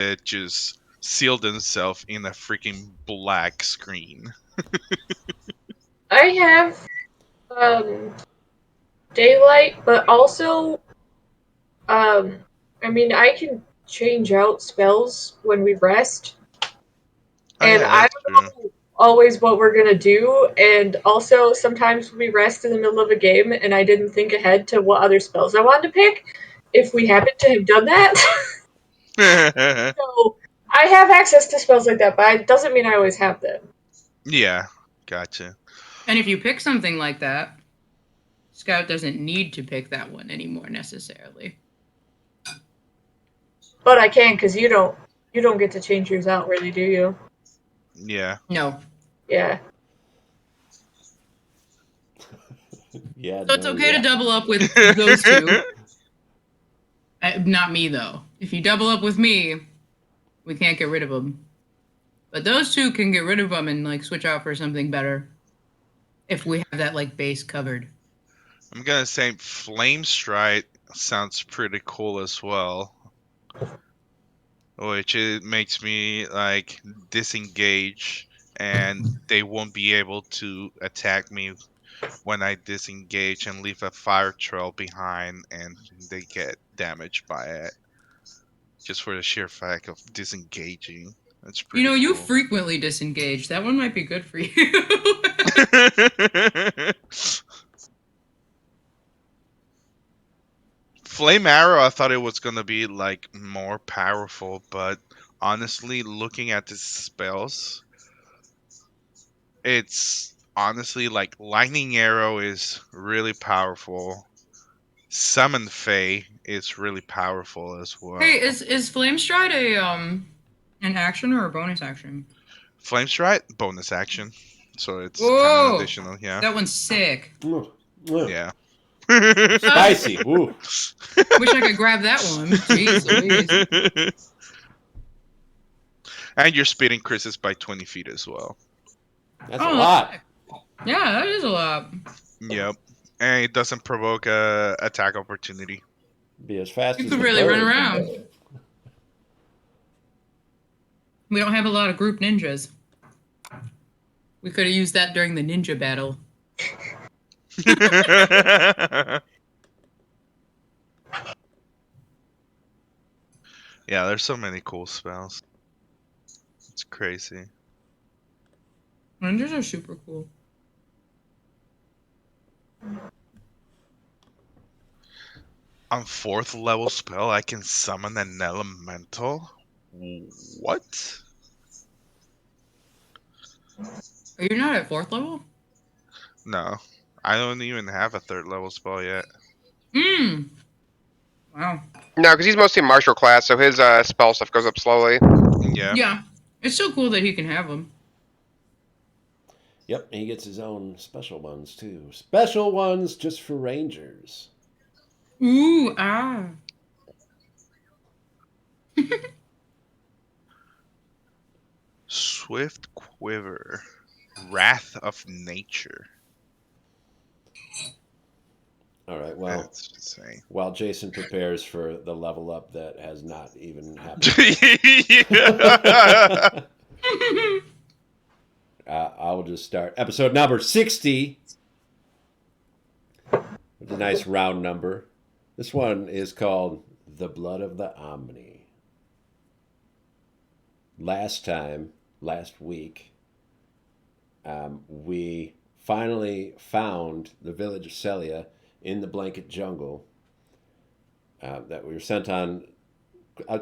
it just sealed itself in a freaking black screen. I have um, daylight, but also I mean I can change out spells when we rest, Oh and yeah, I that's true. don't know always what we're gonna do, and also sometimes we rest in the middle of a game, and I didn't think ahead to what other spells I wanted to pick. If we happen to have done that, so I have access to spells like that, but it doesn't mean I always have them. Yeah, gotcha. And if you pick something like that, Scout doesn't need to pick that one anymore necessarily. But I can because you don't get to change yours out, really, do you? Yeah. No. Yeah. Yeah, So it's no, okay yeah. to double up with those two. Not me, though. If you double up with me, we can't get rid of them. But those two can get rid of them and like switch out for something better. If we have that like base covered. I'm gonna say Flame Strike sounds pretty cool as well. Which it makes me like disengage, and they won't be able to attack me when I disengage and leave a fire trail behind, and they get damaged by it. Just for the sheer fact of disengaging. That's You pretty know, you cool. frequently disengage. That one might be good for you. Flame Arrow, I thought it was gonna be like more powerful, but honestly, looking at the spells, it's honestly like Lightning Arrow is really powerful. Summon Fae is really powerful as Hey, well. is Flame Stride a an action or a bonus action? Flame Strike, bonus action. So it's kind of Whoa! additional, yeah. That one's sick. Yeah. Spicy. Woo. Wish I could grab that one. Jeez Louise. And your speed increases by 20 feet as well. That's a Oh, that's lot. sick. Yeah, that is a lot. Yep. And it doesn't provoke a attack opportunity. Be as fast You as could the really run bird. around. We don't have a lot of group ninjas. We could have used that during the ninja battle. Yeah, there's so many cool spells. It's crazy. Ninjas are super cool. On 4th level spell, I can summon an elemental? What? Are you not at 4th level? No. I don't even have a 3rd level spell yet. Mmm. Wow. No, because he's mostly martial class, so his spell stuff goes up slowly. Yeah. Yeah. It's so cool that he can have them. Yep, he gets his own special ones too. Special ones just for rangers. Ooh, ah. Swift Quiver. Wrath of Nature. All right, well, That's insane. while Jason prepares for the level up that has not even happened Yeah. I will just start episode number 60 with a nice round number. This one is called The Blood of the Omni. Last week, we finally found the village of Cellia in the blanket jungle that we were sent on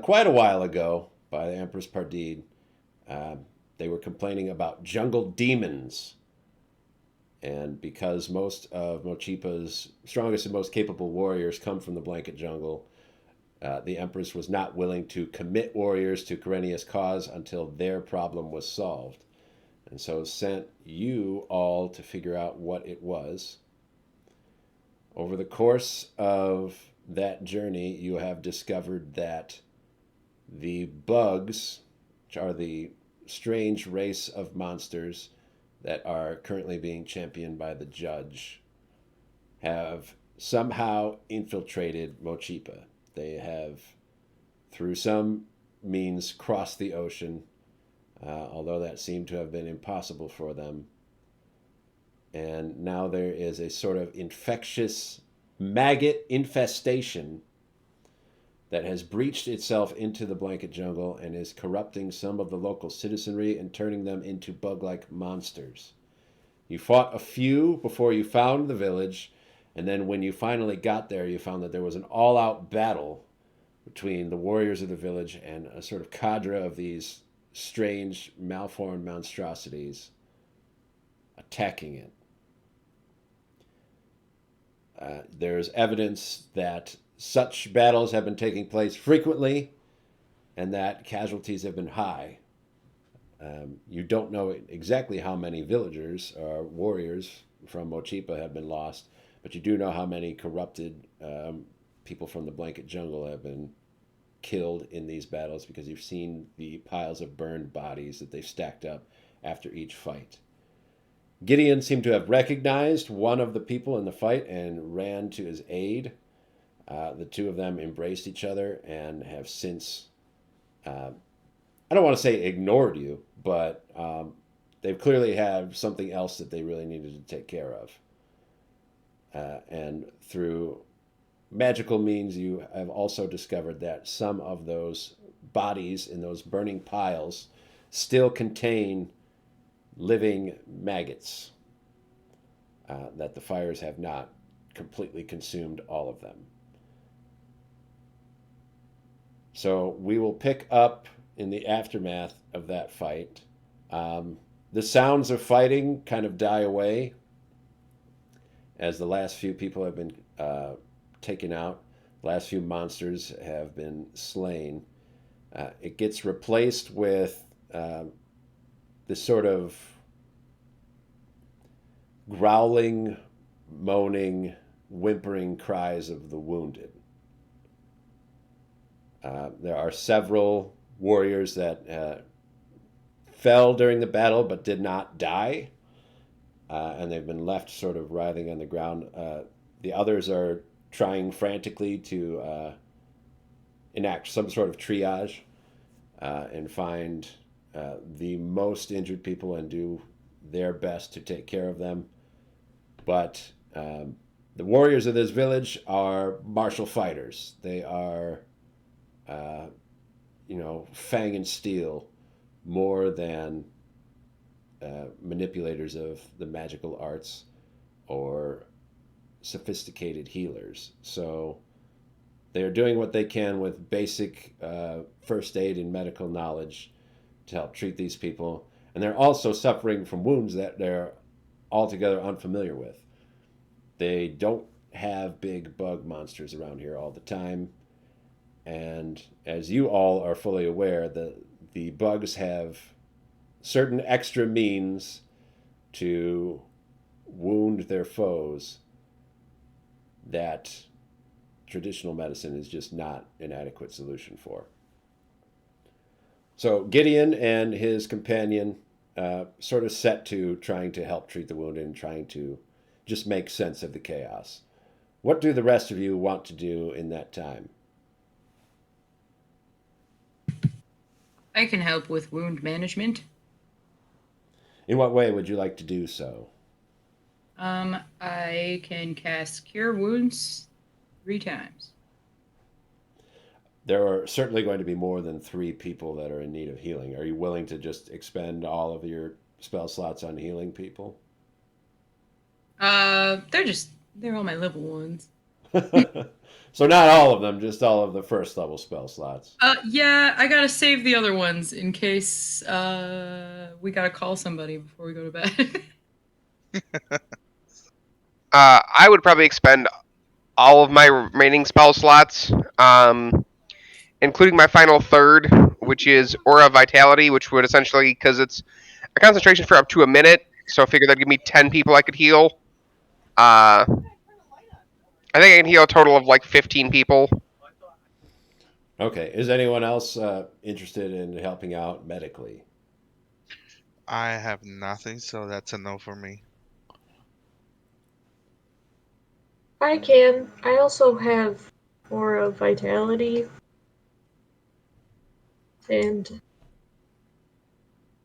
quite a while ago by the Empress Pardid. They were complaining about jungle demons. And because most of Mochipa's strongest and most capable warriors come from the blanket jungle, the Empress was not willing to commit warriors to Karenia's cause until their problem was solved. And so sent you all to figure out what it was. Over the course of that journey, you have discovered that the bugs, which are the strange race of monsters that are currently being championed by the judge, have somehow infiltrated Mochipa. They have, through some means cross the ocean, although that seemed to have been impossible for them. And now there is a sort of infectious maggot infestation that has breached itself into the blanket jungle and is corrupting some of the local citizenry and turning them into bug-like monsters. You fought a few before you found the village, and then when you finally got there, you found that there was an all-out battle between the warriors of the village and a sort of cadre of these strange, malformed monstrosities attacking it. There's evidence that such battles have been taking place frequently and that casualties have been high. You don't know exactly how many villagers or warriors from Mochipa have been lost, but you do know how many corrupted people from the blanket jungle have been killed in these battles, because you've seen the piles of burned bodies that they've stacked up after each fight. Gideon seemed to have recognized one of the people in the fight and ran to his aid. The two of them embraced each other and have since, I don't want to say ignored you, but they've clearly had something else that they really needed to take care of. And through magical means, you have also discovered that some of those bodies in those burning piles still contain living maggots, that the fires have not completely consumed all of them. So we will pick up in the aftermath of that fight. The sounds of fighting kind of die away as the last few people have been taken out. The last few monsters have been slain. It gets replaced with this sort of growling, moaning, whimpering cries of the wounded. There are several warriors that fell during the battle but did not die, and they've been left sort of writhing on the ground. The others are trying frantically to enact some sort of triage and find the most injured people and do their best to take care of them. But the warriors of this village are martial fighters. They are, fang and steel more than manipulators of the magical arts or sophisticated healers. So they're doing what they can with basic first aid and medical knowledge to help treat these people. And they're also suffering from wounds that they're altogether unfamiliar with. They don't have big bug monsters around here all the time. And as you all are fully aware, the bugs have certain extra means to wound their foes that traditional medicine is just not an adequate solution for. So Gideon and his companion sort of set to trying to help treat the wounded and trying to just make sense of the chaos. What do the rest of you want to do in that time? I can help with wound management. In what way would you like to do so? I can cast Cure Wounds 3 times. There are certainly going to be more than 3 people that are in need of healing. Are you willing to just expend all of your spell slots on healing people? They're all my level ones. So not all of them, just all of the first level spell slots. Yeah, I gotta save the other ones in case we gotta call somebody before we go to bed. I would probably expend all of my remaining spell slots, including my final third, which is Aura Vitality, which would essentially, because it's a concentration for up to a minute, so I figured that'd give me 10 people I could heal. I think I can heal a total of like 15 people. Okay. Is anyone else interested in helping out medically? I have nothing, so that's a no for me. I can. I also have Aura Vitality. and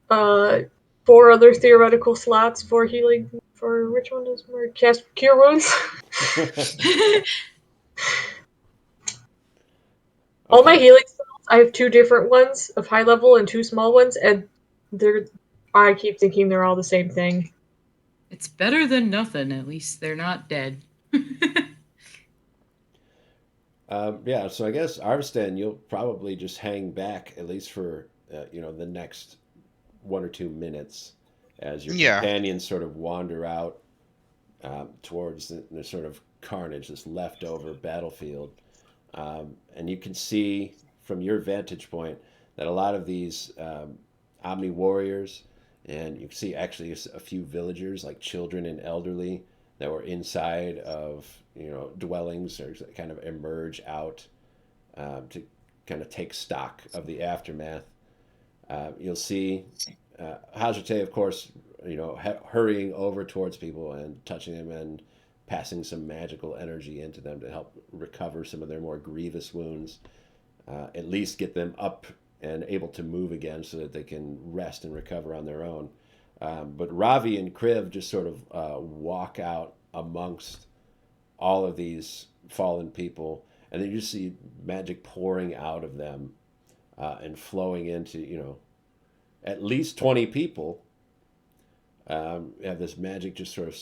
4 other theoretical slots for healing. For which one is more cast cure wounds? All my Okay. healing spells, I have 2 different ones of high level and 2 small ones, and they're. I keep thinking they're all the same thing. It's better than nothing. At least they're not dead. Yeah, so I guess Arvstan, you'll probably just hang back at least for the next 1 or 2 minutes as your Yeah. companions sort of wander out towards the sort of carnage, this leftover battlefield. And you can see from your vantage point that a lot of these Omni warriors, and you can see actually a few villagers, like children and elderly, that were inside of dwellings or kind of emerge out to kind of take stock of the aftermath. You'll see Hajite, of course, hurrying over towards people and touching them and passing some magical energy into them to help recover some of their more grievous wounds, at least get them up and able to move again so that they can rest and recover on their own. But Ravi and Kriv just sort of walk out amongst all of these fallen people, and then you see magic pouring out of them and flowing into, at least 20 people. Have this magic just sort of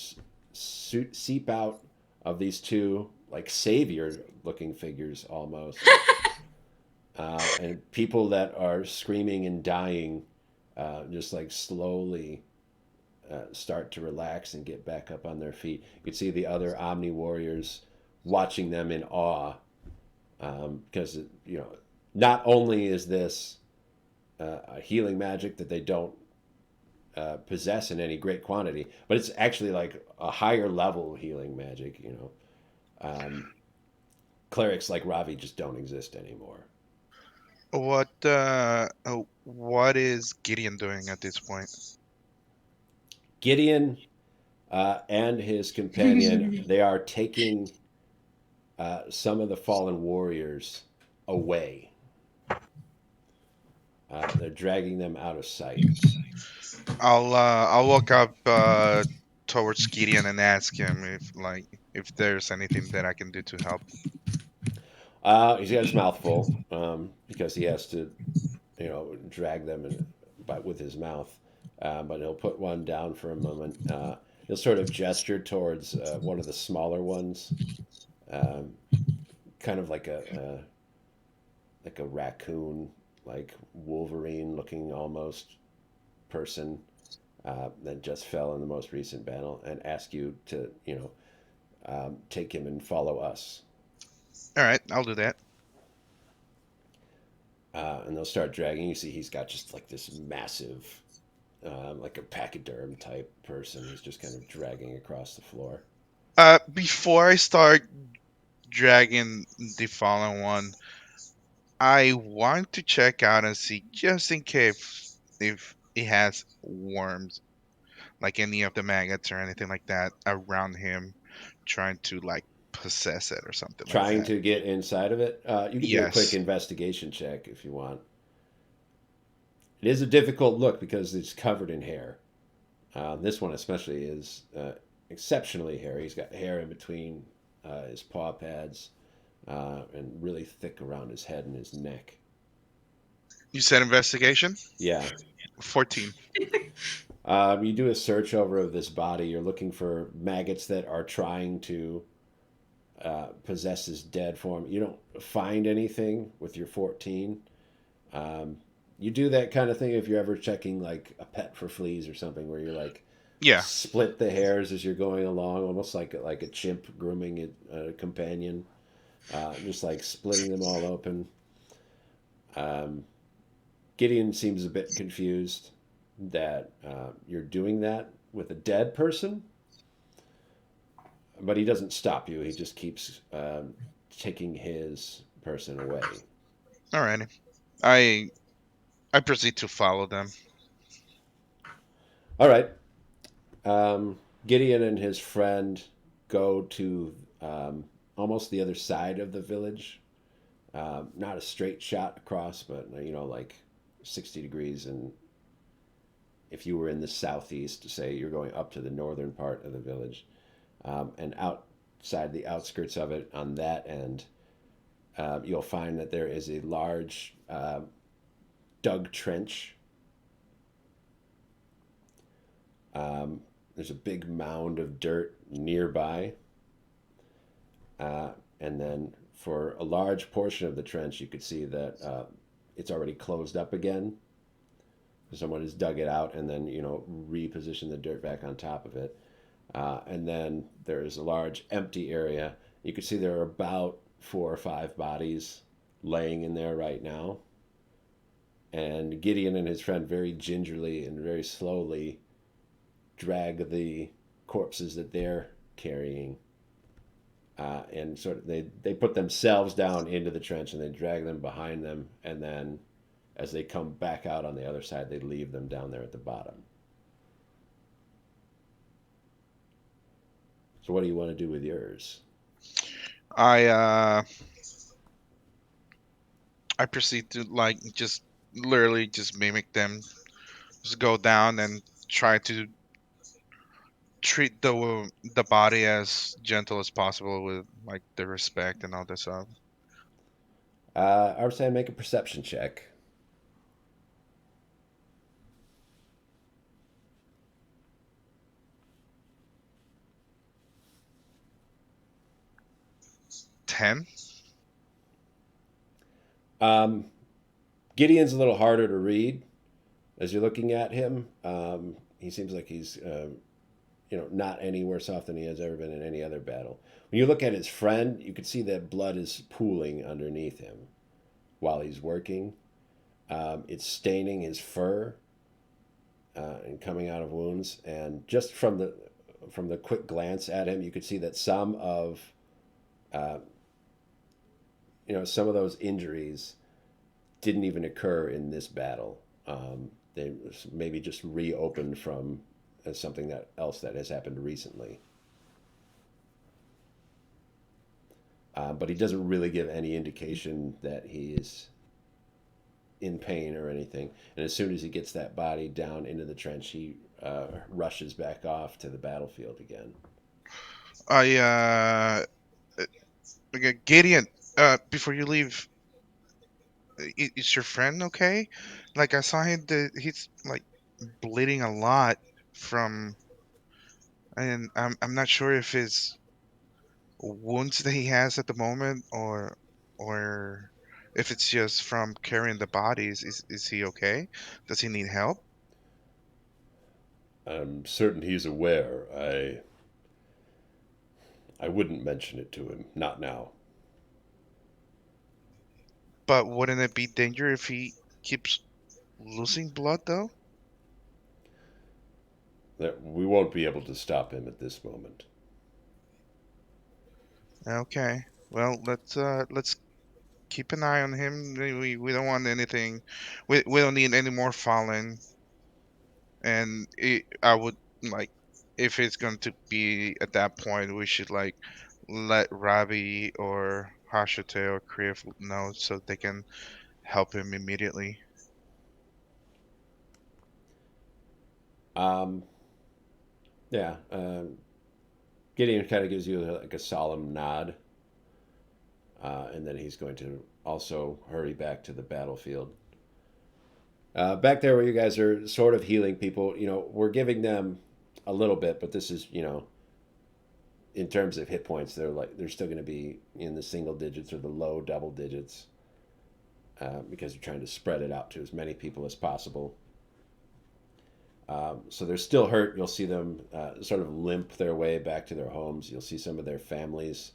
seep out of these two, like, savior looking figures almost. And people that are screaming and dying just like slowly start to relax and get back up on their feet. You can see the other Omni warriors watching them in awe because, not only is this a healing magic that they don't possess in any great quantity, but it's actually like a higher level healing magic. Clerics like Ravi just don't exist anymore. What is Gideon doing at this point? Gideon and his companion, they are taking some of the fallen warriors away. They're dragging them out of sight. I'll walk up towards Gideon and ask him if there's anything that I can do to help. He's got his mouth full because he has to, drag them with his mouth. But he'll put one down for a moment. He'll sort of gesture towards one of the smaller ones, um, kind of like a raccoon, like Wolverine looking almost person that just fell in the most recent battle, and ask you to, take him and follow us. All right, I'll do that. And they'll start dragging. You see, he's got just like this massive, like a pachyderm type person. He's just kind of dragging across the floor. Before I start dragging the fallen one, I want to check out and see just in case if it has worms, like any of the maggots or anything like that around him, trying to like possess it or something like Trying that. to get inside of it. You can do a quick Yes. investigation check if you want. It is a difficult look because it's covered in hair. This one especially is exceptionally hairy. He's got hair in between his paw pads and really thick around his head and his neck. You said investigation? Yeah. 14. You do a search over of this body. You're looking for maggots that are trying to possess his dead form. You don't find anything with your 14. You do that kind of thing if you're ever checking like a pet for fleas or something, where you're like Yeah. split the hairs as you're going along, almost like a chimp grooming a companion, just like splitting them all open. Um, Gideon seems a bit confused that you're doing that with a dead person, but he doesn't stop you. He just keeps taking his person away. All right. I proceed to follow them. All right. Gideon and his friend go to almost the other side of the village. Not a straight shot across, but like 60 degrees, and if you were in the southeast, say you're going up to the northern part of the village, and outside the outskirts of it on that end, you'll find that there is a large dug trench. There's a big mound of dirt nearby. And then for a large portion of the trench, you could see that it's already closed up again. Someone has dug it out and then, repositioned the dirt back on top of it. And then there's a large empty area. You can see there are about 4 or 5 bodies laying in there right now. And Gideon and his friend very gingerly and very slowly drag the corpses that they're carrying. And sort of they put themselves down into the trench and they drag them behind them. And then as they come back out on the other side, they leave them down there at the bottom. So what do you want to do with yours? I proceed to just literally just mimic them, just go down and try to treat the body as gentle as possible with the respect and all that stuff. I would say make a perception check. Ten. Gideon's a little harder to read as you're looking at him. He seems like he's not any worse off than he has ever been in any other battle. When you look at his friend, you can see that blood is pooling underneath him while he's working. It's staining his fur and coming out of wounds. And just from the quick glance at him, you could see that some of those injuries didn't even occur in this battle. They maybe just reopened from something else that has happened recently. But he doesn't really give any indication that he is in pain or anything. And as soon as he gets that body down into the trench, he rushes back off to the battlefield again. Gideon, before you leave, is your friend okay? I saw him. He's bleeding a lot from, and I'm not sure if it's wounds that he has at the moment or if it's just from carrying the bodies. Is he okay? Does he need help? I'm certain he's aware. I wouldn't mention it to him. Not now. But wouldn't it be danger if he keeps losing blood though? That we won't be able to stop him at this moment. Okay. Well, let's keep an eye on him. We don't want anything. We don't need any more falling. And I would if it's going to be at that point, we should let Ravi or Hashite or Kriv know so they can help him immediately. Yeah. Gideon kind of gives you a solemn nod, and then he's going to also hurry back to the battlefield. Back there where you guys are sort of healing people, we're giving them a little bit, but this is, in terms of hit points, they're still going to be in the single digits or the low double digits, because you're trying to spread it out to as many people as possible. So they're still hurt. You'll see them sort of limp their way back to their homes. You'll see some of their families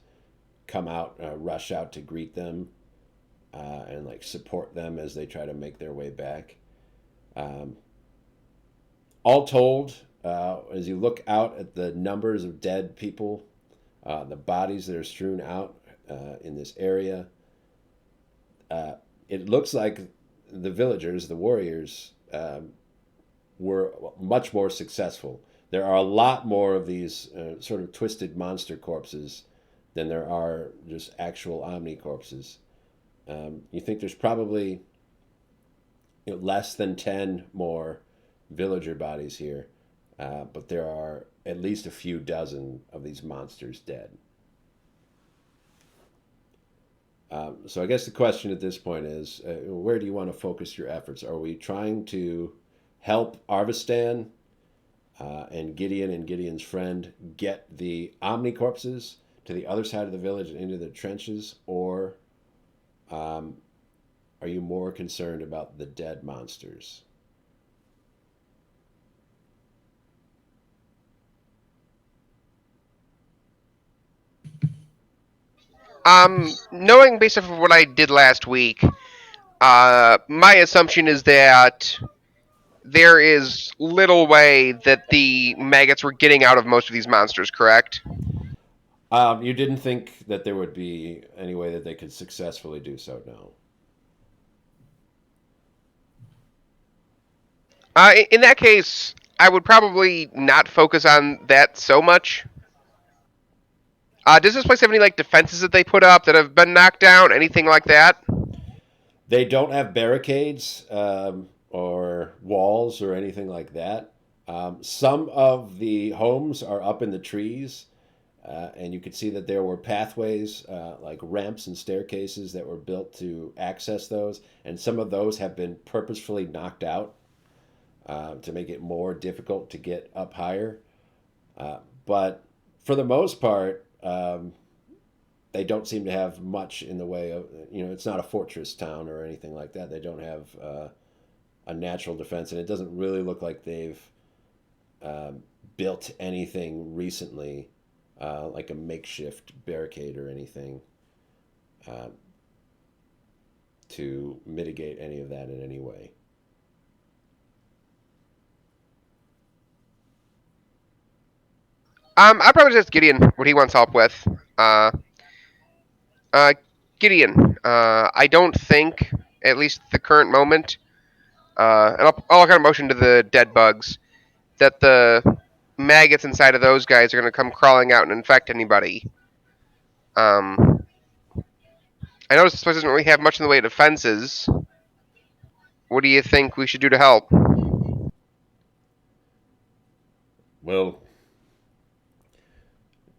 come out, rush out to greet them, and support them as they try to make their way back. All told, as you look out at the numbers of dead people, the bodies that are strewn out in this area, it looks like the villagers, the warriors, were much more successful. There are a lot more of these sort of twisted monster corpses than there are just actual Omni corpses. You think there's probably less than 10 more villager bodies here, but there are at least a few dozen of these monsters dead. So I guess the question at this point is, where do you want to focus your efforts? Are we trying to help Arvistan and Gideon and Gideon's friend get the Omni corpses to the other side of the village and into the trenches, or um, are you more concerned about the dead monsters? Knowing based off of what I did last week, my assumption is that there is little way that the maggots were getting out of most of these monsters, correct? You didn't think that there would be any way that they could successfully do so, no. In that case, I would probably not focus on that so much. Does this place have any like defenses that they put up that have been knocked down? Anything like that? They don't have barricades or walls or anything like that. Some of the homes are up in the trees, and you could see that there were pathways, like ramps and staircases, that were built to access those, and some of those have been purposefully knocked out to make it more difficult to get up higher. But for the most part, they don't seem to have much in the way of, it's not a fortress town or anything like that. They don't have a natural defense, and it doesn't really look like they've uh, built anything recently, like a makeshift barricade or anything, uh, to mitigate any of that in any way. I'd probably just Gideon what he wants help with. Uh, uh, Gideon, I don't think, at least at the current moment, and I'll kind of motion to the dead bugs, that the maggots inside of those guys are going to come crawling out and infect anybody. Um, I notice this place doesn't really have much in the way of defenses. What do you think we should do to help? Well,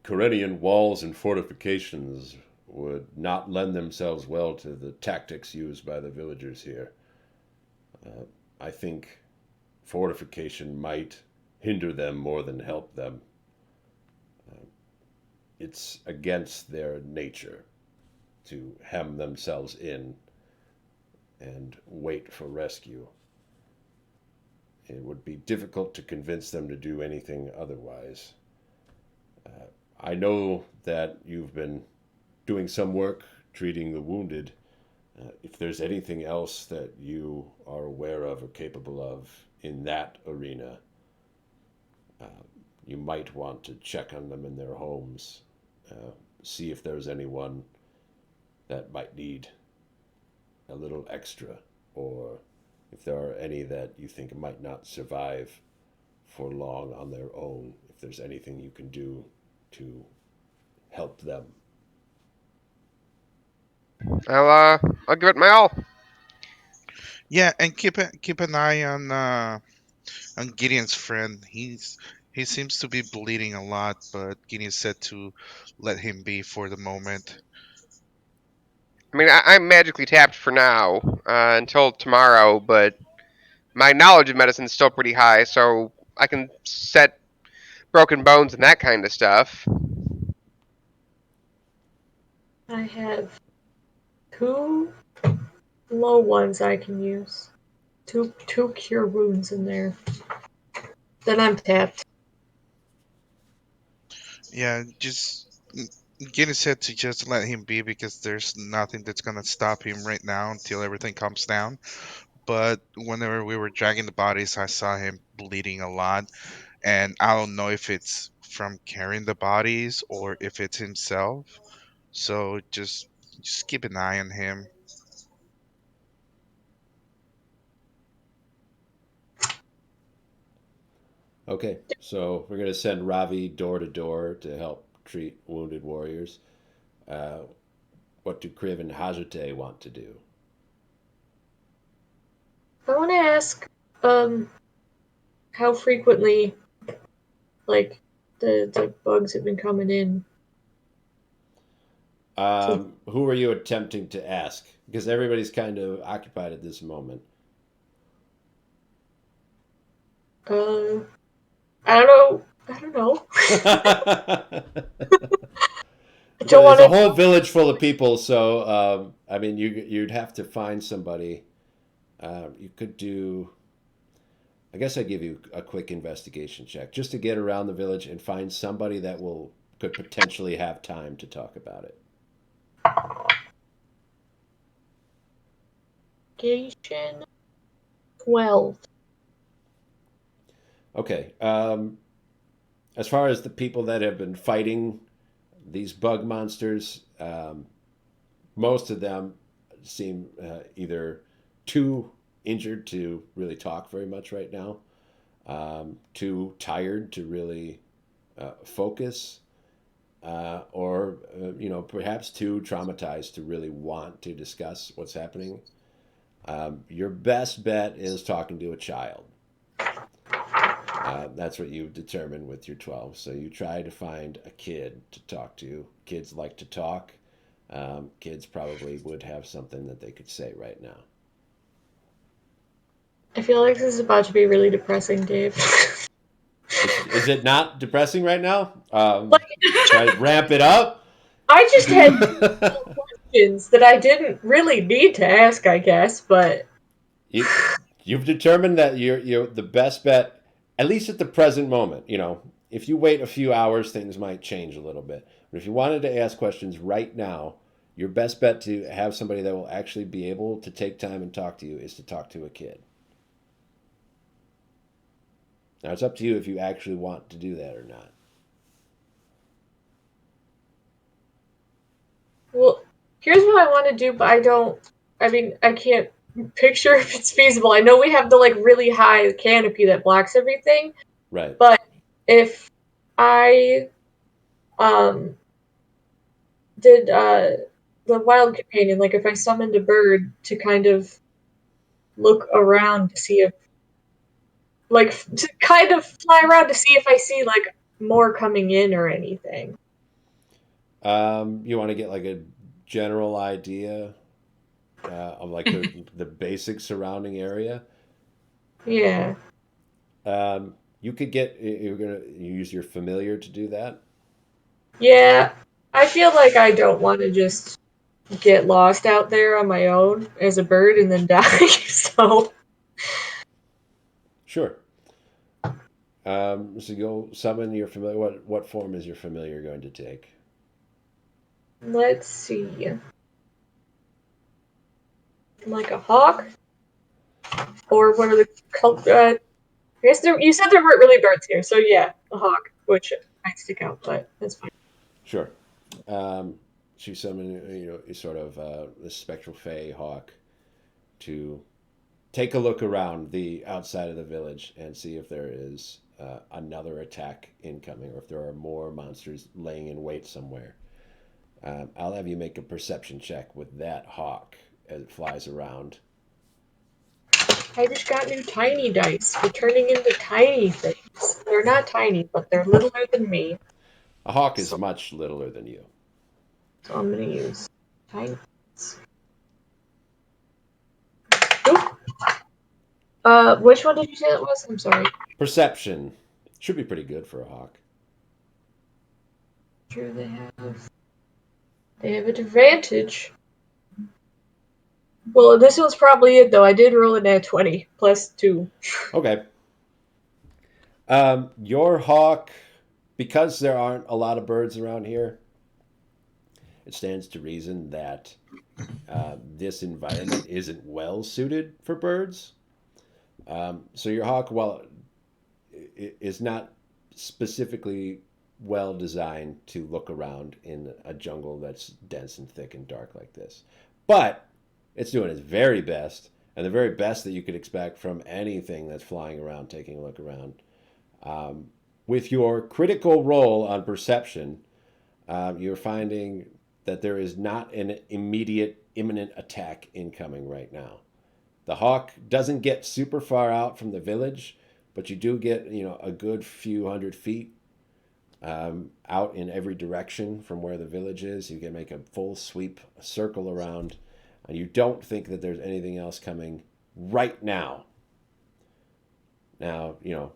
Corellian walls and fortifications would not lend themselves well to the tactics used by the villagers here. I think fortification might hinder them more than help them. It's against their nature to hem themselves in and wait for rescue. It would be difficult to convince them to do anything otherwise. I know that you've been doing some work treating the wounded. If there's anything else that you are aware of or capable of in that arena, uh, you might want to check on them in their homes, see if there's anyone that might need a little extra, or if there are any that you think might not survive for long on their own, if there's anything you can do to help them. I'll give it my all. Yeah, and keep an eye on Gideon's friend. He seems to be bleeding a lot, but Gideon said to let him be for the moment. I mean, I'm magically tapped for now until tomorrow, but my knowledge of medicine is still pretty high, so I can set broken bones and that kind of stuff. I have two low ones I can use. Two cure wounds in there. Then I'm tapped. Yeah, just Gideon said to just let him be because there's nothing that's gonna stop him right now until everything calms down. But whenever we were dragging the bodies, I saw him bleeding a lot, and I don't know if it's from carrying the bodies or if it's himself. So just keep an eye on him. Okay, so we're going to send Ravi door to door to help treat wounded warriors. Uh, what do Kriv and Hajate want to do? I want to ask, how frequently, like, the bugs have been coming in. Who are you attempting to ask? Because everybody's kind of occupied at this moment. Uh, I don't know. I don't know. I Because don't there's want a to. whole village full of people, so I mean, you'd have to find somebody. You could do. I guess I'd give you a quick investigation check just to get around the village and find somebody that could potentially have time to talk about it. Investigation 12. Okay. As far as the people that have been fighting these bug monsters, most of them seem either too injured to really talk very much right now, too tired to really focus, or perhaps too traumatized to really want to discuss what's happening. Your best bet is talking to a child. That's what you determine with your 12. So you try to find a kid to talk to. Kids like to talk. Kids probably would have something that they could say right now. I feel like this is about to be really depressing, Dave. Is it not depressing right now? Like, Try to ramp it up. I just had questions that I didn't really need to ask, I guess, but You've determined that you're the best bet, at least at the present moment. If you wait a few hours, things might change a little bit. But if you wanted to ask questions right now, your best bet to have somebody that will actually be able to take time and talk to you is to talk to a kid. Now, it's up to you if you actually want to do that or not. well, here's what I want to do, but I can't picture if it's feasible. I know we have the really high canopy that blocks everything, Right. but if I um did the wild companion, like if I summoned a bird to kind of look around to see if to kind of fly around to see if I see more coming in or anything. You want to get like a general idea of like the basic surrounding area. Yeah. You could get. You're gonna use your familiar to do that. Yeah. I feel like I don't want to just get lost out there on my own as a bird and then die. So Sure. So you'll summon your familiar. What form is your familiar going to take? let's see. Like a hawk? Or what are the I guess you said there weren't really birds here, so yeah, a hawk, which might stick out, but that's fine. Sure. So you summon, sort of the spectral fey hawk to take a look around the outside of the village and see if there is another attack incoming or if there are more monsters laying in wait somewhere. I'll have you make a perception check with that hawk as it flies around. I just got new tiny dice for turning into tiny things. They're not tiny, but they're littler than me. A hawk is So, much littler than you. so I'm gonna use tiny. Oop. Which one did you say that was? I'm sorry. Perception should be pretty good for a hawk. Sure, they have advantage. Well, this one's probably it though. I did roll a nat 20 plus 2. Okay. Your hawk, because there aren't a lot of birds around here, it stands to reason that this environment isn't well suited for birds. So your hawk, while it is not specifically well designed to look around in a jungle that's dense and thick and dark like this, but it's doing its very best, and the very best that you could expect from anything that's flying around, taking a look around. With your critical roll on perception, you're finding that there is not an immediate, imminent attack incoming right now. The hawk doesn't get super far out from the village, but you do get a good few hundred feet out in every direction from where the village is. You can make a full sweep, a circle around, and you don't think that there's anything else coming right now. Now, the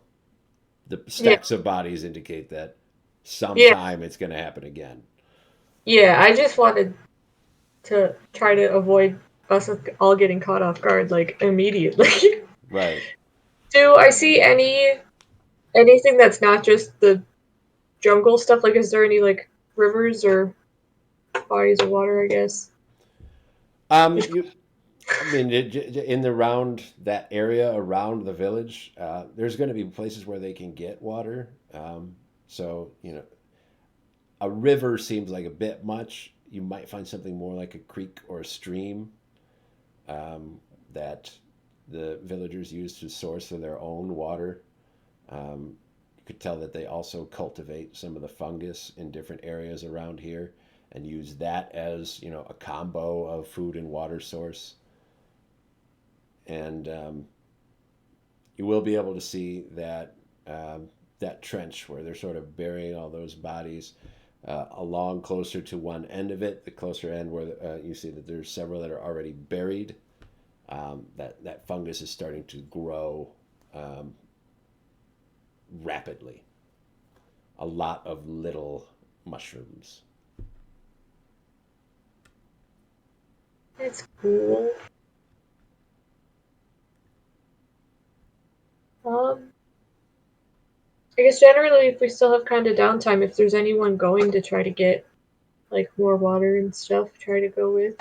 Yeah. stacks of bodies indicate that Yeah. sometime it's going to happen again. Yeah, I just wanted to try to avoid us all getting caught off guard, like, immediately. Right. Do I see anything that's not just the jungle stuff? Like, is there any, like, rivers or bodies of water, I guess? You. I mean, in the round that area around the village, there's going to be places where they can get water. So a river seems like a bit much. You might find something more like a creek or a stream that the villagers use to source for their own water. You could tell that they also cultivate some of the fungus in different areas around here and use that as a combo of food and water source. And you will be able to see that trench where they're sort of burying all those bodies along closer to one end of it. The closer end where you see that there's several that are already buried. That fungus is starting to grow rapidly. A lot of little mushrooms. That's cool. I guess generally, if we still have kind of downtime, if there's anyone going to try to get like more water and stuff, try to go with.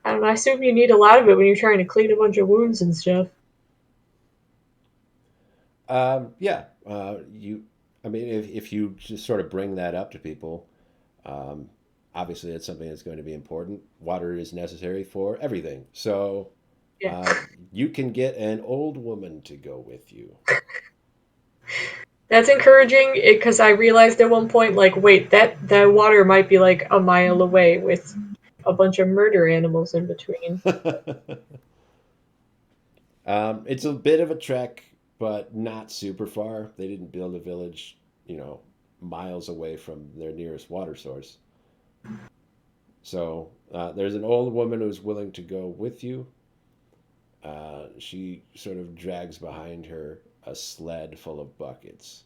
I don't know. I assume you need a lot of it when you're trying to clean a bunch of wounds and stuff. Yeah, you. I mean, if you just sort of bring that up to people, um, obviously it's something that's going to be important. Water is necessary for everything, so Yeah. you can get an old woman to go with you. That's encouraging because I realized at one point, like, wait, that water might be like a mile away with a bunch of murder animals in between. It's a bit of a trek, but not super far. They didn't build a village, miles away from their nearest water source. So there's an old woman who's willing to go with you. She sort of drags behind her a sled full of buckets.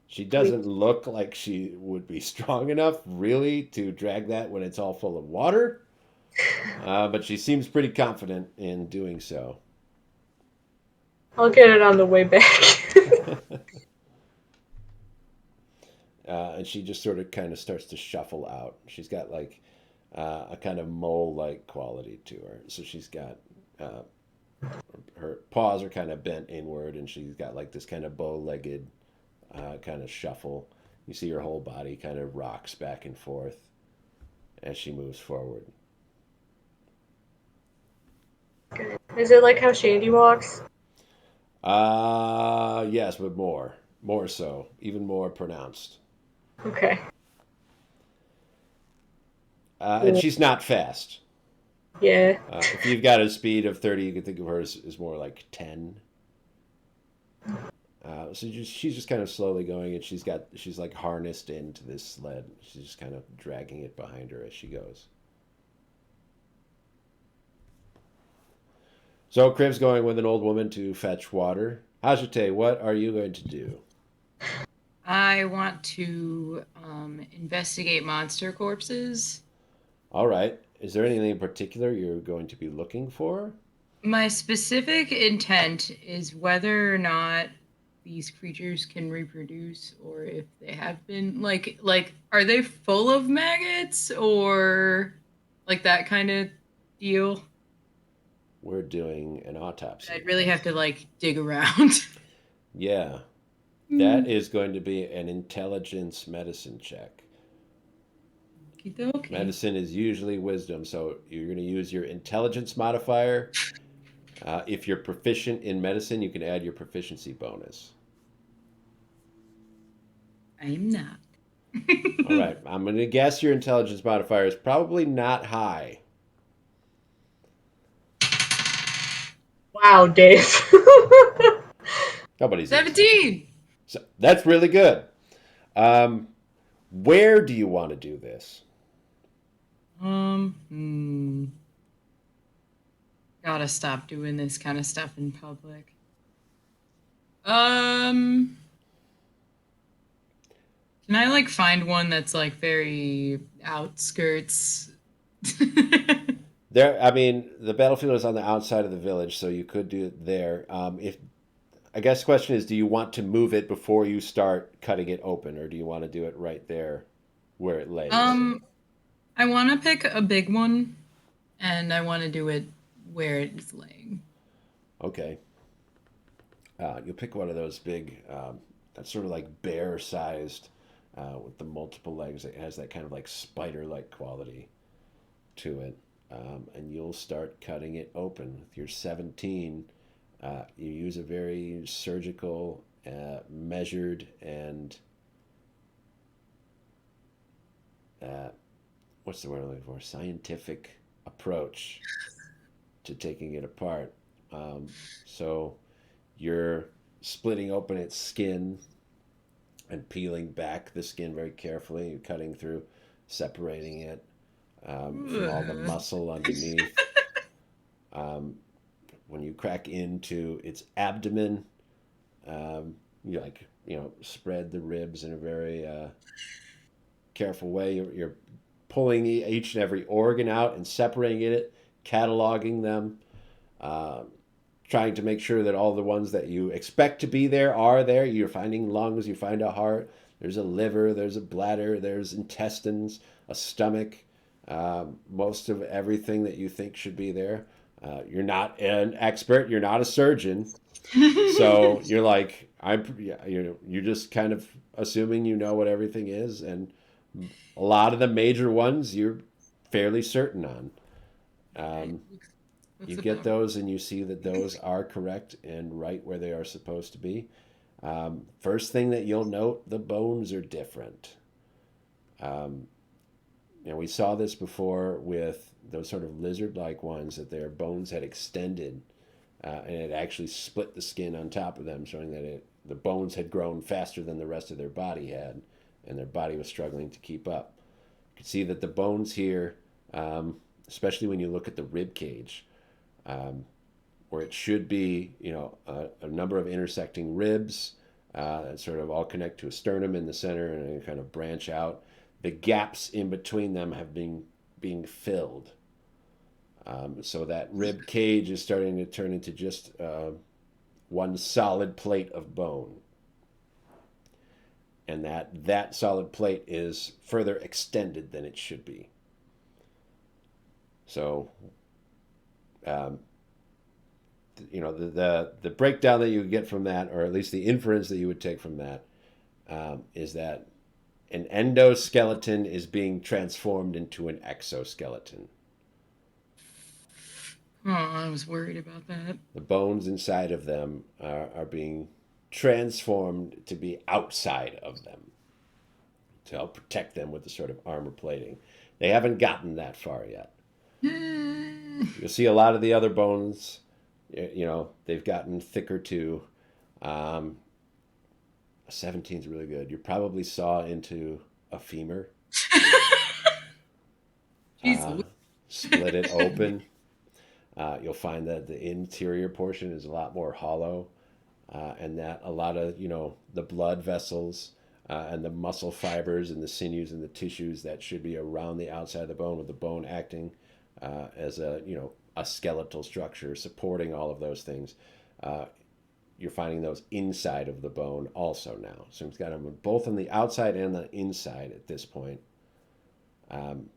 She doesn't look like she would be strong enough, really, to drag that when it's all full of water. But she seems pretty confident in doing so. I'll get it on the way back. And she just sort of kind of starts to shuffle out. She's got like a kind of mole-like quality to her. So she's got her paws are kind of bent inward, and she's got like this kind of bow-legged kind of shuffle. You see her whole body kind of rocks back and forth as she moves forward. Is it like how Shandy walks? Yes, but more so, even more pronounced. Okay. And she's not fast. Yeah. If you've got a speed of 30, you can think of her as more like 10. She's just kind of slowly going, and she's like harnessed into this sled. She's just kind of dragging it behind her as she goes. So Crib's going with an old woman to fetch water. Hajite, what are you going to do? I want to investigate monster corpses. All right. Is there anything in particular you're going to be looking for? My specific intent is whether or not these creatures can reproduce, or if they have been like are they full of maggots or like that kind of deal? We're doing an autopsy. I'd really have to like dig around. Yeah. That is going to be an intelligence medicine check. Okay. Medicine is usually wisdom, so you're going to use your intelligence modifier. If you're proficient in medicine, you can add your proficiency bonus. I am not. All right. I'm going to guess your intelligence modifier is probably not high. Wow, Dave. Nobody's easy. 17. So that's really good. Where do you want to do this? Gotta stop doing this kind of stuff in public. Can I like find one that's like very outskirts? There, I mean, the battlefield is on the outside of the village, so you could do it there. If I guess the question is, do you want to move it before you start cutting it open, or do you want to do it right there where it lays? I want to pick a big one, and I want to do it where it is laying. Okay. You'll pick one of those big, that's sort of like bear-sized, with the multiple legs. It has that kind of like spider-like quality to it. And you'll start cutting it open. With your 17, you use a very surgical, measured, and what's the word I'm looking for? Scientific approach to taking it apart. So you're splitting open its skin and peeling back the skin very carefully. You're cutting through, separating it from all the muscle underneath. When you crack into its abdomen, you spread the ribs in a very careful way. You're pulling each and every organ out and separating it, cataloging them, trying to make sure that all the ones that you expect to be there are there. You're finding lungs, you find a heart, there's a liver, there's a bladder, there's intestines, a stomach, most of everything that you think should be there. You're not an expert, you're not a surgeon, so you're like, you're just kind of assuming you know what everything is, and a lot of the major ones you're fairly certain on. You get those and you see that those are correct and right where they are supposed to be. First thing that you'll note, the bones are different. We saw this before with those sort of lizard-like ones, that their bones had extended and it actually split the skin on top of them, showing that the bones had grown faster than the rest of their body had, and their body was struggling to keep up. You can see that the bones here, especially when you look at the rib cage, where it should be, a number of intersecting ribs that sort of all connect to a sternum in the center and kind of branch out. The gaps in between them have been being filled. So that rib cage is starting to turn into just one solid plate of bone. And that solid plate is further extended than it should be. So, the breakdown that you get from that, or at least the inference that you would take from that, is that an endoskeleton is being transformed into an exoskeleton. Oh, I was worried about that. The bones inside of them are being transformed to be outside of them to help protect them with the sort of armor plating. They haven't gotten that far yet. You'll see a lot of the other bones, they've gotten thicker too. 17 is really good. You probably saw into a femur. Split it open. You'll find that the interior portion is a lot more hollow, and that a lot of the blood vessels and the muscle fibers and the sinews and the tissues that should be around the outside of the bone, with the bone acting as a skeletal structure supporting all of those things. You're finding those inside of the bone also now. So it's got them both on the outside and the inside at this point. And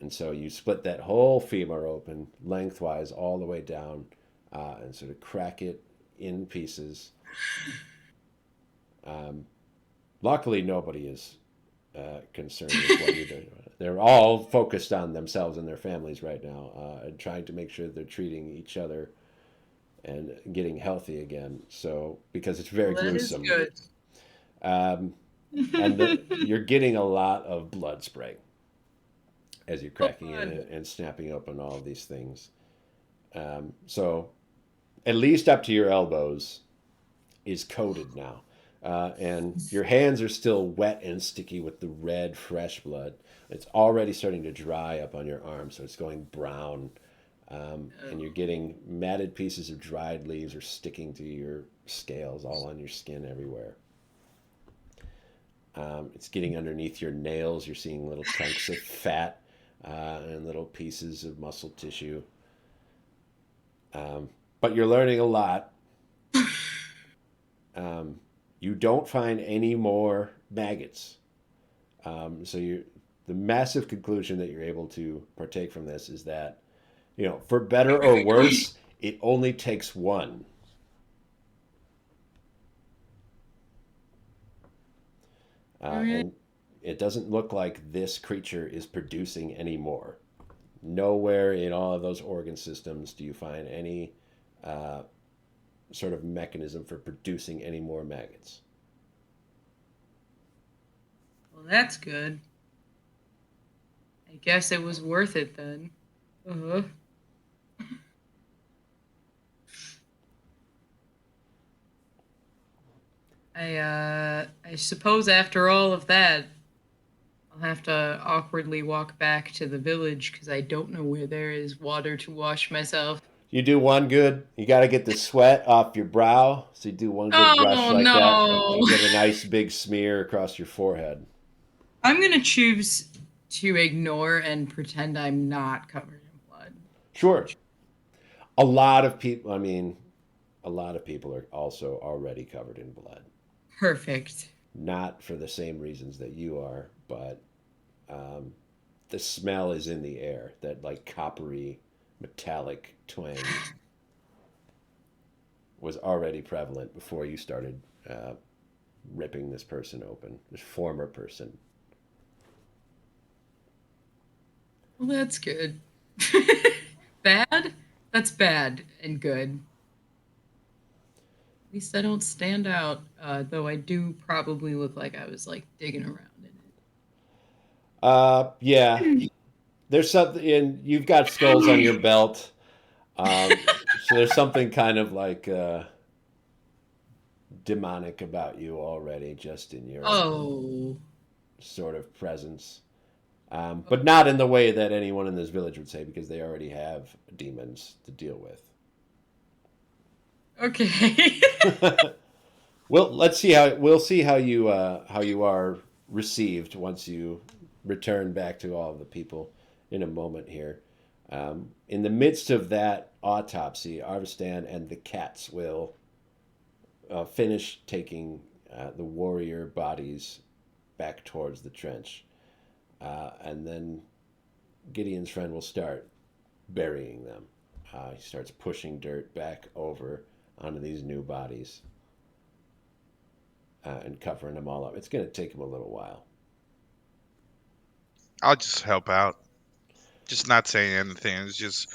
so you split that whole femur open lengthwise all the way down and sort of crack it in pieces. Luckily, nobody is concerned with what you're doing. They're all focused on themselves and their families right now, and trying to make sure they're treating each other and getting healthy again. So, because it's very gruesome. That is good. And you're getting a lot of blood spray as you're cracking in and snapping open all of these things. So at least up to your elbows, is coated now. And your hands are still wet and sticky with the red, fresh blood. It's already starting to dry up on your arm, so it's going brown. And you're getting matted pieces of dried leaves are sticking to your scales all on your skin everywhere. It's getting underneath your nails. You're seeing little chunks of fat and little pieces of muscle tissue. But you're learning a lot. You don't find any more maggots. The massive conclusion that you're able to partake from this is that, for better or worse, it only takes one. And it doesn't look like this creature is producing any more. Nowhere in all of those organ systems do you find any sort of mechanism for producing any more maggots. Well, that's good. I guess it was worth it then. I suppose after all of that, I'll have to awkwardly walk back to the village because I don't know where there is water to wash myself. You do one good. You got to get the sweat off your brow. So you do one good brush Oh like that. no! You get a nice big smear across your forehead. I'm gonna choose to ignore and pretend I'm not covered in blood. Sure. A lot of people are also already covered in blood. Perfect. Not for the same reasons that you are, but the smell is in the air. That like coppery, metallic twang was already prevalent before you started ripping this person open, this former person. Well, that's good. Bad? That's bad and good. At least I don't stand out, though I do probably look like I was like digging around in it. Yeah. There's something, and you've got skulls on your belt. So there's something kind of like demonic about you already, just in your sort of presence. But not in the way that anyone in this village would say, because they already have demons to deal with. Okay. Well, we'll see how you are received once you return back to all of the people in a moment here. In the midst of that autopsy, Arvestan and the cats will finish taking the warrior bodies back towards the trench, and then Gideon's friend will start burying them. He starts pushing dirt back over onto these new bodies and covering them all up. It's going to take him a little while. I'll just help out. Just not saying anything. It's just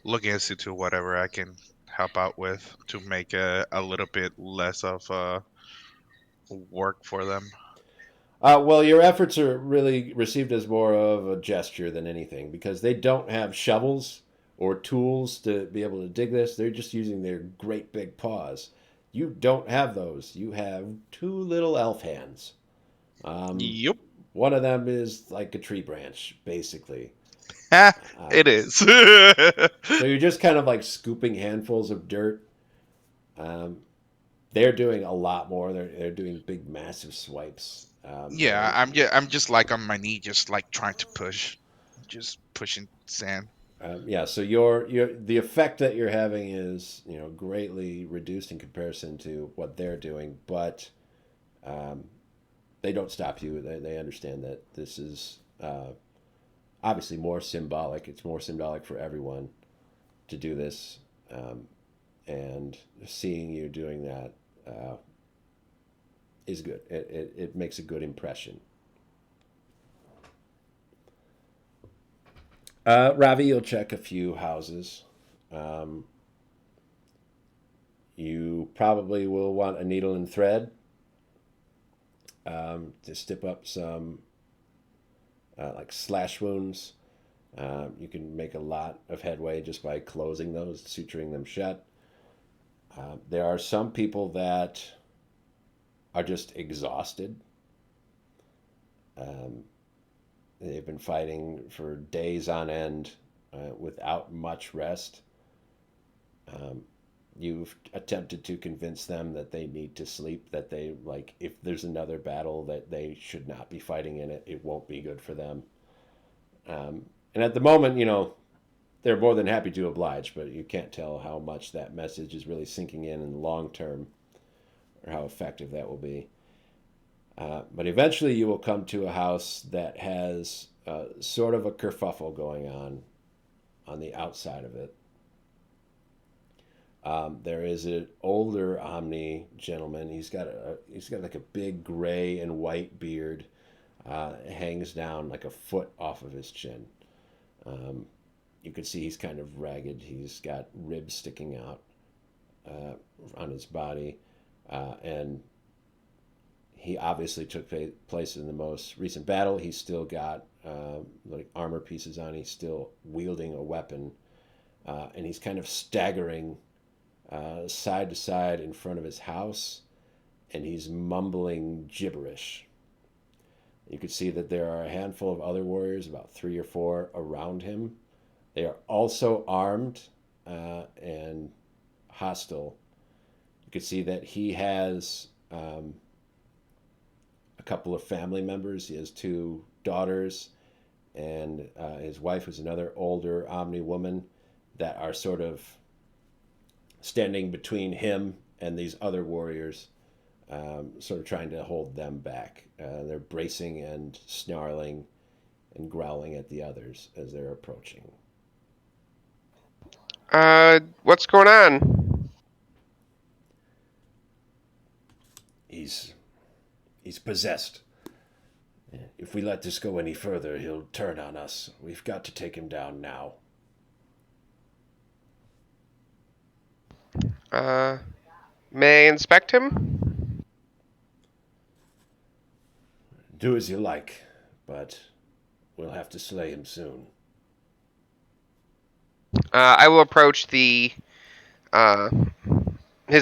looking into whatever I can help out with to make a little bit less of work for them. Well, your efforts are really received as more of a gesture than anything, because they don't have shovels or tools to be able to dig this. They're just using their great big paws. You don't have those. You have two little elf hands. Yep. One of them is like a tree branch, basically. It is. So you're just kind of like scooping handfuls of dirt. They're doing a lot more. They're doing big, massive swipes. Yeah, I'm just like on my knee, just like trying to push, just pushing sand. Yeah, so the effect that you're having is greatly reduced in comparison to what they're doing, but they don't stop you. They understand that this is obviously more symbolic. It's more symbolic for everyone to do this, and seeing you doing that is good. It makes a good impression. Ravi, you'll check a few houses. You probably will want a needle and thread to stip up some like slash wounds. You can make a lot of headway just by closing those, suturing them shut. There are some people that are just exhausted. Um, they've been fighting for days on end without much rest. Um, you've attempted to convince them that they need to sleep, that they, like, if there's another battle, that they should not be fighting in it. It won't be good for them. And at the moment, they're more than happy to oblige, but you can't tell how much that message is really sinking in the long term or how effective that will be. But eventually, you will come to a house that has sort of a kerfuffle going on the outside of it. There is an older Omni gentleman. He's got like a big gray and white beard, hangs down like a foot off of his chin. Um, you can see he's kind of ragged. He's got ribs sticking out on his body, and he obviously took place in the most recent battle. He's still got like armor pieces on. He's still wielding a weapon, and he's kind of staggering side to side in front of his house, and he's mumbling gibberish. You can see that there are a handful of other warriors, about 3 or 4, around him. They are also armed and hostile. You can see that he has a couple of family members. He has 2 daughters, and his wife is another older Omni woman that are sort of standing between him and these other warriors, sort of trying to hold them back. They're bracing and snarling and growling at the others as they're approaching. What's going on? He's possessed. If we let this go any further, he'll turn on us. We've got to take him down now. May I inspect him? Do as you like, but we'll have to slay him soon. I will approach his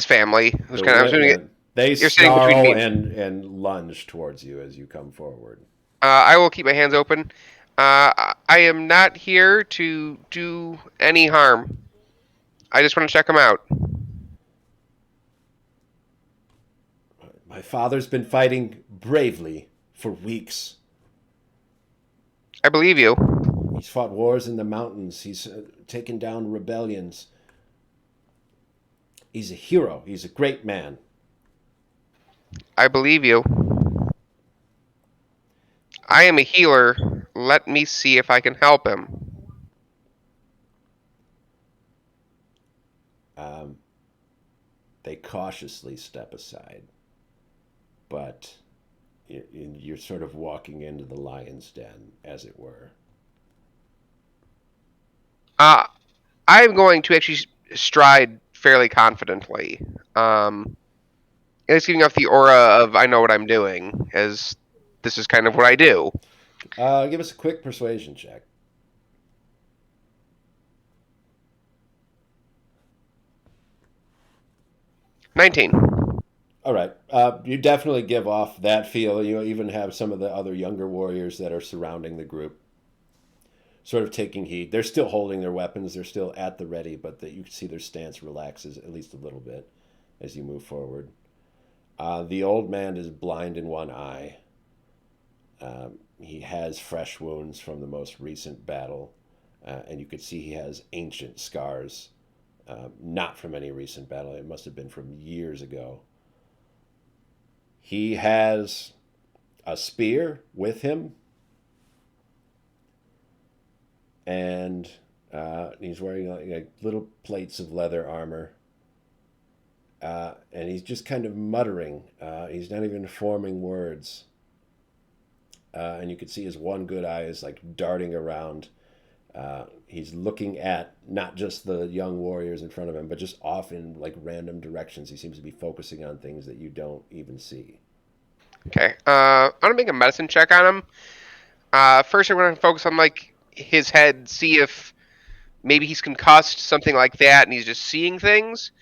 family, who's kind of assuming it. They You're sitting between me snarl and lunge towards you as you come forward. I will keep my hands open. I am not here to do any harm. I just want to check him out. My father's been fighting bravely for weeks. I believe you. He's fought wars in the mountains. He's taken down rebellions. He's a hero. He's a great man. I believe you. I am a healer. Let me see if I can help him. They cautiously step aside, but you're sort of walking into the lion's den, as it were. I'm going to actually stride fairly confidently. It's giving off the aura of I know what I'm doing, as this is kind of what I do. Give us a quick persuasion check. 19. All right. You definitely give off that feel. You even have some of the other younger warriors that are surrounding the group sort of taking heed. They're still holding their weapons. They're still at the ready, but you can see their stance relaxes at least a little bit as you move forward. The old man is blind in one eye. He has fresh wounds from the most recent battle, and you could see he has ancient scars. Not from any recent battle. It must have been from years ago. He has a spear with him, and he's wearing like little plates of leather armor. And he's just kind of muttering. He's not even forming words. And you can see his one good eye is like darting around. He's looking at not just the young warriors in front of him, but just off in like random directions. He seems to be focusing on things that you don't even see. Okay. I'm gonna make a medicine check on him. First, I'm gonna focus on like his head, see if maybe he's concussed, something like that, and he's just seeing things.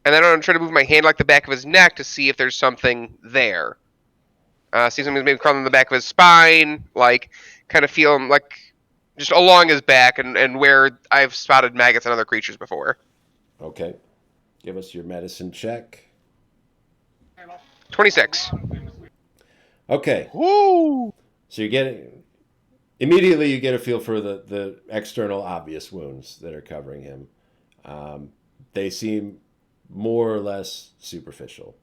And then I'm going to try to move my hand like the back of his neck to see if there's something there. See something maybe crawling on the back of his spine, like kind of feel him like just along his back and where I've spotted maggots and other creatures before. Okay. Give us your medicine check. 26. Okay. Woo! So you're getting immediately you get a feel for the external obvious wounds that are covering him. They seem more or less superficial.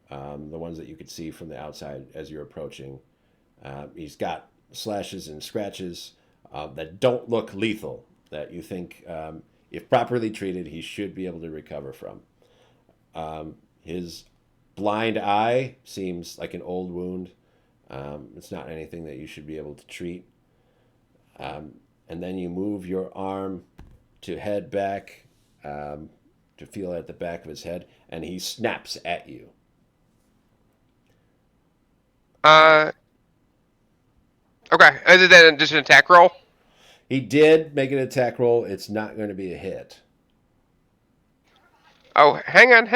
The ones that you could see from the outside as you're approaching. He's got slashes and scratches that don't look lethal, that you think, if properly treated, he should be able to recover from. His blind eye seems like an old wound. It's not anything that you should be able to treat. And then you move your arm to head back to feel at the back of his head, and he snaps at you. Okay. Is that just an attack roll? He did make an attack roll. It's not going to be a hit. Oh, hang on.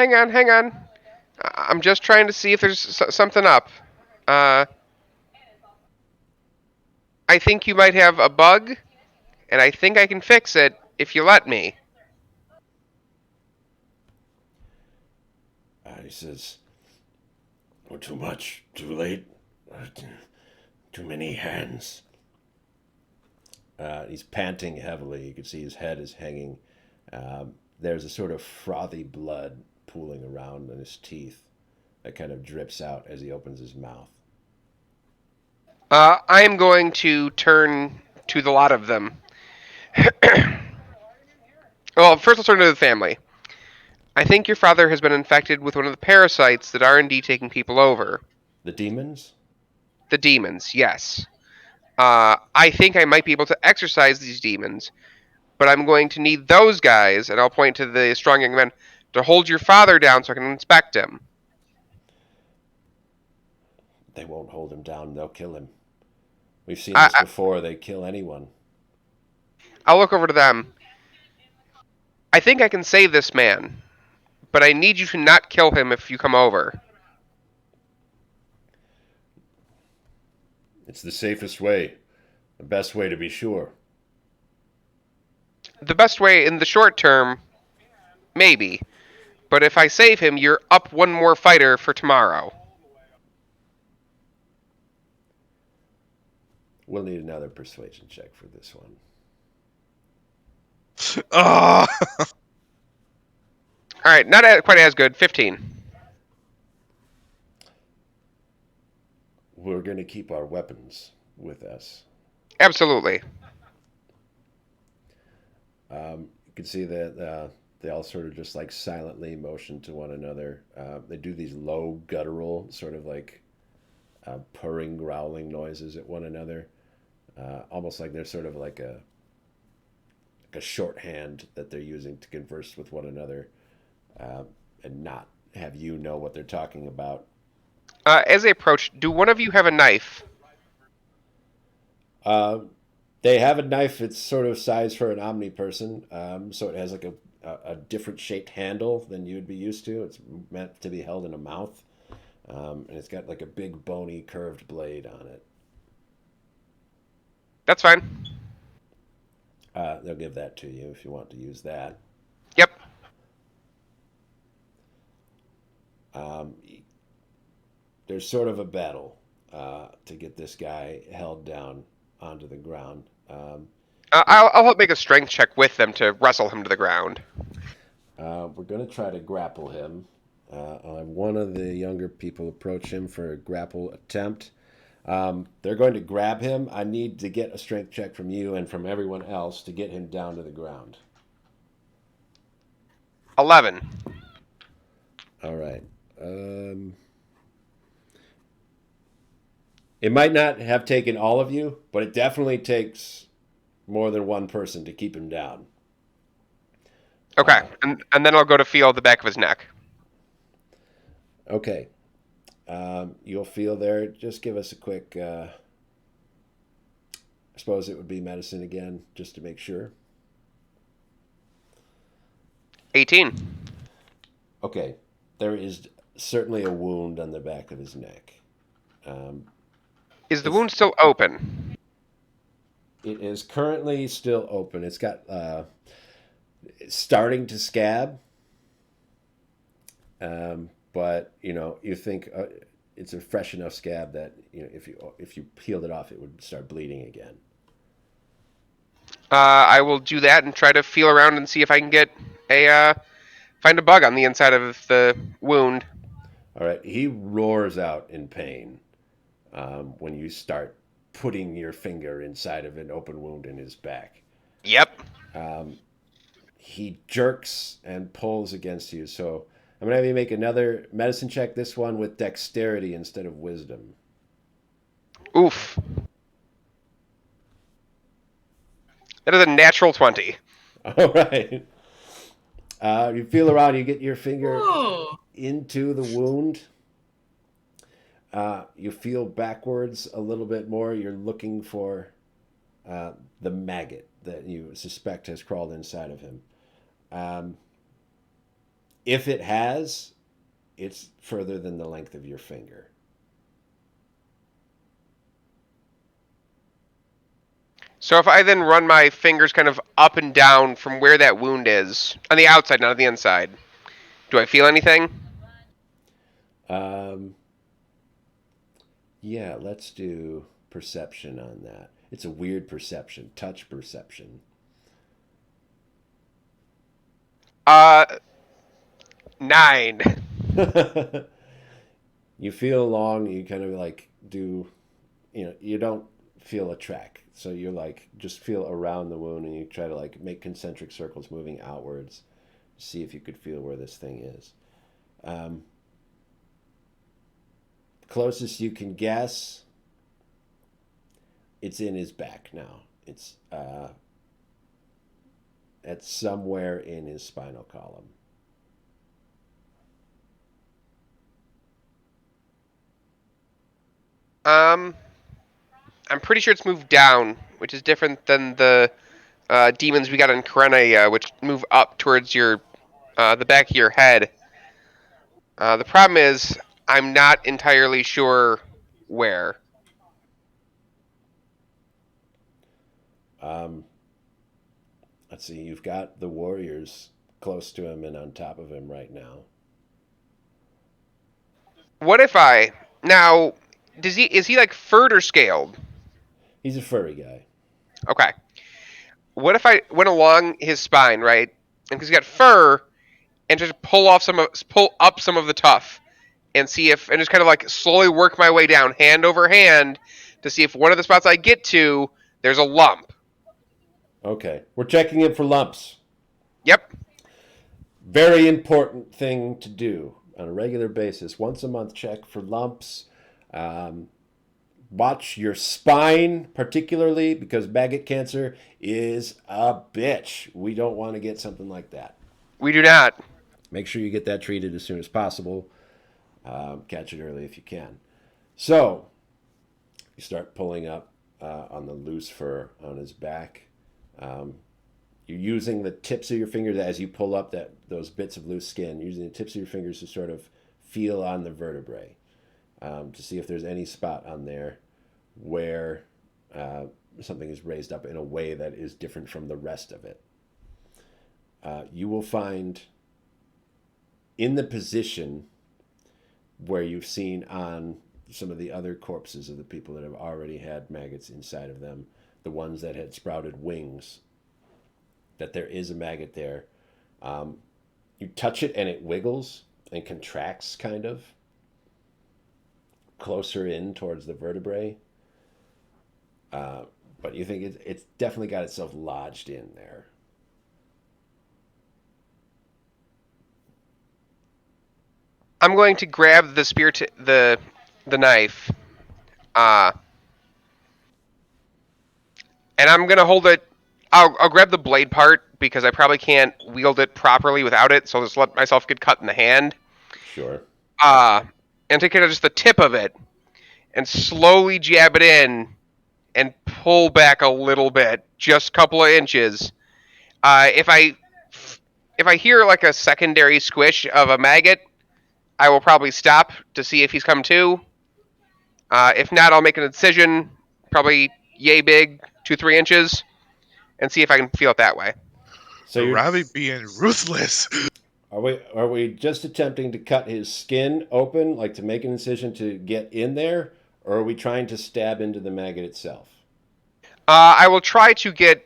I'm just trying to see if there's something up. I think you might have a bug, and I think I can fix it if you let me. He says, "Oh, too much, too late, too many hands." He's panting heavily. You can see his head is hanging. There's a sort of frothy blood pooling around in his teeth that kind of drips out as he opens his mouth. I am going to turn to the lot of them. Well, first I'll turn to the family. I think your father has been infected with one of the parasites that are indeed taking people over. The demons? The demons, yes. I think I might be able to exorcise these demons, but I'm going to need those guys, and I'll point to the strong young men, to hold your father down so I can inspect him. They won't hold him down. They'll kill him. We've seen this before. They kill anyone. I'll look over to them. I think I can save this man, but I need you to not kill him if you come over. It's the safest way. The best way to be sure. The best way in the short term, maybe. But if I save him, you're up one more fighter for tomorrow. We'll need another persuasion check for this one. Oh! Alright, not quite as good. 15. We're going to keep our weapons with us. Absolutely. You can see that they all sort of just like silently motion to one another. They do these low guttural, sort of like purring, growling noises at one another. Almost like they're sort of like a shorthand that they're using to converse with one another and not have you know what they're talking about. As they approach, do one of you have a knife? They have a knife. It's sort of size for an Omni person, so it has like a different shaped handle than you would be used to. It's meant to be held in a mouth, and it's got like a big bony curved blade on it. That's fine. They'll give that to you if you want to use that. Yep. There's sort of a battle to get this guy held down onto the ground. I'll help make a strength check with them to wrestle him to the ground. We're going to try to grapple him. I'll have one of the younger people approach him for a grapple attempt. They're going to grab him. I need to get a strength check from you and from everyone else to get him down to the ground. 11. All right. It might not have taken all of you, but it definitely takes more than one person to keep him down. Okay, and then I'll go to feel the back of his neck. Okay. You'll feel there. Just give us a quick... I suppose it would be medicine again, just to make sure. 18. Okay, there is certainly a wound on the back of his neck. Is the It's wound still open? it is currently still open. It's got it's starting to scab, but you think it's a fresh enough scab that if you peeled it off, it would start bleeding again. I will do that and try to feel around and see if I can get find a bug on the inside of the wound. All right, he roars out in pain when you start putting your finger inside of an open wound in his back. Yep. He jerks and pulls against you. So I'm going to have you make another medicine check, this one with dexterity instead of wisdom. Oof. That is a natural 20. All right. You feel around, you get your finger Whoa. into the wound. You feel backwards a little bit more. You're looking for the maggot that you suspect has crawled inside of him. If it has, it's further than the length of your finger. So if I then run my fingers kind of up and down from where that wound is, on the outside, not on the inside, do I feel anything? Um, yeah, let's do perception on that. It's a weird perception, touch perception. Uh, 9. You feel along, you kind of you don't feel a track. So you're just feel around the wound and you try to make concentric circles moving outwards to see if you could feel where this thing is. Closest you can guess, it's in his back now. It's at somewhere in his spinal column. I'm pretty sure it's moved down, which is different than the demons we got in Karena, which move up towards your the back of your head. The problem is I'm not entirely sure where. Um, let's see. You've got the warriors close to him and on top of him right now. What if I now? Is he like furred or scaled? He's a furry guy. Okay. What if I went along his spine, right? And because he's got fur, and just pull up some of the tuff, and see if, and just kind of like slowly work my way down, hand over hand, to see if one of the spots I get to, there's a lump. Okay, we're checking it for lumps. Yep. Very important thing to do on a regular basis. Once a month, check for lumps. Watch your spine, particularly because maggot cancer is a bitch. We don't want to get something like that. We do not. Make sure you get that treated as soon as possible. Catch it early if you can. So, you start pulling up on the loose fur on his back. You're using the tips of your fingers as you pull up those bits of loose skin, using the tips of your fingers to sort of feel on the vertebrae to see if there's any spot on there where something is raised up in a way that is different from the rest of it. You will find in the position where you've seen on some of the other corpses of the people that have already had maggots inside of them, the ones that had sprouted wings, that there is a maggot there. You touch it and it wiggles and contracts kind of closer in towards the vertebrae. But you think it's definitely got itself lodged in there. I'm going to grab the spear, the knife, and I'm gonna hold it. I'll grab the blade part because I probably can't wield it properly without it, so I'll just let myself get cut in the hand. Sure. And take care of just the tip of it, and slowly jab it in, and pull back a little bit, just a couple of inches. If I if I hear like a secondary squish of a maggot, I will probably stop to see if he's come to. If not, I'll make a decision, probably yay big, 2-3 inches, and see if I can feel it that way. So you're Robbie being ruthless. are we just attempting to cut his skin open, like to make an incision to get in there, or are we trying to stab into the maggot itself? I will try to get.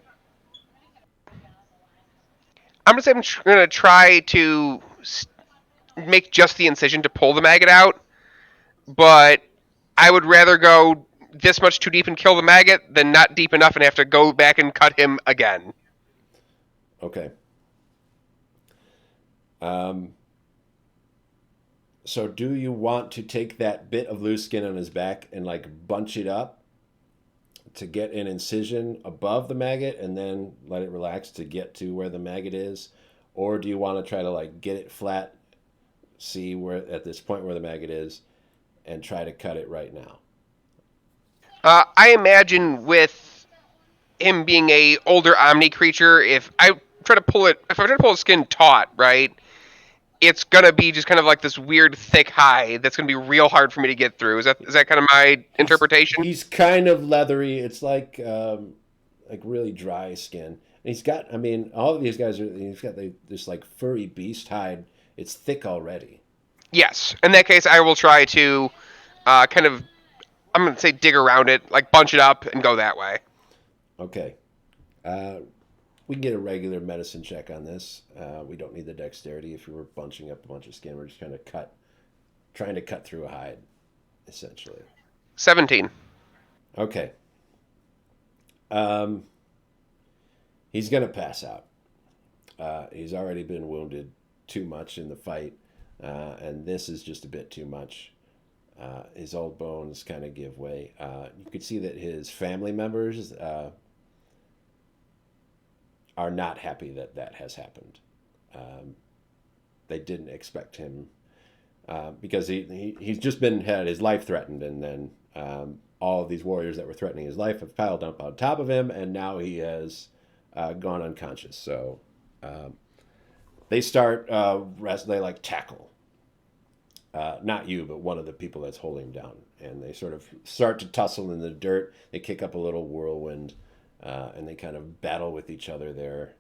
I'm gonna say I'm gonna try to make just the incision to pull the maggot out, but I would rather go this much too deep and kill the maggot than not deep enough and have to go back and cut him again. Okay. So do you want to take that bit of loose skin on his back and like bunch it up to get an incision above the maggot and then let it relax to get to where the maggot is? Or do you want to try to like get it flat, see where at this point where the maggot is, and try to cut it right now? I imagine with him being a older Omni creature, if I try to pull his skin taut, right, it's gonna be just kind of like this weird thick hide that's gonna be real hard for me to get through. Is that kind of my interpretation? He's kind of leathery. It's like really dry skin. And he's got, I mean, all of these guys are. He's got this like furry beast hide. It's thick already. Yes. In that case, I will try to kind of, I'm gonna say dig around it, like bunch it up and go that way. Okay. Uh, we can get a regular medicine check on this. We don't need the dexterity if we were bunching up a bunch of skin. We're just kind of trying to cut through a hide, essentially. 17. Okay. Um, he's gonna pass out. He's already been wounded too much in the fight, and this is just a bit too much. His old bones kind of give way. You could see that his family members are not happy that that has happened. They didn't expect him because he's just had his life threatened, and then all of these warriors that were threatening his life have piled up on top of him, and now he has gone unconscious. So they start they like tackle. Not you, but one of the people that's holding him down. And they sort of start to tussle in the dirt. They kick up a little whirlwind, and they kind of battle with each other there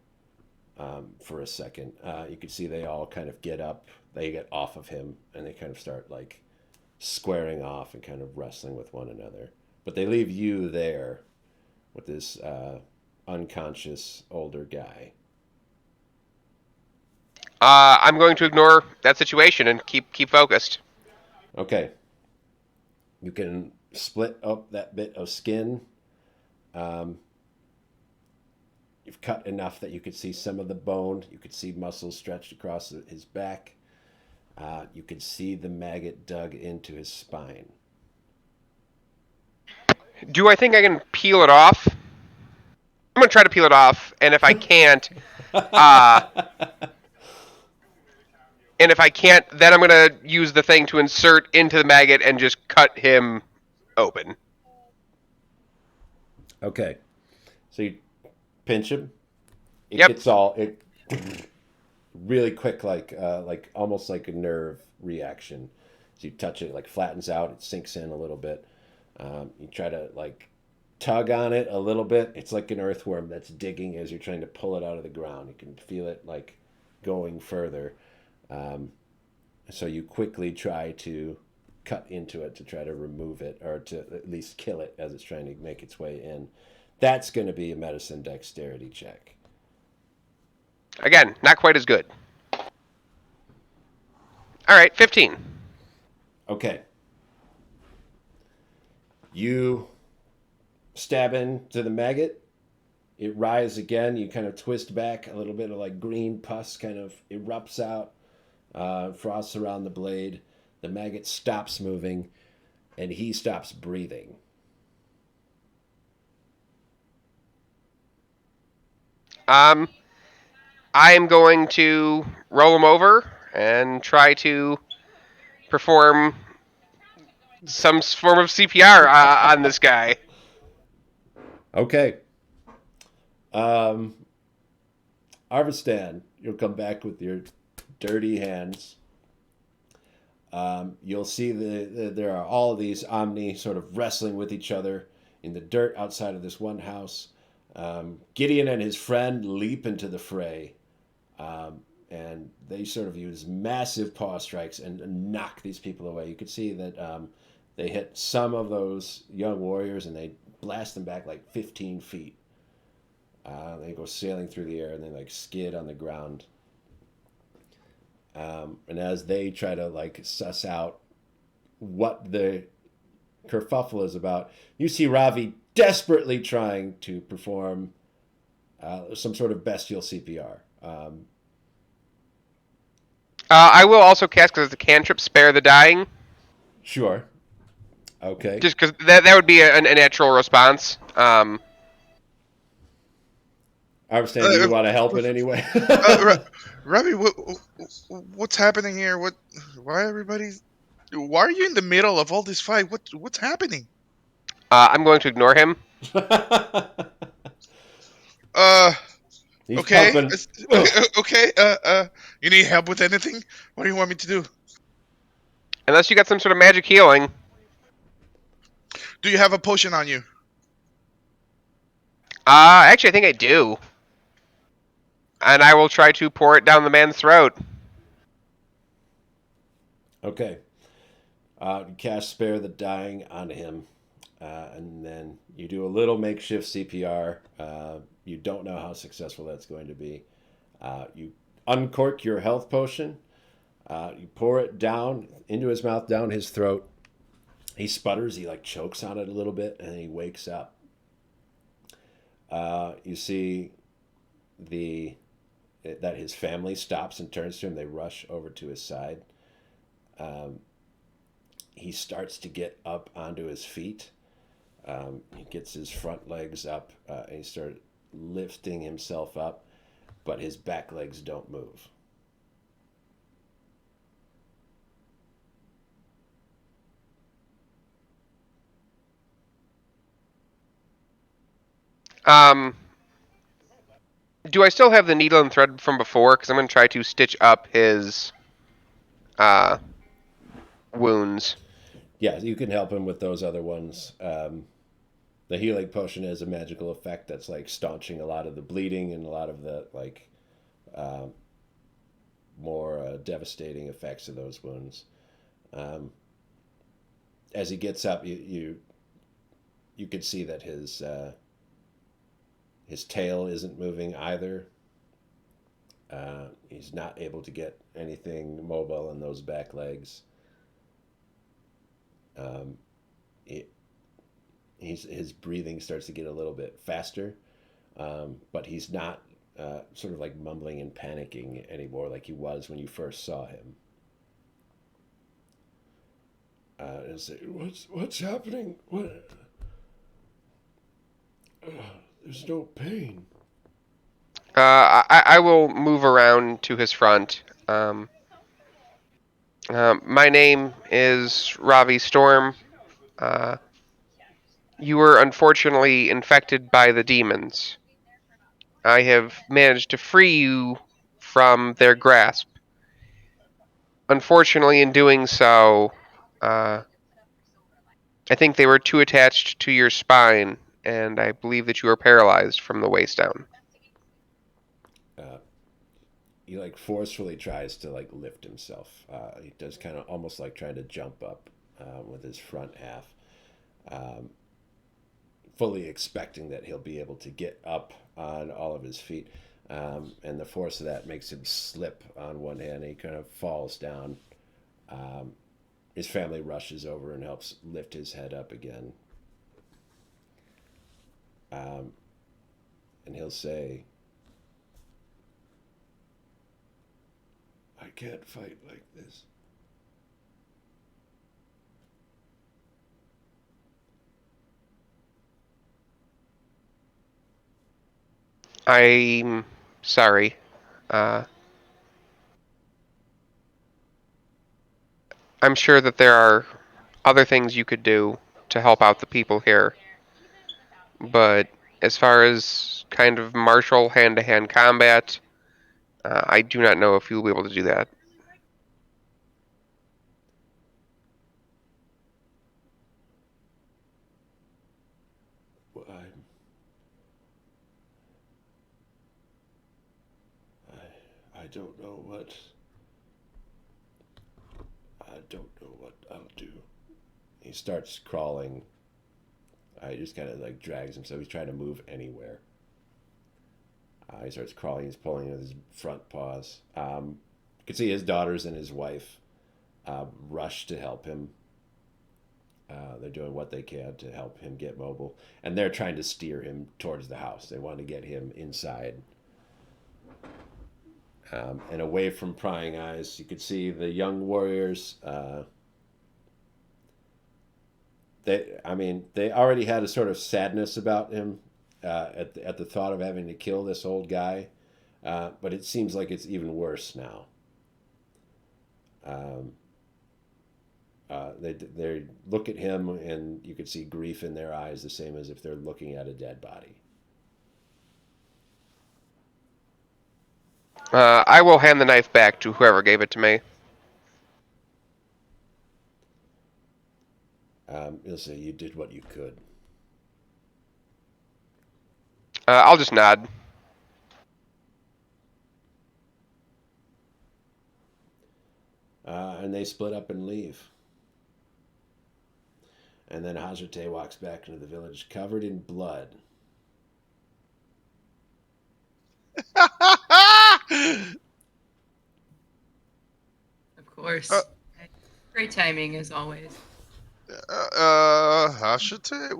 for a second. You can see they all kind of get up. They get off of him, and they kind of start like squaring off and kind of wrestling with one another. But they leave you there with this unconscious older guy. I'm going to ignore that situation and keep focused. Okay. You can split up that bit of skin. You've cut enough that you could see some of the bone. You could see muscles stretched across his back. You could see the maggot dug into his spine. Do I think I can peel it off? I'm going to try to peel it off, and if I can't, then I'm going to use the thing to insert into the maggot and just cut him open. Okay. So you pinch him. It Yep. gets all really quick, like almost like a nerve reaction. So you touch it, it like flattens out. It sinks in a little bit. You try to like tug on it a little bit. It's like an earthworm that's digging as you're trying to pull it out of the ground. You can feel it like going further. So you quickly try to cut into it to try to remove it or to at least kill it as it's trying to make its way in. That's going to be a medicine dexterity check. Again, not quite as good. All right, 15. Okay. You stab into the maggot. It writhes again. You kind of twist back. A little bit of like green pus kind of erupts out, frosts around the blade. The maggot stops moving, and he stops breathing. I am going to roll him over and try to perform some form of CPR on this guy. Okay. Arvistan, you'll come back with your dirty hands. You'll see there are all of these Omni sort of wrestling with each other in the dirt outside of this one house. Gideon and his friend leap into the fray, and they sort of use massive paw strikes and knock these people away. You can see that they hit some of those young warriors and they blast them back like 15 feet. They go sailing through the air and they like skid on the ground. And as they try to like suss out what the kerfuffle is about, you see Ravi desperately trying to perform some sort of bestial CPR. I will also cast, because it's a cantrip, Spare the Dying. Sure. Okay. Just because that would be a natural response. I understand. Do you want to help in any way? Robbie, what's happening here? Why everybody's? Why are you in the middle of all this fight? What's happening? I'm going to ignore him. He's Okay. pumping. Okay. You need help with anything? What do you want me to do? Unless you got some sort of magic healing. Do you have a potion on you? Actually, I think I do. And I will try to pour it down the man's throat. Okay. Cast Spare the Dying onto him. And then you do a little makeshift CPR. You don't know how successful that's going to be. You uncork your health potion. You pour it down into his mouth, down his throat. He sputters. He like chokes on it a little bit, and then he wakes up. You see that his family stops and turns to him. They rush over to his side. He starts to get up onto his feet. He gets his front legs up, and he starts lifting himself up, but his back legs don't move. Do I still have the needle and thread from before? Because I'm going to try to stitch up his wounds. Yeah, you can help him with those other ones. The healing potion has a magical effect that's like staunching a lot of the bleeding and a lot of the like more devastating effects of those wounds. As he gets up, you can see that his tail isn't moving either. He's not able to get anything mobile in those back legs. His breathing starts to get a little bit faster, but he's not sort of like mumbling and panicking anymore like he was when you first saw him. What's happening? What? There's no pain. I will move around to his front. My name is Ravi Storm. You were unfortunately infected by the demons. I have managed to free you from their grasp. Unfortunately, in doing so, I think they were too attached to your spine, and I believe that you are paralyzed from the waist down. He like forcefully tries to like lift himself. He does kind of almost like trying to jump up with his front half, fully expecting that he'll be able to get up on all of his feet. And the force of that makes him slip on one hand. And he kind of falls down. His family rushes over and helps lift his head up again. And he'll say, I can't fight like this. I'm sorry. I'm sure that there are other things you could do to help out the people here. But as far as kind of martial hand-to-hand combat, I do not know if you will be able to do that. I, I don't know what. I don't know what I'll do. He starts crawling. He just kind of like drags himself. He's trying to move anywhere. He starts crawling. He's pulling with his front paws. You can see his daughters and his wife rush to help him. They're doing what they can to help him get mobile, and they're trying to steer him towards the house. They want to get him inside and away from prying eyes. You could see the young warriors. They already had a sort of sadness about him at the thought of having to kill this old guy, but it seems like it's even worse now. Um, they look at him and you can see grief in their eyes, the same as if they're looking at a dead body. I will hand the knife back to whoever gave it to me. You'll say you did what you could. I'll just nod. And they split up and leave. And then Hajate walks back into the village covered in blood. Of course. Great timing as always. Hashite,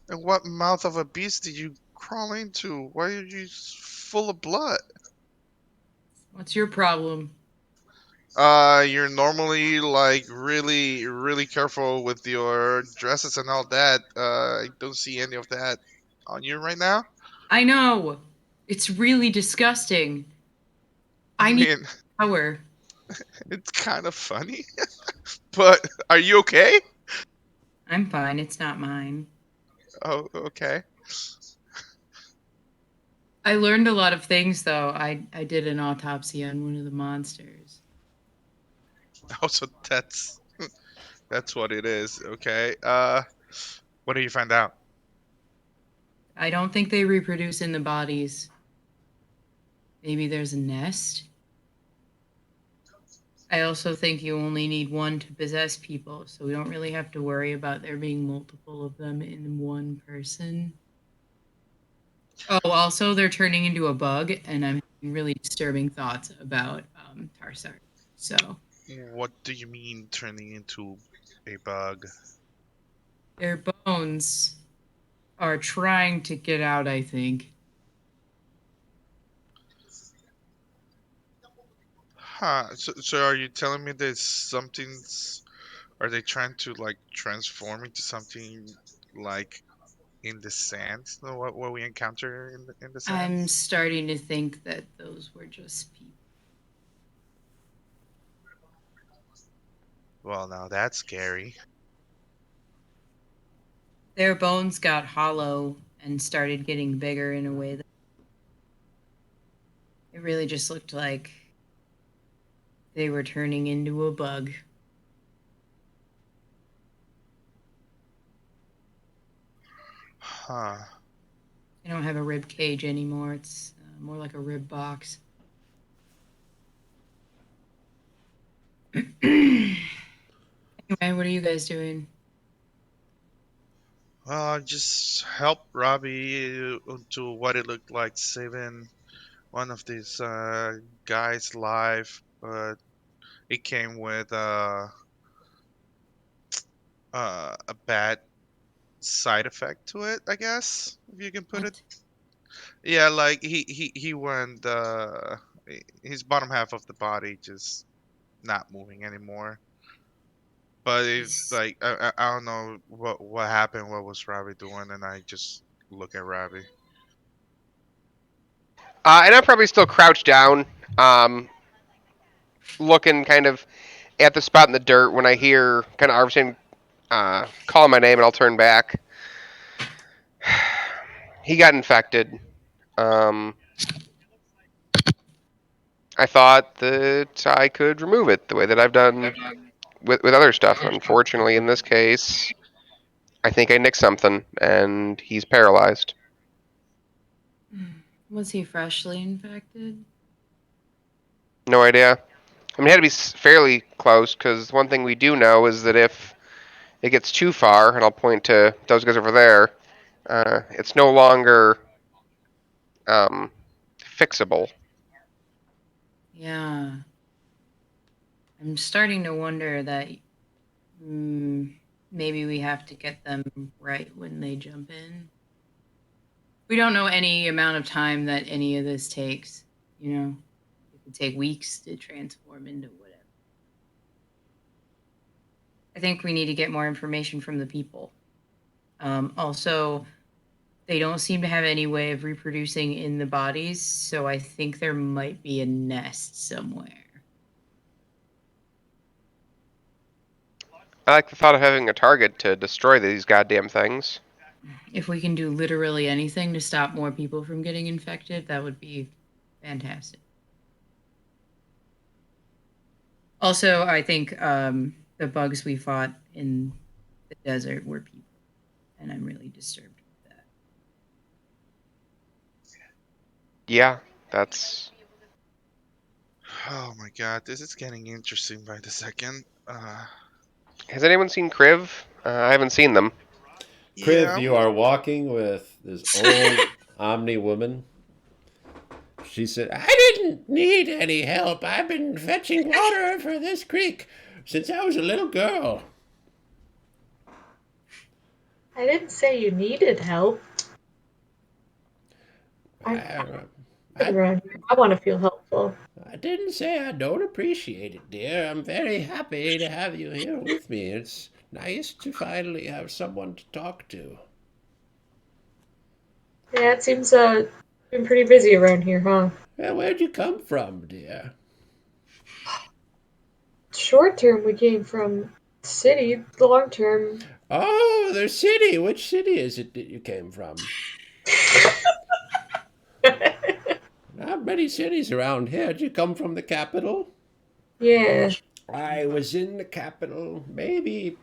what mouth of a beast did you crawl into? Why are you full of blood? What's your problem? You're normally like really, really careful with your dresses and all that. I don't see any of that on you right now. I know. It's really disgusting. I need mean, power. it's kind of funny. But are you okay? I'm fine. It's not mine. Oh, okay. I learned a lot of things, though. I did an autopsy on one of the monsters. Also, that's what it is. Okay. What do you find out? I don't think they reproduce in the bodies. Maybe there's a nest? I also think you only need one to possess people, so we don't really have to worry about there being multiple of them in one person. Oh, also, they're turning into a bug, and I'm having really disturbing thoughts about Tarsar. So, What do you mean turning into a bug? their bones are trying to get out, I think. Huh. So are you telling me there's something's? Are they trying to like transform into something like in the sand? What we encounter in the sand? I'm starting to think that those were just people. Well, now that's scary. Their bones got hollow and started getting bigger in a way that it really just looked like they were turning into a bug. Huh. They don't have a rib cage anymore. It's more like a rib box. Anyway, what are you guys doing? Well, I just helped Robbie into what it looked like saving one of these guys' life, but it came with a bad side effect to it, I guess, if you can put it. What? Yeah, like he went his bottom half of the body just not moving anymore. But it's Is like I don't know what happened, what was Robbie doing, and I just look at Robbie. And I'm probably still crouched down, um, looking kind of at the spot in the dirt when I hear kind of Arvson calling my name, and I'll turn back. He got infected. Um, I thought that I could remove it the way that I've done with other stuff. Unfortunately, in this case, I think I nicked something, and he's paralyzed. Was he freshly infected? No idea. I mean, it had to be fairly close, because one thing we do know is that if it gets too far, and I'll point to those guys over there, it's no longer fixable. Yeah. I'm starting to wonder that maybe we have to get them right when they jump in. We don't know any amount of time that any of this takes, you know? It could take weeks to transform into whatever. I think we need to get more information from the people. Also, they don't seem to have any way of reproducing in the bodies, so I think there might be a nest somewhere. I like the thought of having a target to destroy these goddamn things. If we can do literally anything to stop more people from getting infected, that would be fantastic. Also, I think the bugs we fought in the desert were people, and I'm really disturbed with that. Yeah, that's... Oh my god, this is getting interesting by the second. Has anyone seen Kriv? I haven't seen them. Kriv, Yeah, you are walking with this old Omni woman. She said, I didn't need any help. I've been fetching water for this creek since I was a little girl. I didn't say you needed help. I, Around here. I want to feel helpful. I didn't say I don't appreciate it, dear. I'm very happy to have you here with me. It's nice to finally have someone to talk to. Yeah, it seems been pretty busy around here, huh? Well, where'd you come from, dear? Short term, we came from the city. The long term, Oh, the city. Which city is it that you came from? Not many cities around here. Did you come from the capital? yeah. I was in the capital maybe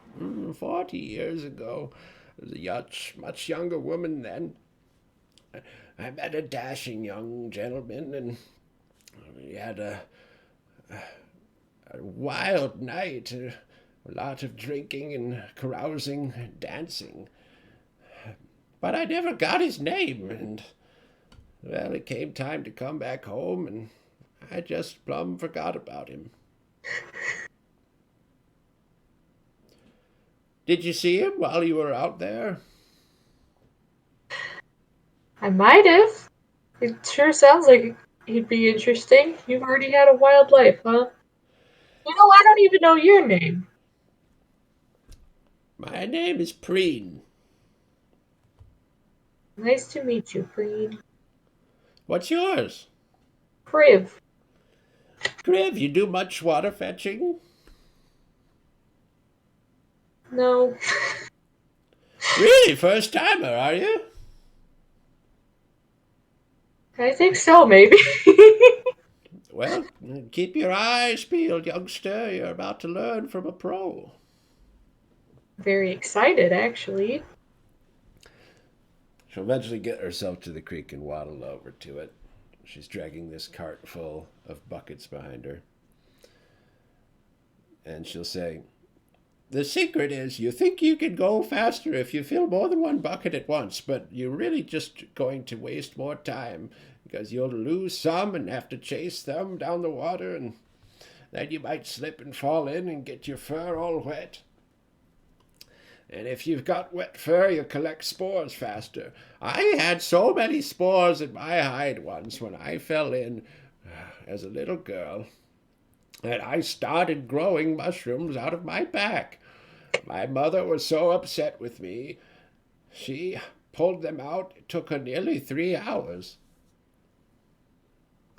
40 years ago. I was a much younger woman then. I met a dashing young gentleman, and we had a wild night. A lot of drinking and carousing and dancing. But I never got his name, and well, it came time to come back home, and I just plumb forgot about him. Did you see him while you were out there? I might have. It sure sounds like he'd be interesting. You've already had a wild life, huh? You know, I don't even know your name. My name is Preen. Nice to meet you, Preen. What's yours? Priv. Griv, you do much water fetching? No. Really? First timer, are you? I think so, maybe. Well, keep your eyes peeled, youngster. You're about to learn from a pro. Very excited, actually. She'll eventually get herself to the creek and waddle over to it. She's dragging this cart full of buckets behind her. And she'll say, the secret is you think you can go faster if you fill more than one bucket at once, but you're really just going to waste more time because you'll lose some and have to chase them down the water, and then you might slip and fall in and get your fur all wet. And if you've got wet fur, you'll collect spores faster. I had so many spores in my hide once when I fell in as a little girl that I started growing mushrooms out of my back. My mother was so upset with me, she pulled them out. It took her nearly 3 hours.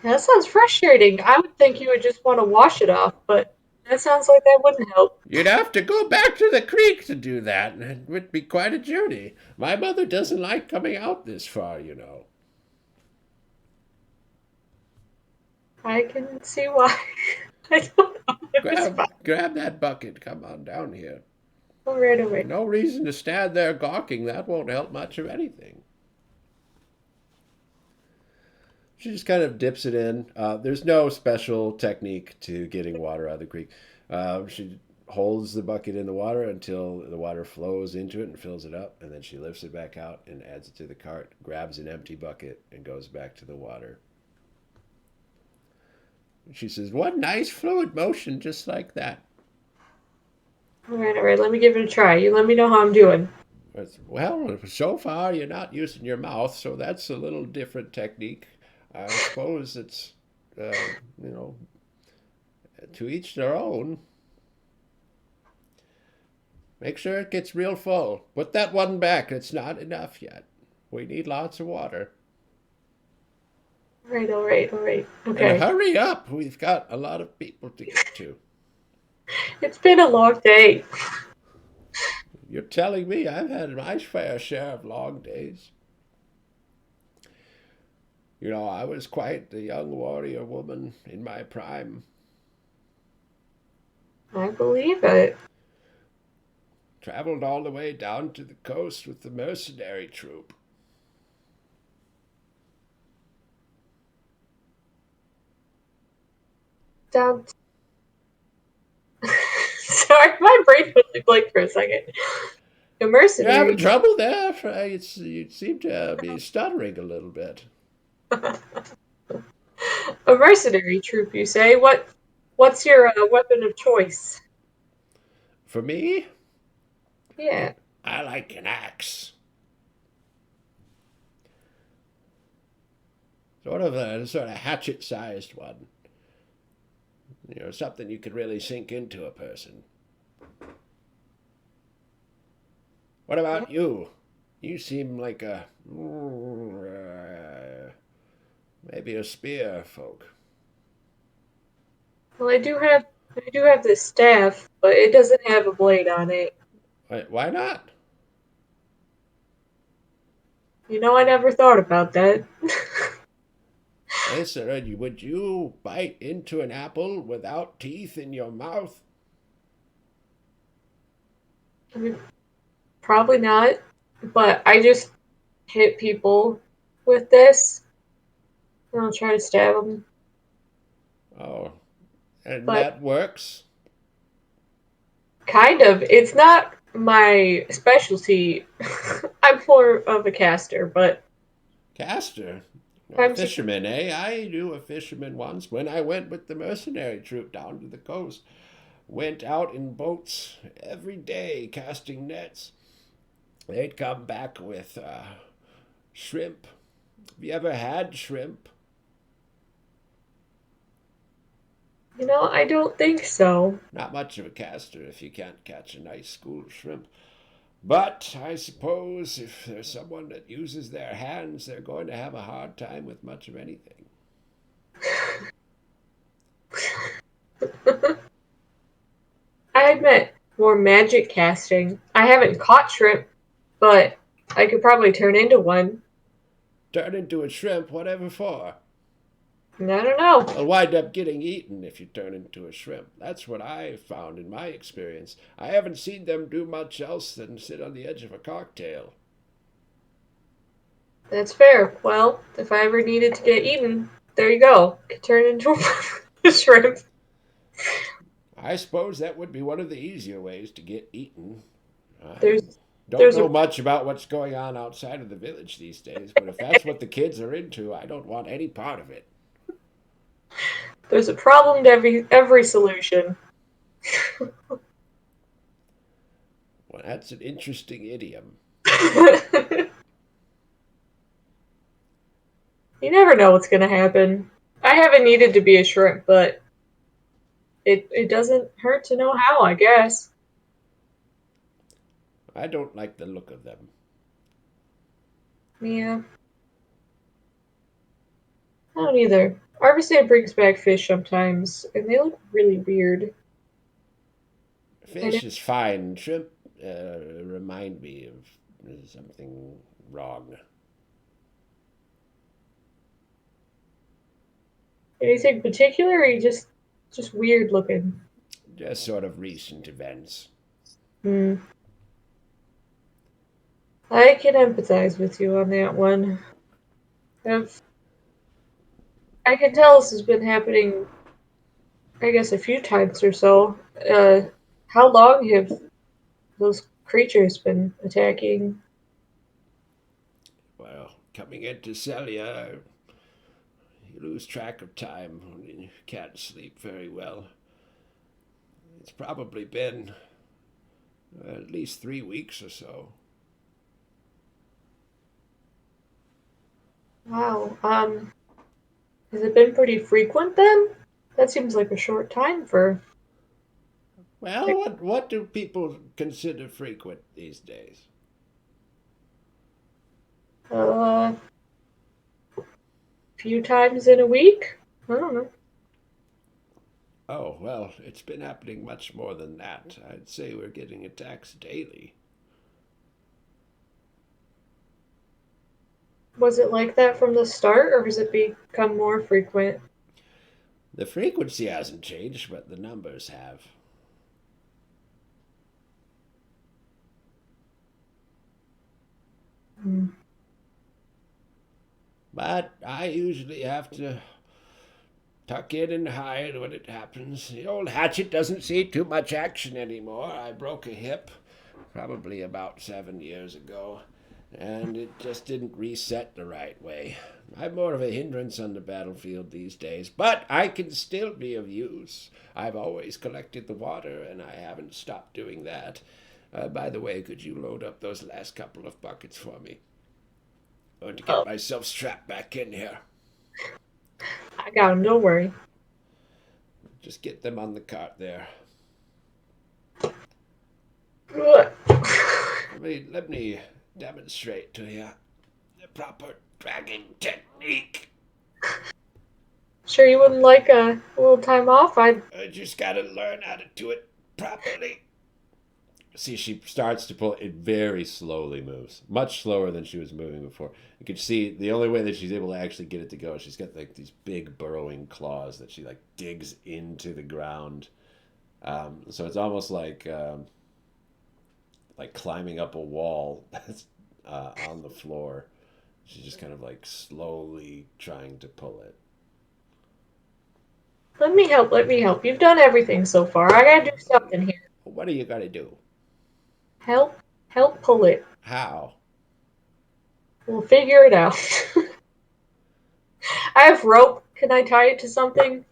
That sounds frustrating. I would think you would just want to wash it off, but that sounds like that wouldn't help. You'd have to go back to the creek to do that, and it would be quite a journey. My mother doesn't like coming out this far, you know. I can see why. I don't know. It was fine. Grab that bucket. Come on down here. All right, all right. No reason to stand there gawking. That won't help much of anything. She just kind of dips it in. There's no special technique to getting water out of the creek. She holds the bucket in the water until the water flows into it and fills it up, and then she lifts it back out and adds it to the cart, grabs an empty bucket, and goes back to the water. She says, "What nice fluid motion, just like that." All right. Let me give it a try. You let me know how I'm doing. Well, so far you're not using your mouth, so that's a little different technique. I suppose it's, you know, to each their own. Make sure it gets real full. Put that one back. It's not enough yet. We need lots of water. All right. And Okay. hurry up. We've got a lot of people to get to. It's been a long day. You're telling me I've had my fair share of long days. You know, I was quite the young warrior woman in my prime. I believe it. Traveled all the way down to the coast with the mercenary troop. Down. Sorry, my brain went blank for a second. A You're mercenary. having trouble there? You seem to be stuttering a little bit. A mercenary troop, you say? What's your weapon of choice? For me, Yeah. I like an axe. Sort of a hatchet-sized one. You know, something you could really sink into a person. What about you? You seem like maybe a spear folk. Well, I do have this staff, but it doesn't have a blade on it. Why not? You know, I never thought about that. Hey, sir, would you bite into an apple without teeth in your mouth? I mean, probably not, but I just hit people with this. And I'll try to stab them. Oh, and But that works? kind of. It's not my specialty. I'm more of a caster, but Caster? A sometimes you fisherman, eh? I knew a fisherman once when I went with the mercenary troop down to the coast. Went out in boats every day casting nets. They'd come back with shrimp. Have you ever had shrimp? I don't think so. Not much of a caster if you can't catch a nice school of shrimp. But I suppose if there's someone that uses their hands, they're going to have a hard time with much of anything. I admit, more magic casting. I haven't caught shrimp, but I could probably turn into one. Turn into a shrimp, whatever for. I don't know. You'll wind up getting eaten if you turn into a shrimp. That's what I found in my experience. I haven't seen them do much else than sit on the edge of a cocktail. That's fair. Well, if I ever needed to get eaten, there you go. Could turn into a shrimp. I suppose that would be one of the easier ways to get eaten. I There's don't there's know a much about what's going on outside of the village these days, but if that's what the kids are into, I don't want any part of it. there's a problem to every solution. Well, that's an interesting idiom. You never know what's gonna happen. I haven't needed to be a shrimp, but it doesn't hurt to know how, I guess. I don't like the look of them. Yeah, I don't either. Arvestan brings back fish sometimes, and they look really weird. Fish is fine. Shrimp remind me of something wrong. Anything particular, or you just weird looking? Just sort of recent events. Hmm. I can empathize with you on that one. If I can tell this has been happening, I guess, a few times or so. How long have those creatures been attacking? Well, coming into Cellia, you lose track of time when you can't sleep very well. It's probably been at least 3 weeks or so. Wow. Has it been pretty frequent then? That seems like a short time for. Well, what do people consider frequent these days? A few times in a week? I don't know. Oh, well, it's been happening much more than that. I'd say we're getting attacks daily. Was it like that from the start, or has it become more frequent? The frequency hasn't changed, but the numbers have. Hmm. But I usually have to tuck in and hide when it happens. The old hatchet doesn't see too much action anymore. I broke a hip probably about 7 years ago, and it just didn't reset the right way. I'm more of a hindrance on the battlefield these days, but I can still be of use. I've always collected the water, and I haven't stopped doing that. By the way, could you load up those last couple of buckets for me? I'm going to Oh, get myself strapped back in here. I got him. Don't worry. Just get them on the cart there. Ugh. Let me demonstrate to you the proper dragging technique. Sure, you wouldn't like a little time off? I just gotta learn how to do it properly. See, she starts to pull it very slowly moves, much slower than she was moving before. You can see the only way that she's able to actually get it to go, she's got like these big burrowing claws that she like digs into the ground. So it's almost like climbing up a wall that's on the floor. She's just kind of like slowly trying to pull it. Let me help. Let me help. You've done everything so far. I gotta do something here. What are you gonna do? Help. Help pull it. How? We'll figure it out. I have rope. Can I tie it to something?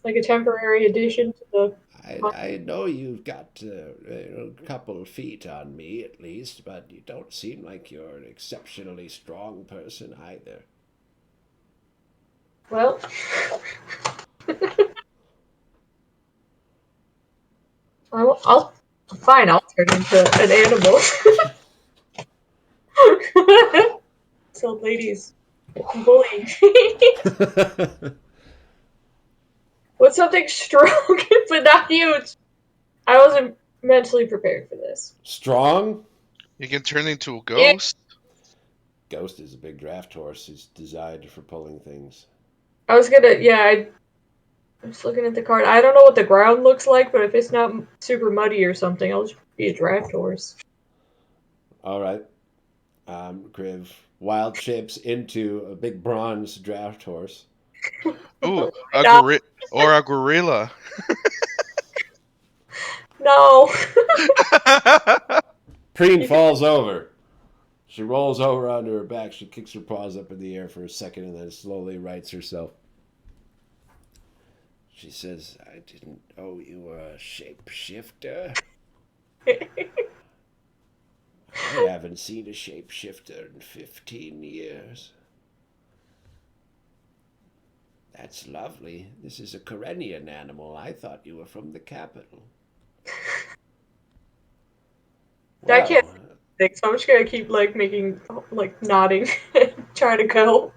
Like a temporary addition to the. I know you've got a couple of feet on me at least, but you don't seem like you're an exceptionally strong person either. Well. I'll. Fine, I'll turn into an animal. This old lady's bullying me. With something strong but not huge. I wasn't mentally prepared for this. Strong? You can turn into a Yeah, ghost. Ghost is a big draft horse. He's designed for pulling things. I was gonna. Yeah, I'm just looking at the card. I don't know what the ground looks like, but if it's not super muddy or something, I'll just be a draft horse. All right. Griv wild shapes into a big bronze draft horse. Ooh, No, a gorilla. no. Preen You can- falls over. She rolls over onto her back. She kicks her paws up in the air for a second and then slowly rights herself. She says, I didn't know you were a shapeshifter. I haven't seen a shapeshifter in 15 years. That's lovely. This is a Karenian animal. I thought you were from the capital. I can't Well, think, so I'm just gonna keep making nodding, trying to go.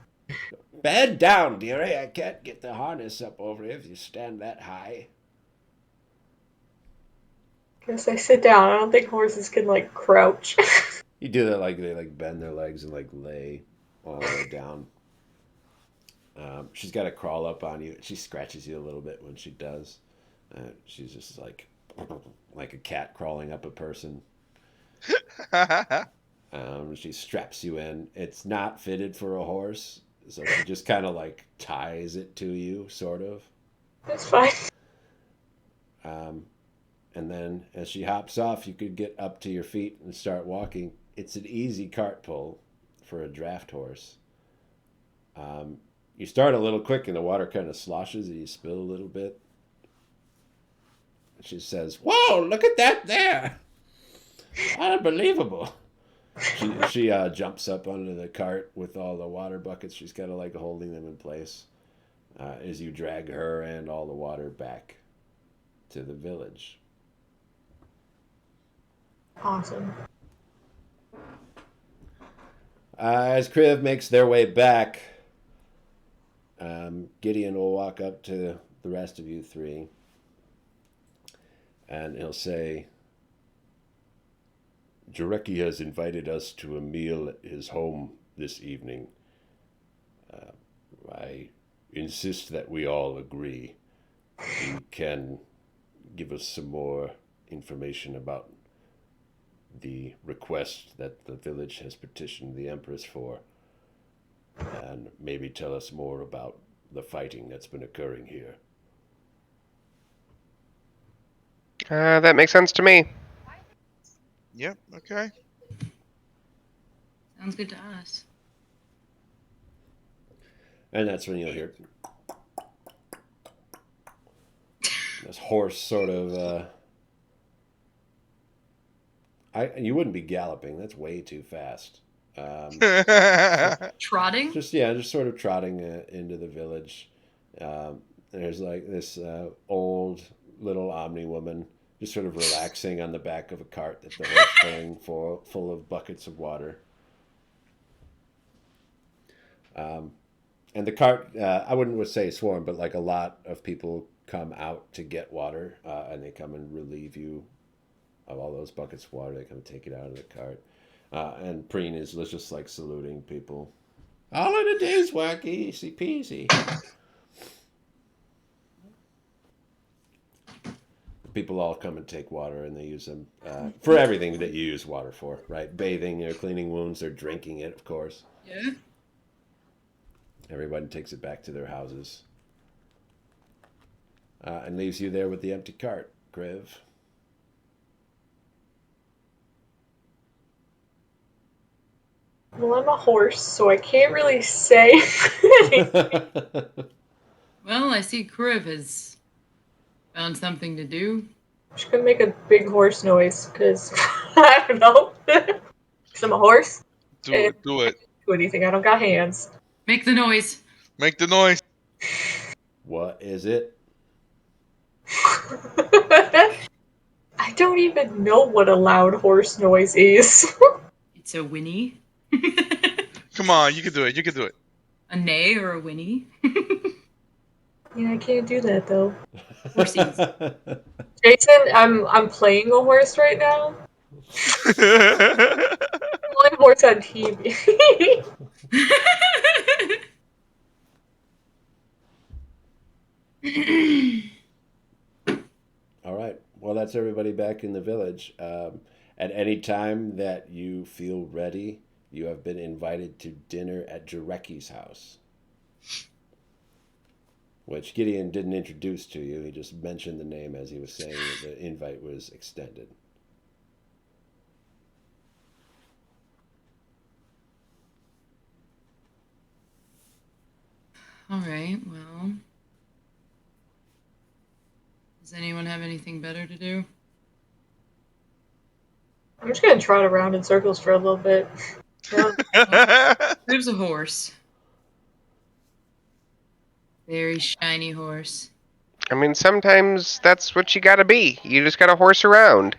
bed down, dearie. I can't get the harness up over you if you stand that high. Guess I sit down. I don't think horses can crouch. You do that like they bend their legs and lay all the way down. She's got to crawl up on you. She scratches you a little bit when she does. She's just like a cat crawling up a person. She straps you in. It's not fitted for a horse, so she just kind of like ties it to you, sort of. That's fine. And then as she hops off, you could get up to your feet and start walking. It's an easy cart pull for a draft horse. You start a little quick and the water kind of sloshes and you spill a little bit. She says, "Whoa, look at that there! Unbelievable." She jumps up onto the cart with all the water buckets. She's kind of like holding them in place as you drag her and all the water back to the village. Awesome. As Kriv makes their way back, Gideon will walk up to the rest of you three and he'll say, "Jarecki has invited us to a meal at his home this evening. I insist that we all agree. He can give us some more information about the request that the village has petitioned the Empress for, and maybe tell us more about the fighting that's been occurring here." That makes sense to me. Yep. Okay. Sounds good to us. And that's when you'll hear this horse sort of. You wouldn't be galloping. That's way too fast. Trotting? Just sort of trotting into the village. There's like this old little Omni woman just sort of relaxing on the back of a cart that the horse pulling full of buckets of water. And the cart, I wouldn't say swarm, but like a lot of people come out to get water, and they come and relieve you of all those buckets of water. They come and take it out of the cart. And Preen is just like saluting people. "All in a day's work, easy peasy." People all come and take water, and they use them for everything that you use water for, right? Bathing or cleaning wounds or drinking it, of course. Yeah. Everybody takes it back to their houses. And leaves you there with the empty cart, Kriv. Well, I'm a horse, so I can't really say anything. Well, I see Kriv has found something to do. I'm just gonna make a big horse noise, because I don't know. Because I'm a horse. Do it. Do it. I can't do anything. I don't got hands. Make the noise. Make the noise. What is it? I don't even know what a loud horse noise is. It's a whinny. Come on, you can do it. You can do it. A neigh or a whinny. Yeah, I can't do that though. Horsies. Jason, I'm playing a horse right now. I'm playing a horse on TV. All right. Well, that's everybody back in the village. At any time that you feel ready, you have been invited to dinner at Jarecki's house, which Gideon didn't introduce to you. He just mentioned the name as he was saying that the invite was extended. All right, well. Does anyone have anything better to do? I'm just gonna trot around in circles for a little bit. There's a horse. Very shiny horse. I mean, sometimes that's what you gotta be. You just gotta horse around.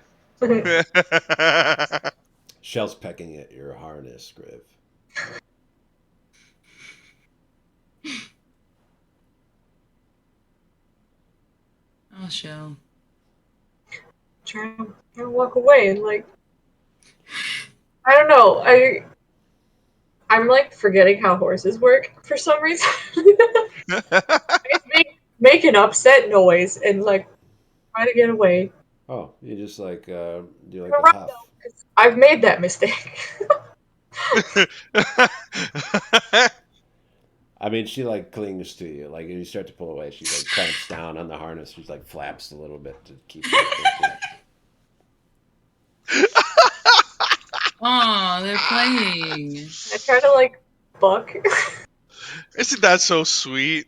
Shell's pecking at your harness, Griv. Oh, Shell. Trying to walk away and like, I don't know. I'm like forgetting how horses work for some reason. I make an upset noise and like try to get away. Oh, you just like do like You're a right huff. though, 'cause I've made that mistake. I mean, she like clings to you. Like, you start to pull away, she like clamps down on the harness. She's like flaps a little bit to keep you thinking. Aw, they're playing. I try to like buck. Isn't that so sweet?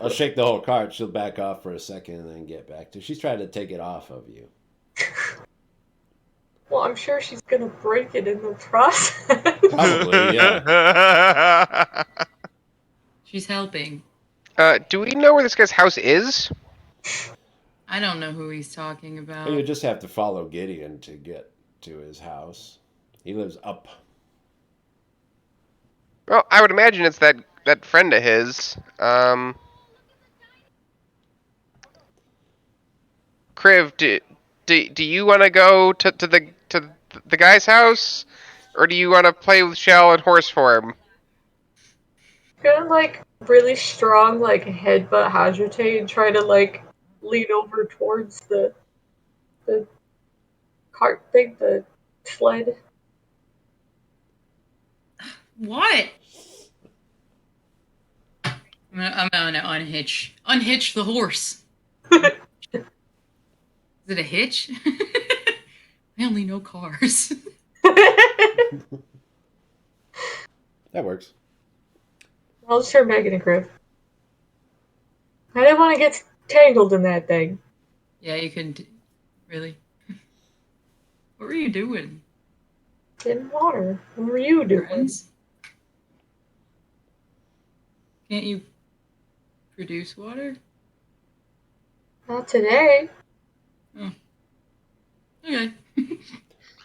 I'll shake the whole cart. She'll back off for a second and then get back to. She's trying to take it off of you. Well, I'm sure she's gonna break it in the process. Probably, yeah. She's helping. Do we know where this guy's house is? I don't know who he's talking And about. you just have to follow Gideon to get to his house. He lives up. Well, I would imagine it's that friend of his. Kriv, do you want to go to the guy's house, or do you want to play with Shell in horse form? Gonna like really strong like headbutt Hajite and try to like lean over towards the cart thing, the sled. What? I'm gonna unhitch the horse. Is it a hitch? I only know cars. That works. I'll just turn back into Griff. I didn't want to get tangled in that thing. Yeah, you couldn't. Really? What were you doing? In water. What were you doing? Friends? Can't you produce water? Not today. Oh. Okay.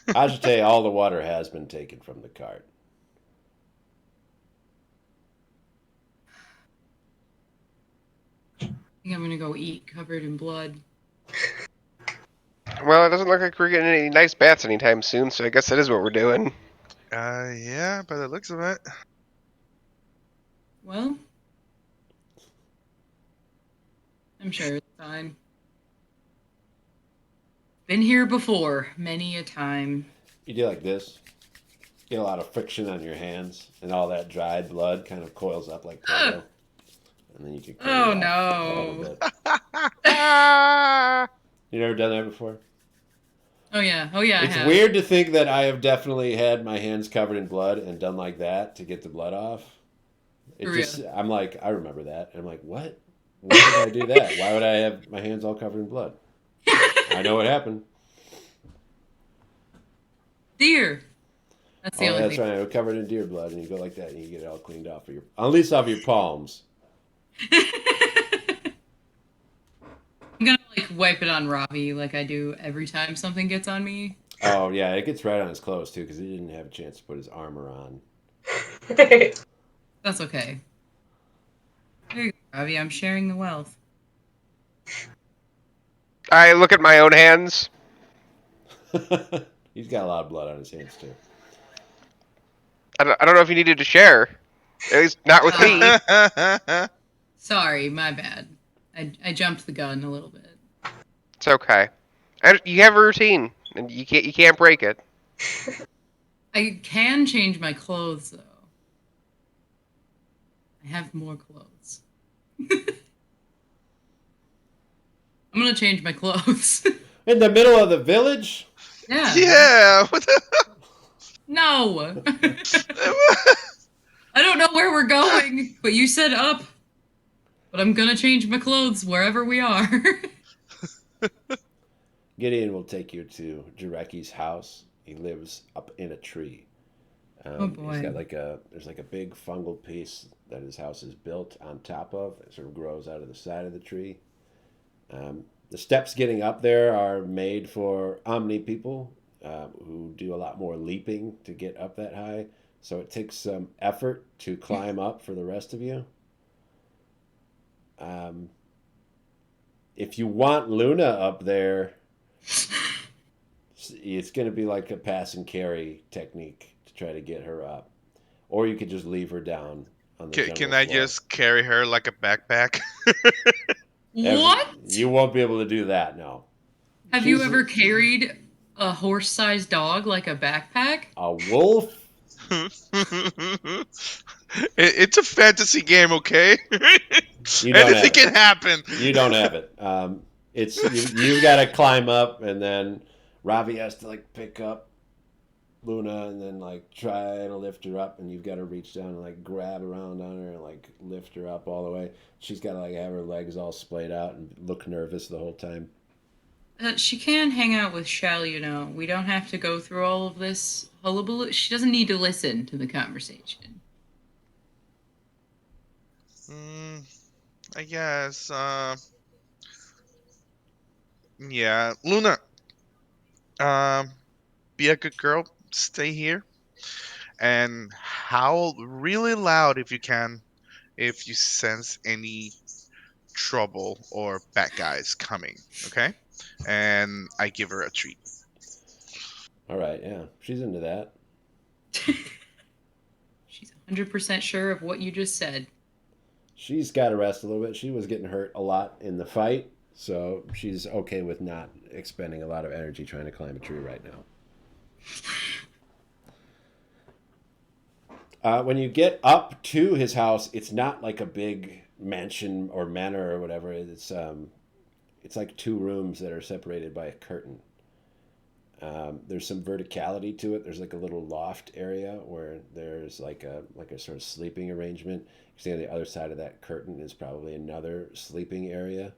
Agite, all the water has been taken from the cart. I think I'm gonna go eat covered in blood. Well, it doesn't look like we're getting any nice baths anytime soon, so I guess that is what we're doing. Yeah, by the looks of it. Well, I'm sure it's fine. Been here before, many a time. You do like this. Get a lot of friction on your hands, and all that dried blood kind of coils up like Play-Doh. And then you can clean Oh it off a little no. bit. You never done that before? Oh yeah, It's I have. weird to think that I have definitely had my hands covered in blood and done like that to get the blood off. It For just, real. I'm like, I remember that. And I'm like, what? Why did I do that? Why would I have my hands all covered in blood? I know what happened. Deer. That's the Oh, only that's thing. right. I'm covered in deer blood, and you go like that, and you get it all cleaned off of your, at least off your palms. I'm gonna like wipe it on Robbie like I do every time something gets on me. Oh yeah, it gets right on his clothes too, because he didn't have a chance to put his armor on. That's okay. There you go, Robbie. I'm sharing the wealth. I look at my own hands. He's got a lot of blood on his hands too. I don't know if you needed to share. At least not with me. Sorry, my bad. I jumped the gun a little bit. It's okay. You have a routine, and you can't break it. I can change my clothes though. I have more clothes. I'm gonna change my clothes. In the middle of the village? Yeah. Yeah. What the? No. I don't know where we're going, but you said up. But I'm gonna change my clothes wherever we are. Gideon will take you to Jareki's house. He lives up in a tree. Oh, boy. He's got there's like a big fungal piece that his house is built on top of. It sort of grows out of the side of the tree. The steps getting up there are made for Omni people who do a lot more leaping to get up that high. So it takes some effort to climb up for the rest of you. If you want Luna up there, it's going to be like a pass and carry technique to try to get her up, or you could just leave her down on the jungle Can I floor. just carry her like a backpack? What? You won't be able to do that, no. Have you ever carried a horse-sized dog like a backpack? A wolf? It's a fantasy game, okay? You don't Anything have it. can happen. You don't have it. You've got to climb up, and then Ravi has to like pick up Luna, and then like try to lift her up, and you've got to reach down and like grab around on her and like lift her up all the way. She's got to like have her legs all splayed out and look nervous the whole time. She can hang out with Shell, you know. We don't have to go through all of this hullabaloo. She doesn't need to listen to the conversation. I guess. Yeah, Luna. Be a good girl. Stay here, and howl really loud if you can, if you sense any trouble or bad guys coming. Okay, and I give her a treat. All right, yeah, she's into that. She's 100% sure of what you just said. She's got to rest a little bit. She was getting hurt a lot in the fight, so she's okay with not expending a lot of energy trying to climb a tree right now. When you get up to his house, it's not like a big mansion or manor or whatever. It's like two rooms that are separated by a curtain. There's some verticality to it. There's like a little loft area where there's like a sort of sleeping arrangement. You see on the other side of that curtain is probably another sleeping area.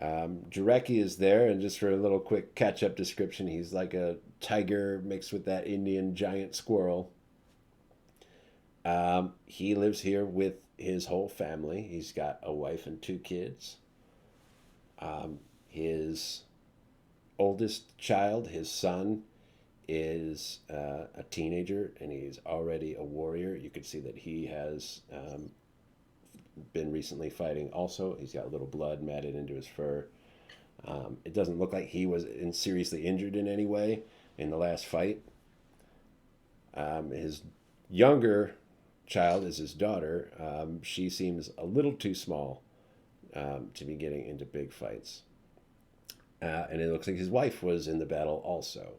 Jarecki is there, and just for a little quick catch-up description, he's like a tiger mixed with that Indian giant squirrel. He lives here with his whole family. He's got a wife and 2 kids. His oldest child, his son, is a teenager, and he's already a warrior. You can see that he has been recently fighting also. He's got a little blood matted into his fur. It doesn't look like he was seriously injured in any way in the last fight. His younger child is his daughter. She seems a little too small to be getting into big fights. And it looks like his wife was in the battle also.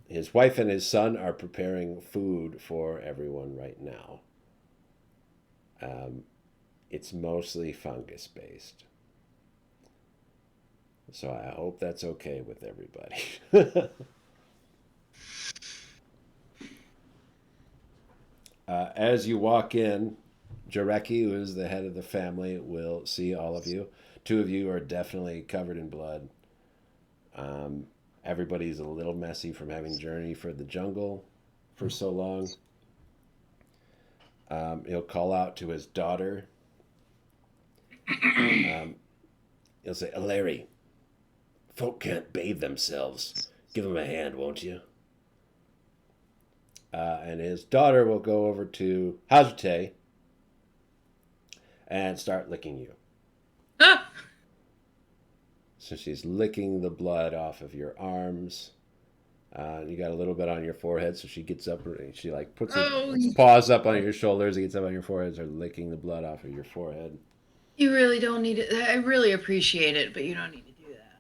His wife and his son are preparing food for everyone right now. It's mostly fungus based. So I hope that's okay with everybody. As you walk in, Jarecki, who is the head of the family, will see all of you. 2 of you are definitely covered in blood. Everybody's a little messy from having journeyed for the jungle for so long. He'll call out to his daughter. He'll say, Larry, folk can't bathe themselves. Give them a hand, won't you? And his daughter will go over to Hajite and start licking you. Ah! So she's licking the blood off of your arms. You got a little bit on your forehead, so she gets up and she like puts her paws up on your shoulders. He gets up on your forehead, starts licking the blood off of your forehead. You really don't need it. I really appreciate it, but you don't need to do that.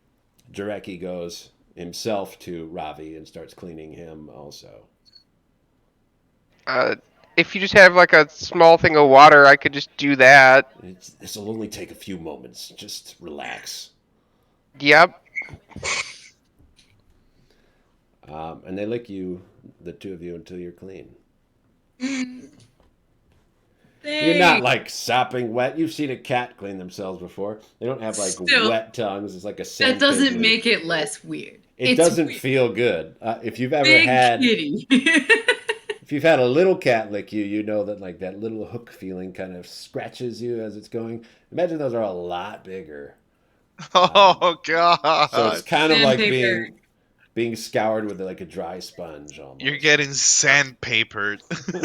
Jarecki goes himself to Ravi and starts cleaning him also. If you just have like a small thing of water, I could just do that. This will only take a few moments. Just relax. Yep. And they lick you, the 2 of you, until you're clean. You're not like sopping wet. You've seen a cat clean themselves before. They don't have like wet tongues. It's like a That doesn't make it less weird. It doesn't feel good. If you've ever had kitty. If you've had a little cat lick you, you know that like that little hook feeling kind of scratches you as it's going. Imagine those are a lot bigger. Oh God! So it's kind of like Sandpaper. being scoured with like a dry sponge almost. You're getting sandpapered.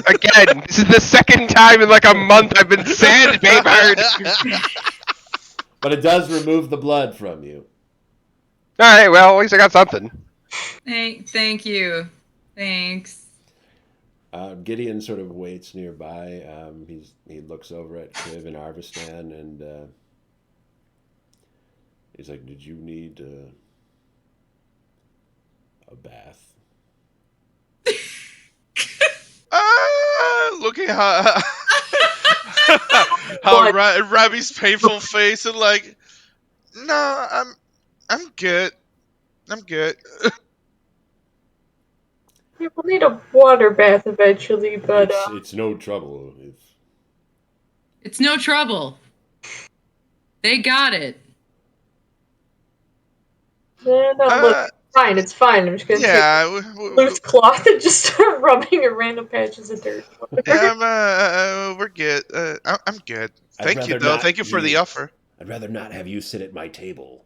Again, this is the second time in like a month I've been sandpapered. But it does remove the blood from you. All right, well, at least I got something. Thank you. Thanks. Gideon sort of waits nearby. He looks over at Kriv and Arvistan, and he's like, "Did you need a bath?" Looking how But- Ravi's painful face and like, no, I'm good. I'm good. Yeah, we'll need a water bath eventually, but It's no trouble. It's no trouble. They got it. no, look, fine, it's fine. I'm just gonna take Yeah, a loose cloth and just start rubbing in random patches of dirt. yeah, we're good. I'm good. Thank you, though. Thank you for the offer. I'd rather not have you sit at my table,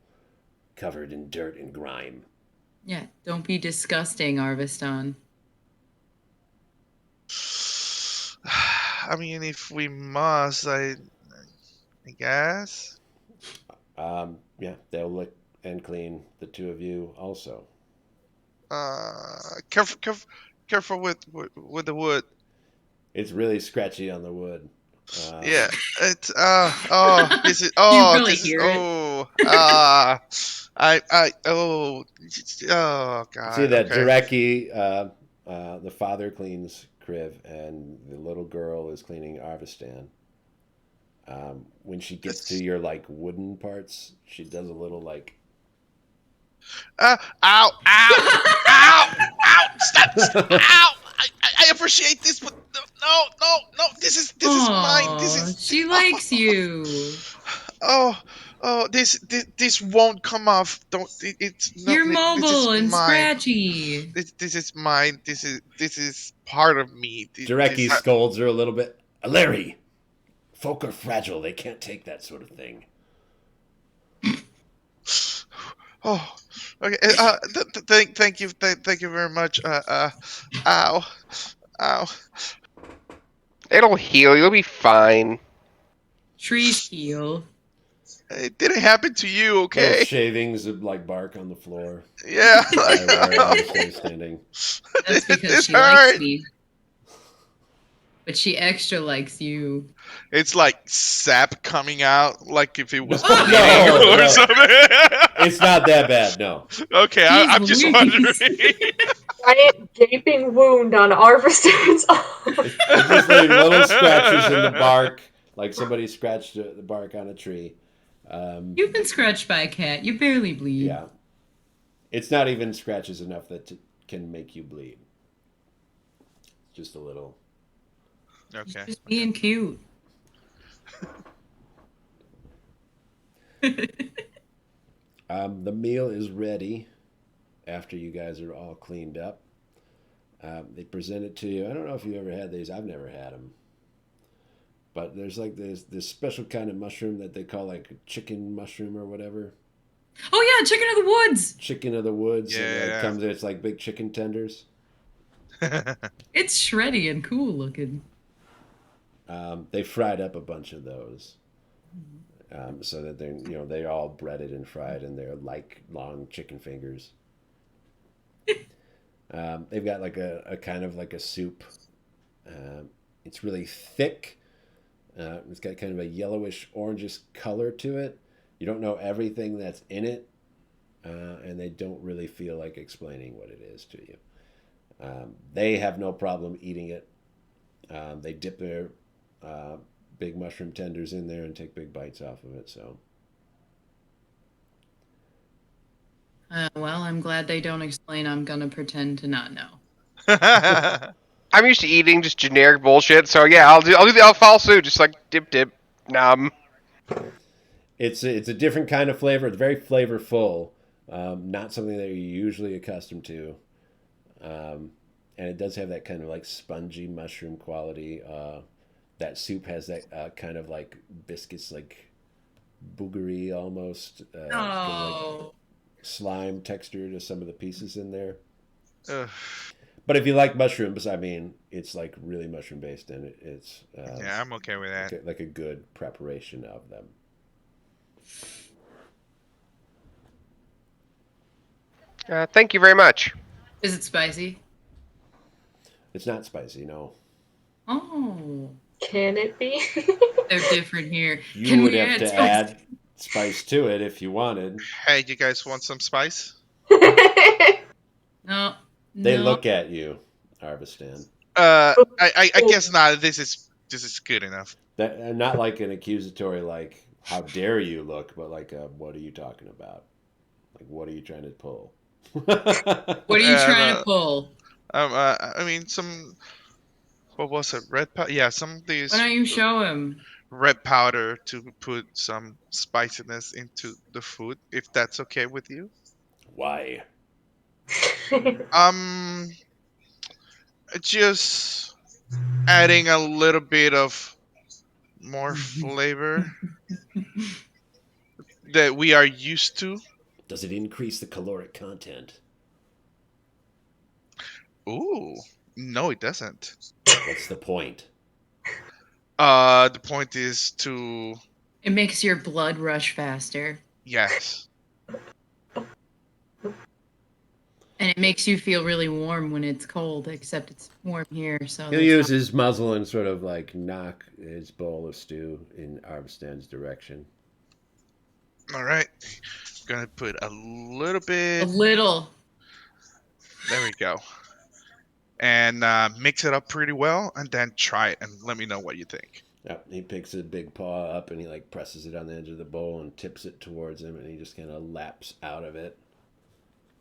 covered in dirt and grime. Yeah, don't be disgusting, Arvistan. I mean, if we must, I guess. Yeah, they'll lick and clean the two of you also. Careful with the wood. It's really scratchy on the wood. Yeah, it's this is You really this is hear it. oh See god. that Okay. Jarecki, the father cleans Kriv, and the little girl is cleaning Arvistan. When she gets to your like wooden parts, she does a little like. Ow! Ow! Ow! Stop! Ow! I appreciate this, but no! This is mine. She likes you. This won't come off. Don't. It's no. You're This is mobile and mine. scratchy. This is mine. This is part of me. Jarecki scolds her a little bit. Larry, folk are fragile. They can't take that sort of thing. Oh, okay. Thank you. Thank you very much. Ow. It'll heal. You'll be fine. Trees heal. It didn't happen to you, Little okay? shavings of like bark on the floor. Yeah. By where Arvistan's standing. That's because This she likes hurt. me. But she extra likes you. It's like sap coming out, like if it was No, bleeding or no. something. It's not that bad. No. Okay, I'm just Jeez wondering. Louise. Giant gaping wound on Arvistan's arm. It's just like little scratches in the bark, like somebody scratched the bark on a tree. You've been scratched by a cat. You barely bleed. Yeah. It's not even scratches enough that can make you bleed. Just a little. Okay. Just being cute. The meal is ready after you guys are all cleaned up. They present it to you. I don't know if you ever had these. I've never had them. But there's like this special kind of mushroom that they call like chicken mushroom or whatever. Oh yeah, chicken of the woods. Chicken of the woods. Yeah. And it comes. It's like big chicken tenders. It's shreddy and cool looking. They fried up a bunch of those, so that they're all breaded and fried, and they're like long chicken fingers. They've got like a kind of like a soup. It's really thick. It's got kind of a yellowish orangish color to it. You don't know everything that's in it, and they don't really feel like explaining what it is to you. They have no problem eating it. They dip their big mushroom tenders in there and take big bites off of it. So. Well, I'm glad they don't explain. I'm gonna pretend to not know. I'm used to eating just generic bullshit, so yeah, I'll follow suit, just like dip, nom. It's a different kind of flavor. It's very flavorful. Not something that you're usually accustomed to. And it does have that kind of like spongy mushroom quality. That soup has that kind of like biscuits, like boogery almost. Like slime texture to some of the pieces in there. But if you like mushrooms, I mean, it's like really mushroom based, and it's yeah, I'm okay with that. like a good preparation of them. Thank you very much. Is it spicy? It's not spicy, no. Oh, Can it be? they're different here. You Can would we have add to spice? add spice to it if you wanted. Hey, you guys want some spice? No, They no. look at you, Arvistan. I guess not. This is good enough. That not like an accusatory, like "How dare you look," but like "What are you talking about? Like what are you trying to pull?" What are you And trying to pull? I mean some. What was it? Red powder? Yeah, some of Why these don't you show him? red powder to put some spiciness into the food, if that's okay with you. Why? Um, just adding a little bit of more flavor that we are used to. Does it increase the caloric content? Ooh, no, it doesn't. What's the point? The point is to It makes your blood rush faster, yes. and it makes you feel really warm when it's cold. Except it's warm here, so He'll that's use not. his muzzle and sort of like knock his bowl of stew in Armstead's direction. All right, gonna put a little A bit. little. There we go. And mix it up pretty well, and then try it and let me know what you think. Yep, he picks a big paw up and he like presses it on the edge of the bowl and tips it towards him, and he just kind of laps out of it.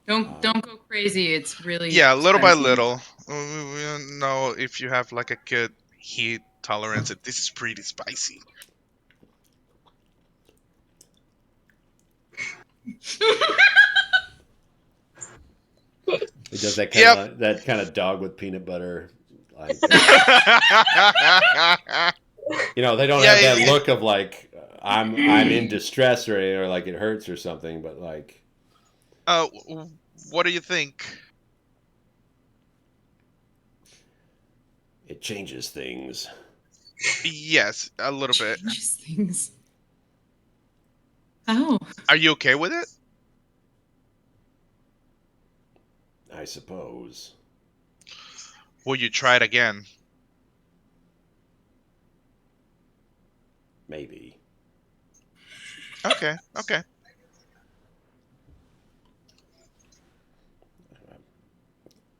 Don't go crazy. It's really Yeah, little by spicy. little. We don't know if you have like a good heat tolerance. This is pretty spicy. He does that Yep. kind of dog with peanut butter, like they don't Yeah. have that look of like I'm in distress or anything, or like it hurts or something, but like What do you think? it changes things. Yes, a little bit. Changes things. Oh, Are you okay with it? I suppose. Will you try it again? Maybe. Okay. Okay.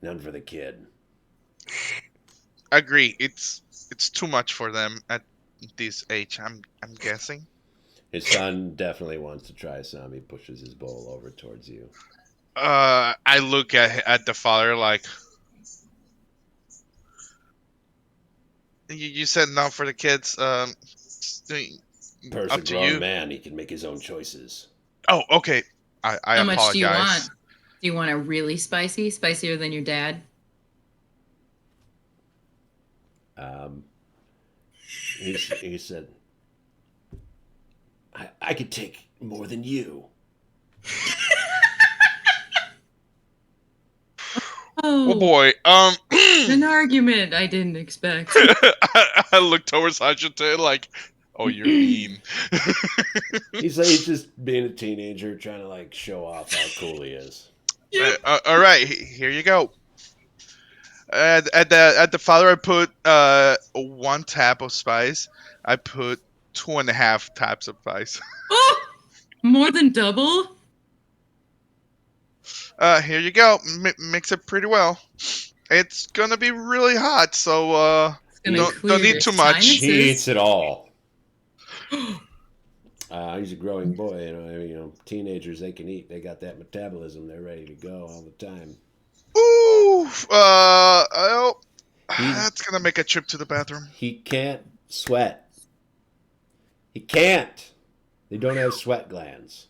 None for the kid. Agree. It's too much for them at this age. I'm guessing. His son definitely wants to try some. He pushes his bowl over towards you. I look at the father like. You said no for the kids. Per's a Up to grown you. man. He can make his own choices. Oh, okay. I how much do you want? apologize. Do you want a really spicy, spicier than your dad? He said, I could take more than you. Oh Oh, boy. an argument I didn't expect. I look towards Hajite like, oh, you're mean. He's just being a teenager, trying to like show off how cool he is. All right, here you go. At the father, I put 1 tap of spice. I put 2.5 taps of spice. Oh, more than double. Here you go. Mix it pretty well. It's gonna be really hot, so It's gonna He, clear don't need your too much. sinuses. he eats it all. He's a growing boy. Teenagers, they can eat. They got that metabolism. They're ready to go all the time. Ooh, oh, He that's gonna make a trip to the bathroom. he can't sweat. He can't. They don't have sweat glands.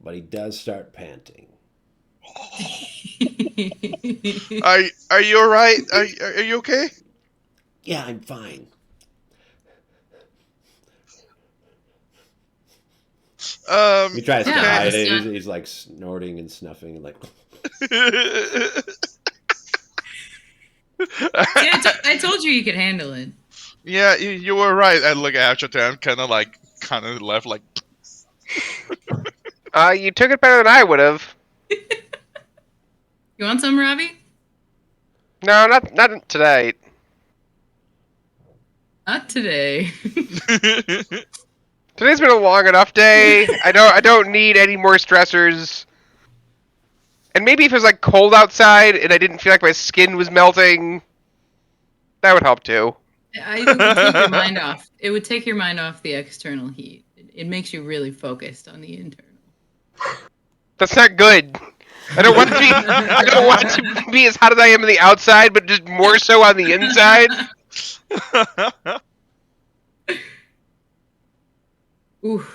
But he does start panting. Are you all right? Are you okay? Yeah, I'm fine. He tries to Yeah, hide it's it. not- He's like snorting and snuffing, like. See, I told you could handle it. Yeah, you were right. I look at Hachatan, kind of left like. You took it better than I would have. You want some, Robbie? No, not tonight. Not today. Today's been a long enough day. I don't need any more stressors. And maybe if it was like cold outside and I didn't feel like my skin was melting, that would help too. It would take your mind off. It would take your mind off the external heat. It makes you really focused on the internal. That's not good. I don't want to be. I don't want to be as hot as I am on the outside, but just more so on the inside. Ooh,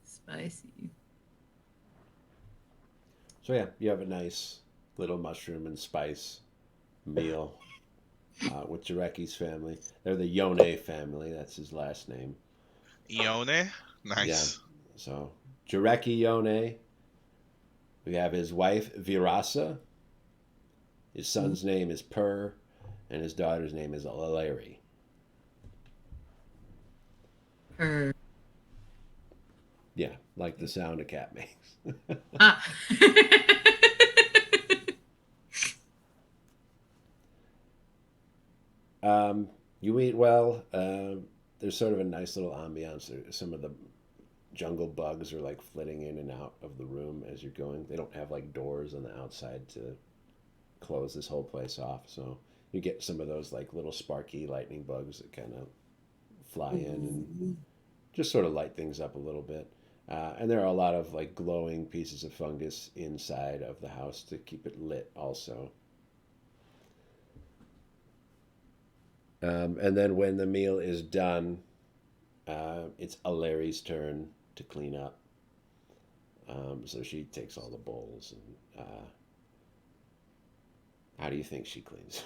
spicy. So yeah, you have a nice little mushroom and spice meal with Jareki's family. They're the Yone family. That's his last name. Ione? Nice. Yeah. So Jareki Yone. We have his wife Virasa. His son's name is Per, and his daughter's name is Larry. Yeah, like the sound a cat makes. Ah. You eat well. There's sort of a nice little ambiance. Some of the jungle bugs are like flitting in and out of the room as you're going. They don't have like doors on the outside to close this whole place off. So you get some of those like little sparky lightning bugs that kind of fly in and just sort of light things up a little bit. And there are a lot of like glowing pieces of fungus inside of the house to keep it lit also. And then when the meal is done, it's Alari's turn to clean up. So she takes all the bowls. And how do you think she cleans?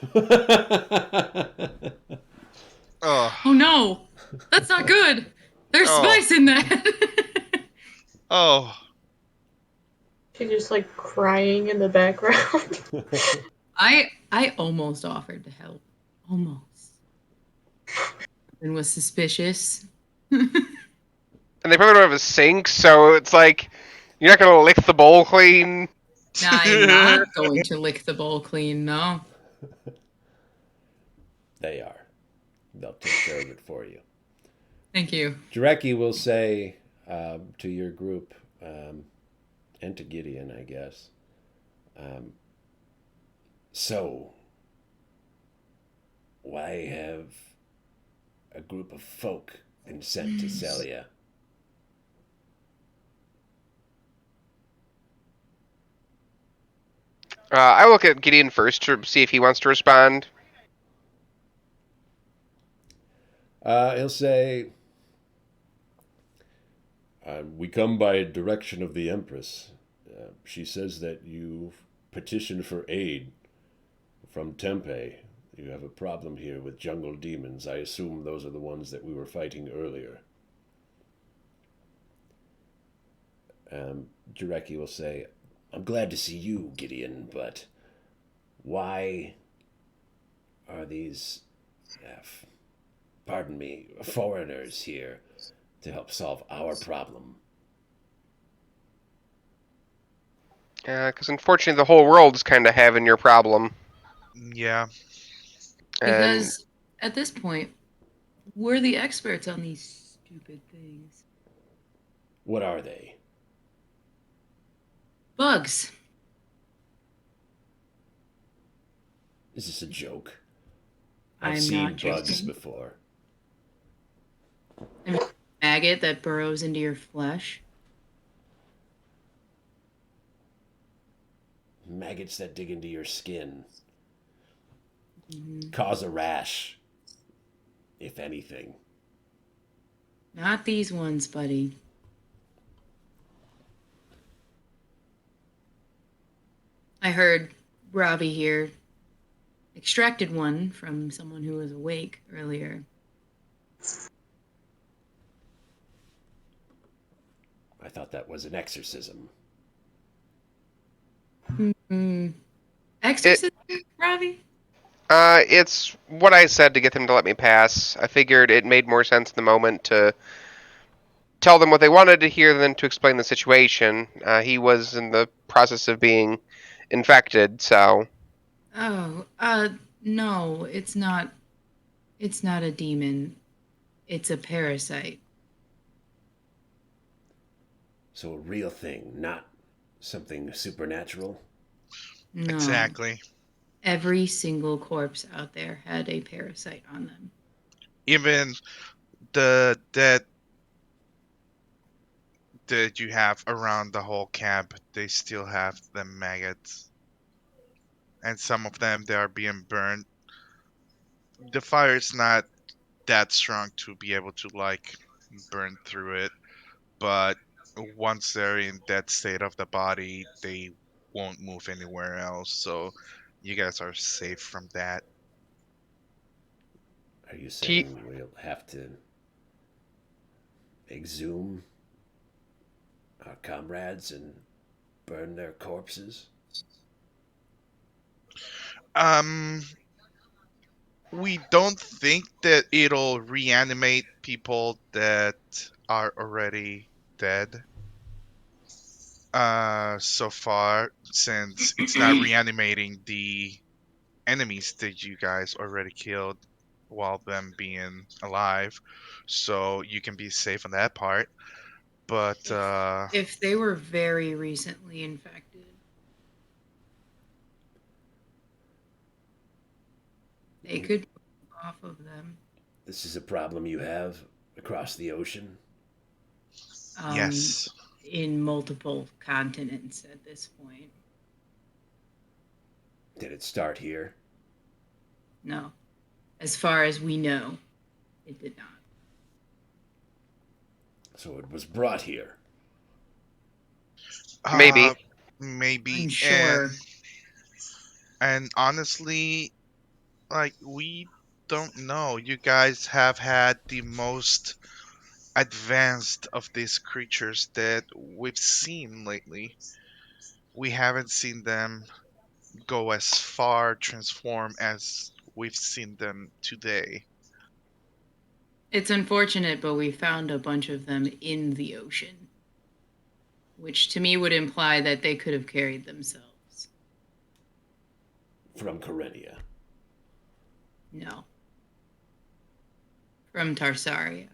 Oh. Oh no, that's not good. There's spice in that. Oh. She's just like crying in the background. I almost offered to help. Almost. And was suspicious. And they probably don't have a sink, so it's like you're not gonna lick the bowl clean. No, I'm not going to lick the bowl clean, no. They are. They'll take care of it for you. Thank you. Jareki will say to your group, and to Gideon, I guess, so, why have a group of folk been sent to Cellia? I look at Gideon first to see if he wants to respond. He'll say, we come by direction of the Empress. She says that you petitioned for aid from Tempe. You have a problem here with jungle demons. I assume those are the ones that we were fighting earlier. Jareki will say, I'm glad to see you, Gideon, but why are these, pardon me, foreigners here to help solve our problem? Because unfortunately, the whole world's kind of having your problem. Yeah. And Because at this point, we're the experts on these stupid things. What are they? Bugs. Is this a joke? I'm I've seen not bugs joking. before. I mean, maggot that burrows into your flesh. Maggots that dig into your skin. Cause a rash, if anything. Not these ones, buddy. I heard Robbie here extracted one from someone who was awake earlier. I thought that was an exorcism. Exorcism, Robbie? it's what I said to get them to let me pass. I figured it made more sense in the moment to tell them what they wanted to hear, then to explain the situation. He was in the process of being infected, so Oh, no, it's not. It's not a demon. It's a parasite. So a real thing, not something supernatural. No. Exactly. Every single corpse out there had a parasite on them. Even the dead that you have around the whole camp, they still have the maggots. And some of them, they are being burned. The fire is not that strong to be able to, like, burn through it. But once they're in that state of the body, they won't move anywhere else. So you guys are safe from that. Are you he, saying we'll have to exhume our comrades and burn their corpses? Um, we don't think that it'll reanimate people that are already dead. So far, since it's not reanimating the enemies that you guys already killed while them being alive, so you can be safe on that part. But If they were very recently infected, they could move off of them. This is a problem you have across the ocean? Um, yes, in multiple continents at this point. Did it start here? No. As far as we know, it did not. So it was brought here. maybe. uh, maybe, Unsure. and honestly, like, we don't know. You guys have had the most advanced of these creatures that we've seen lately. We haven't seen them go as far transform as we've seen them today. It's unfortunate, but we found a bunch of them in the ocean, which to me would imply that they could have carried themselves. From Karenia. No. From Tarsaria.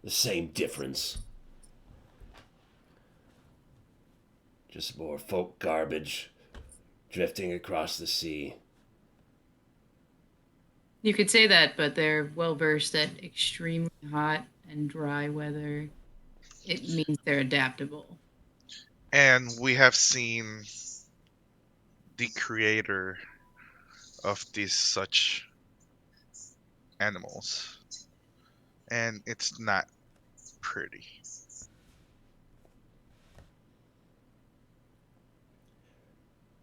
The same difference. Just more folk garbage drifting across the sea. You could say that, but they're well versed at extremely hot and dry weather. It means they're adaptable. And we have seen the creator of these such animals, and it's not pretty.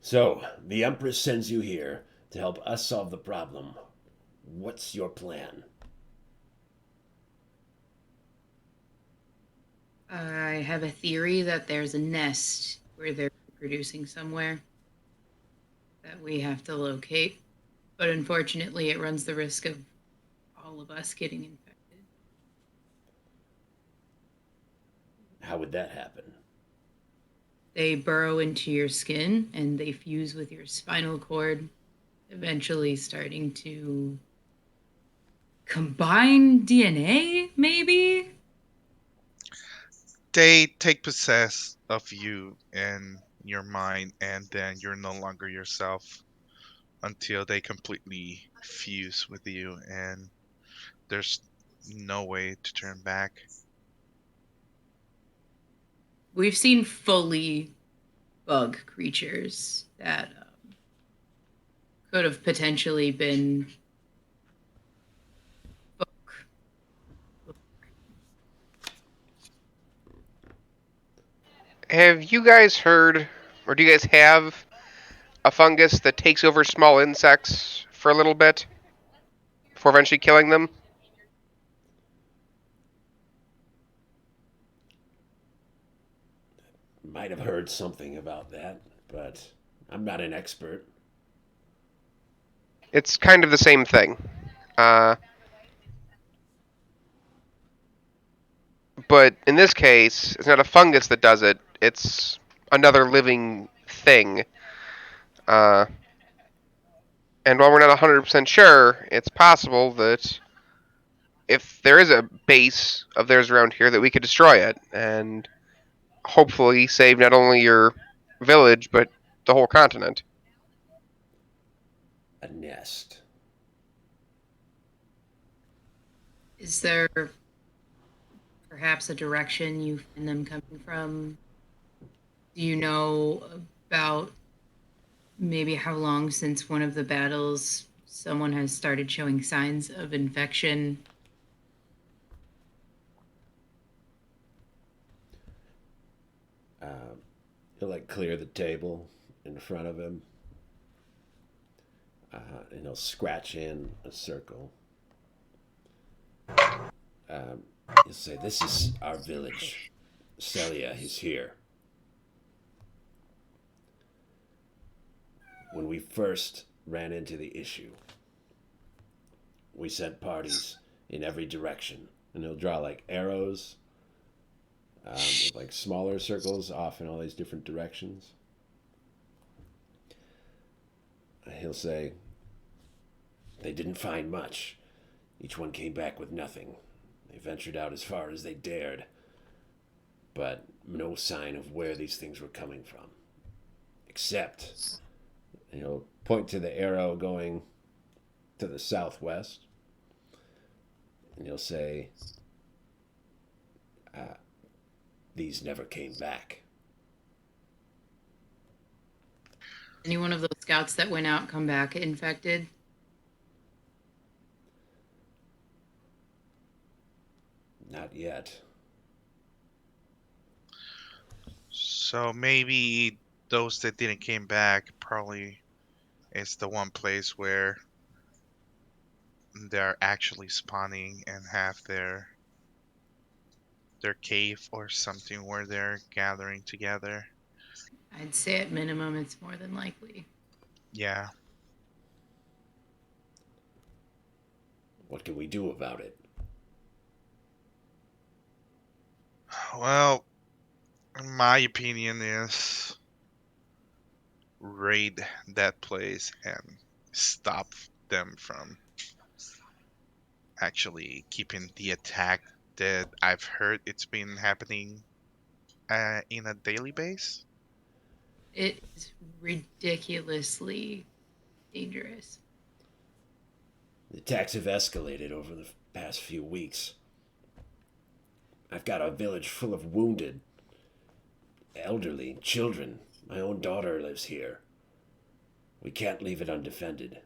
So, the Empress sends you here to help us solve the problem. What's your plan? I have a theory that there's a nest where they're producing somewhere that we have to locate. But unfortunately, it runs the risk of all of us getting infected. How would that happen? They burrow into your skin and they fuse with your spinal cord, eventually starting to combine DNA, maybe? They take possess of you and your mind, and then you're no longer yourself until they completely fuse with you, and there's no way to turn back. We've seen fully bug creatures that could have potentially been folk. Have you guys heard, or do you guys have a fungus that takes over small insects for a little bit before eventually killing them? Might have heard something about that, but I'm not an expert. It's kind of the same thing. But in this case, it's not a fungus that does it. It's another living thing. Uh, and while we're not 100% sure, it's possible that if there is a base of theirs around here, that we could destroy it and hopefully save not only your village but the whole continent. A nest. Is there perhaps a direction you find them coming from? Do you know about maybe how long since one of the battles someone has started showing signs of infection? He'll like clear the table in front of him, and he'll scratch in a circle. He'll say, "This is our village. Cellia is here. When we first ran into the issue, we sent parties in every direction." And he'll draw like arrows with like smaller circles off in all these different directions. He'll say, "They didn't find much. Each one came back with nothing. They ventured out as far as they dared, but no sign of where these things were coming from. Except," and he'll point to the arrow going to the southwest, and he'll say, "These never came back." Any one of those scouts that went out come back infected? Not yet. So maybe those that didn't came back probably is the one place where they're actually spawning and have their cave or something where they're gathering together. I'd say at minimum it's more than likely. Yeah. What can we do about it? Well, my opinion is raid that place and stop them from actually keeping the attack that I've heard it's been happening in a daily base. It is ridiculously dangerous. The attacks have escalated over the past few weeks. I've got a village full of wounded, elderly, children. My own daughter lives here. We can't leave it undefended.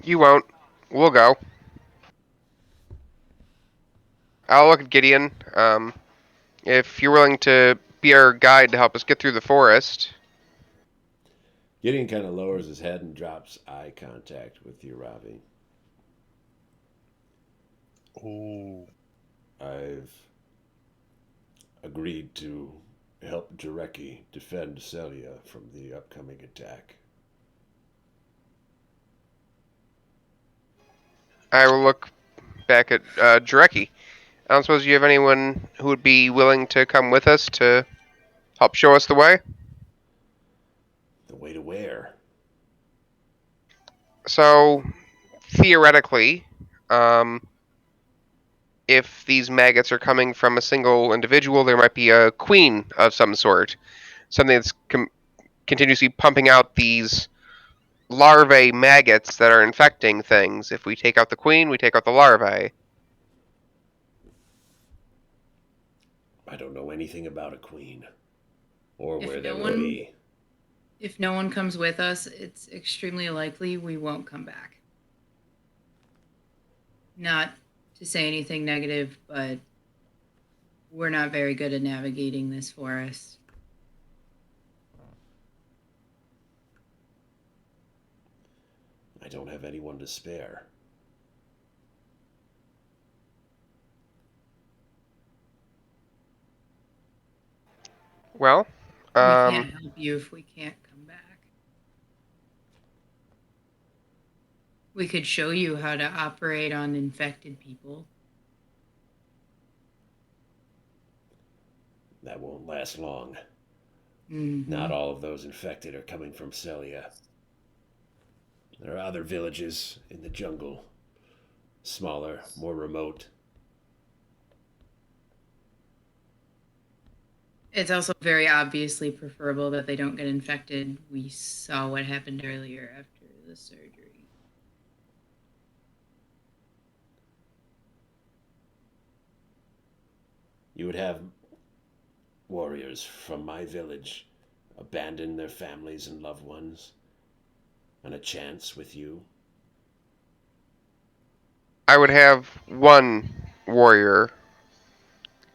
You won't. We'll go. I'll look at Gideon. If you're willing to be our guide to help us get through the forest. Gideon kind of lowers his head and drops eye contact with you, Ravi. Ooh. I've agreed to help Jarecki defend Cellia from the upcoming attack. I will look back at Jarecki. I don't suppose you have anyone who would be willing to come with us to help show us the way? The way to where? So, theoretically, if these maggots are coming from a single individual, there might be a queen of some sort. Something that's continuously pumping out these larvae maggots that are infecting things. If we take out the queen, we take out the larvae. I don't know anything about a queen or If where they no would one- be. If no one comes with us, it's extremely likely we won't come back. Not to say anything negative, but we're not very good at navigating this forest. I don't have anyone to spare. Well, We can't help you if we can't come back. We could show you how to operate on infected people. That won't last long. Mm-hmm. Not all of those infected are coming from Cellia. There are other villages in the jungle, smaller, more remote. It's also very obviously preferable that they don't get infected. We saw what happened earlier after the surgery. You would have warriors from my village abandon their families and loved ones on a chance with you. I would have one warrior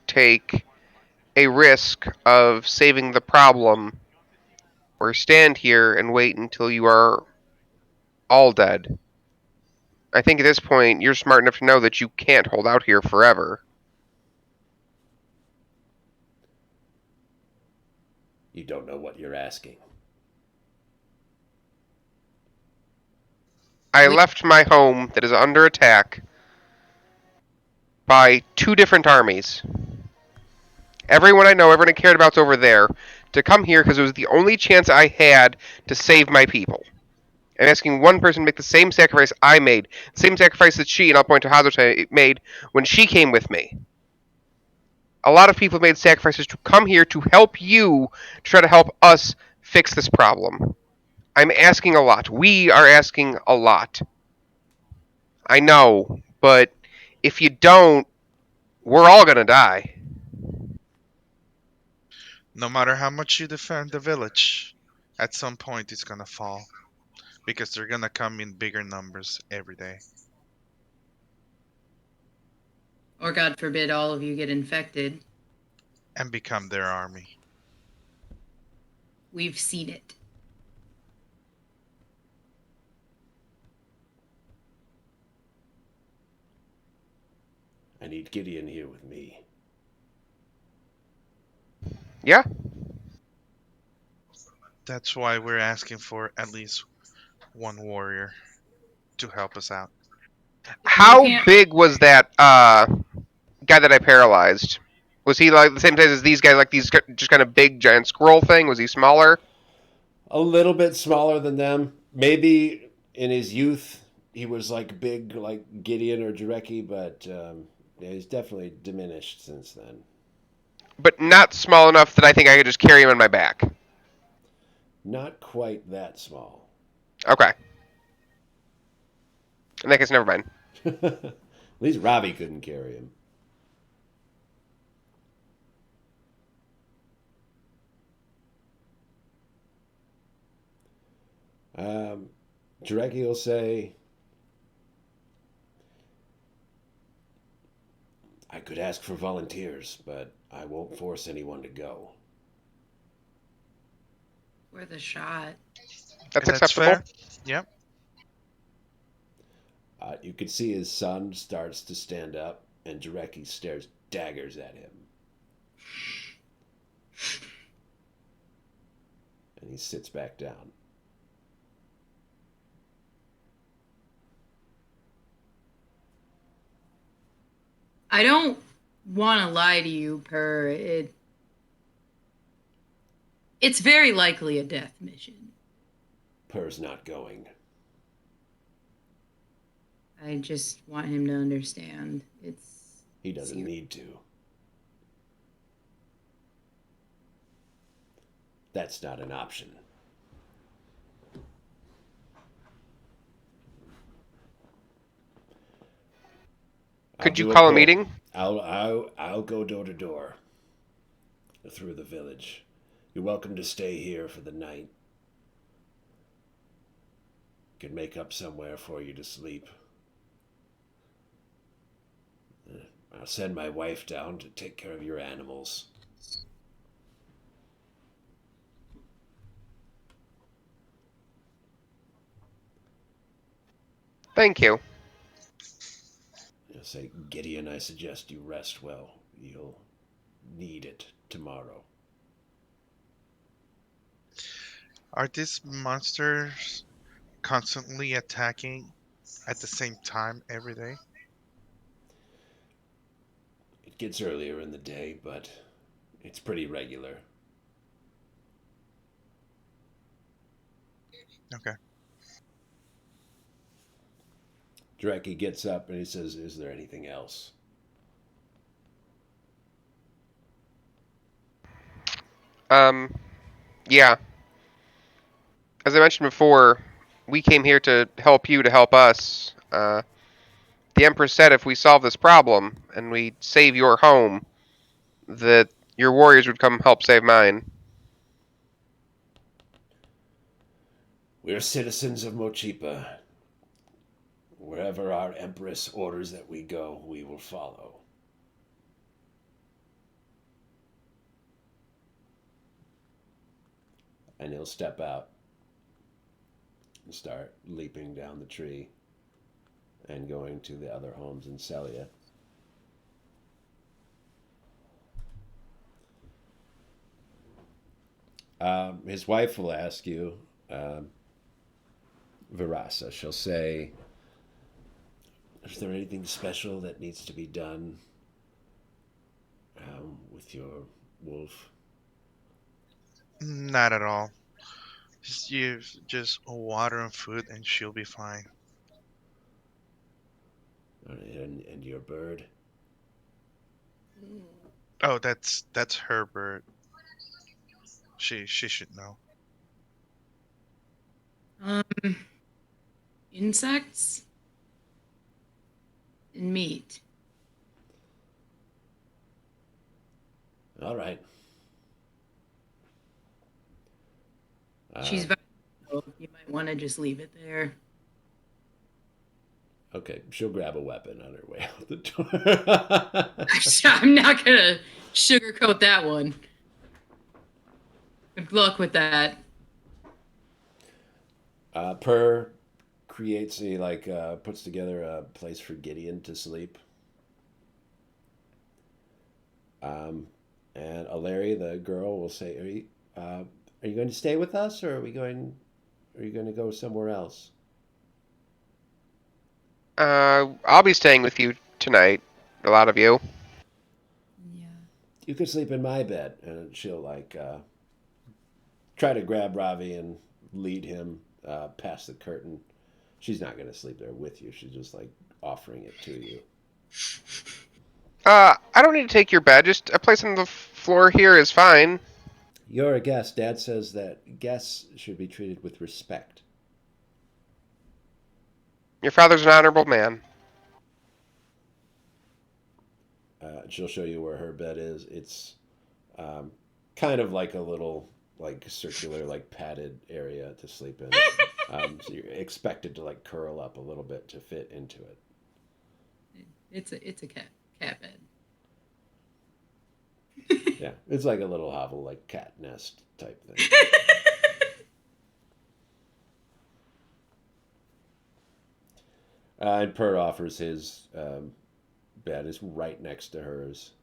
take a risk of saving the problem, or stand here and wait until you are all dead. I think at this point you're smart enough to know that you can't hold out here forever. You don't know what you're asking. I left my home that is under attack by 2 different armies. Everyone I know, everyone I cared about's over there, to come here because it was the only chance I had to save my people. I'm asking one person to make the same sacrifice I made, the same sacrifice that she, and I'll point to Hazote, made when she came with me. A lot of people made sacrifices to come here to help you, to try to help us fix this problem. I'm asking a lot. We are asking a lot. I know, but if you don't, we're all gonna die. No matter how much you defend the village, at some point it's gonna fall. Because they're gonna come in bigger numbers every day. Or, God forbid, all of you get infected. And become their army. We've seen it. I need Gideon here with me. Yeah? That's why we're asking for at least one warrior to help us out. How big was that guy that I paralyzed? Was he like the same size as these guys, like these just kind of big giant squirrel thing? Was he smaller? A little bit smaller than them. Maybe in his youth he was like big, like Gideon or Jarecki, but yeah, he's definitely diminished since then. But not small enough that I think I could just carry him on my back. Not quite that small. Okay. In that case, never mind. At least Ravi couldn't carry him. Jarecki will say, I could ask for volunteers, but I won't force anyone to go. Worth a shot. That's That's acceptable. fair. Yep. You can see his son starts to stand up, and Jarecki stares daggers at him. And he sits back down. I don't want to lie to you, Per. It's very likely a death mission. Per's not going. I just want him to understand. He doesn't need to. That's not an option. Could you call a meeting? I'll go door to door through the village. You're welcome to stay here for the night. Can make up somewhere for you to sleep. I'll send my wife down to take care of your animals. Thank you. You'll say, Gideon, I suggest you rest well. You'll need it tomorrow. Are these monsters constantly attacking at the same time every day? It gets earlier in the day, but it's pretty regular. Okay. Dreki gets up and he says, "Is there anything else?" Yeah. As I mentioned before, we came here to help you to help us. The Empress said if we solve this problem and we save your home, that your warriors would come help save mine. We're citizens of Mochipa. Wherever our Empress orders that we go, we will follow. And he'll step out and start leaping down the tree and going to the other homes in Cellia. His wife will ask you, Virasa, she'll say, "Is there anything special that needs to be done with your wolf?" Not at all. Just use just water and food, and she'll be fine. And your bird? Oh, that's her bird. She should know. Insects and meat. All right. She's valuable. You might want to just leave it there. Okay, she'll grab a weapon on her way out the door. I'm not gonna sugarcoat that one. Good luck with that. Per creates puts together a place for Gideon to sleep. And Alary, the girl, will say, are you going to stay with us, or are you going to go somewhere else?" I'll be staying with you tonight. A lot of you. Yeah. "You can sleep in my bed," and she'll try to grab Ravi and lead him past the curtain. She's not going to sleep there with you. She's just offering it to you. I don't need to take your bed. Just a place on the floor here is fine. You're a guest. Dad says that guests should be treated with respect. Your father's an honorable man. She'll show you where her bed is. It's kind of like a little circular padded area to sleep in. So you're expected to curl up a little bit to fit into it. It's a cat bed. Yeah, it's like a little hovel, cat nest type thing. And Per offers his bed is right next to hers.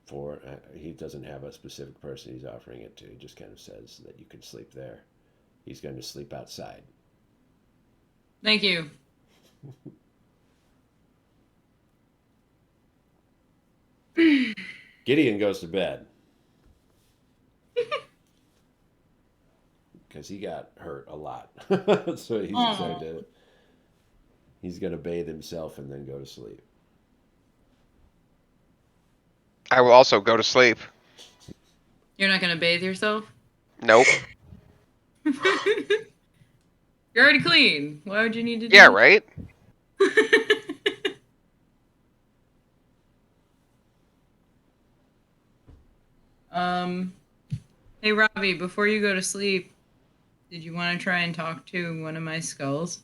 For he doesn't have a specific person he's offering it to. He just kind of says that you can sleep there. He's going to sleep outside. Thank you. Gideon goes to bed because he got hurt a lot. So he's going to bathe himself and then go to sleep. I will also go to sleep. You're not gonna bathe yourself? Nope. You're already clean. Why would you need to do Yeah, that? right? Hey Ravi, before you go to sleep, did you want to try and talk to one of my skulls?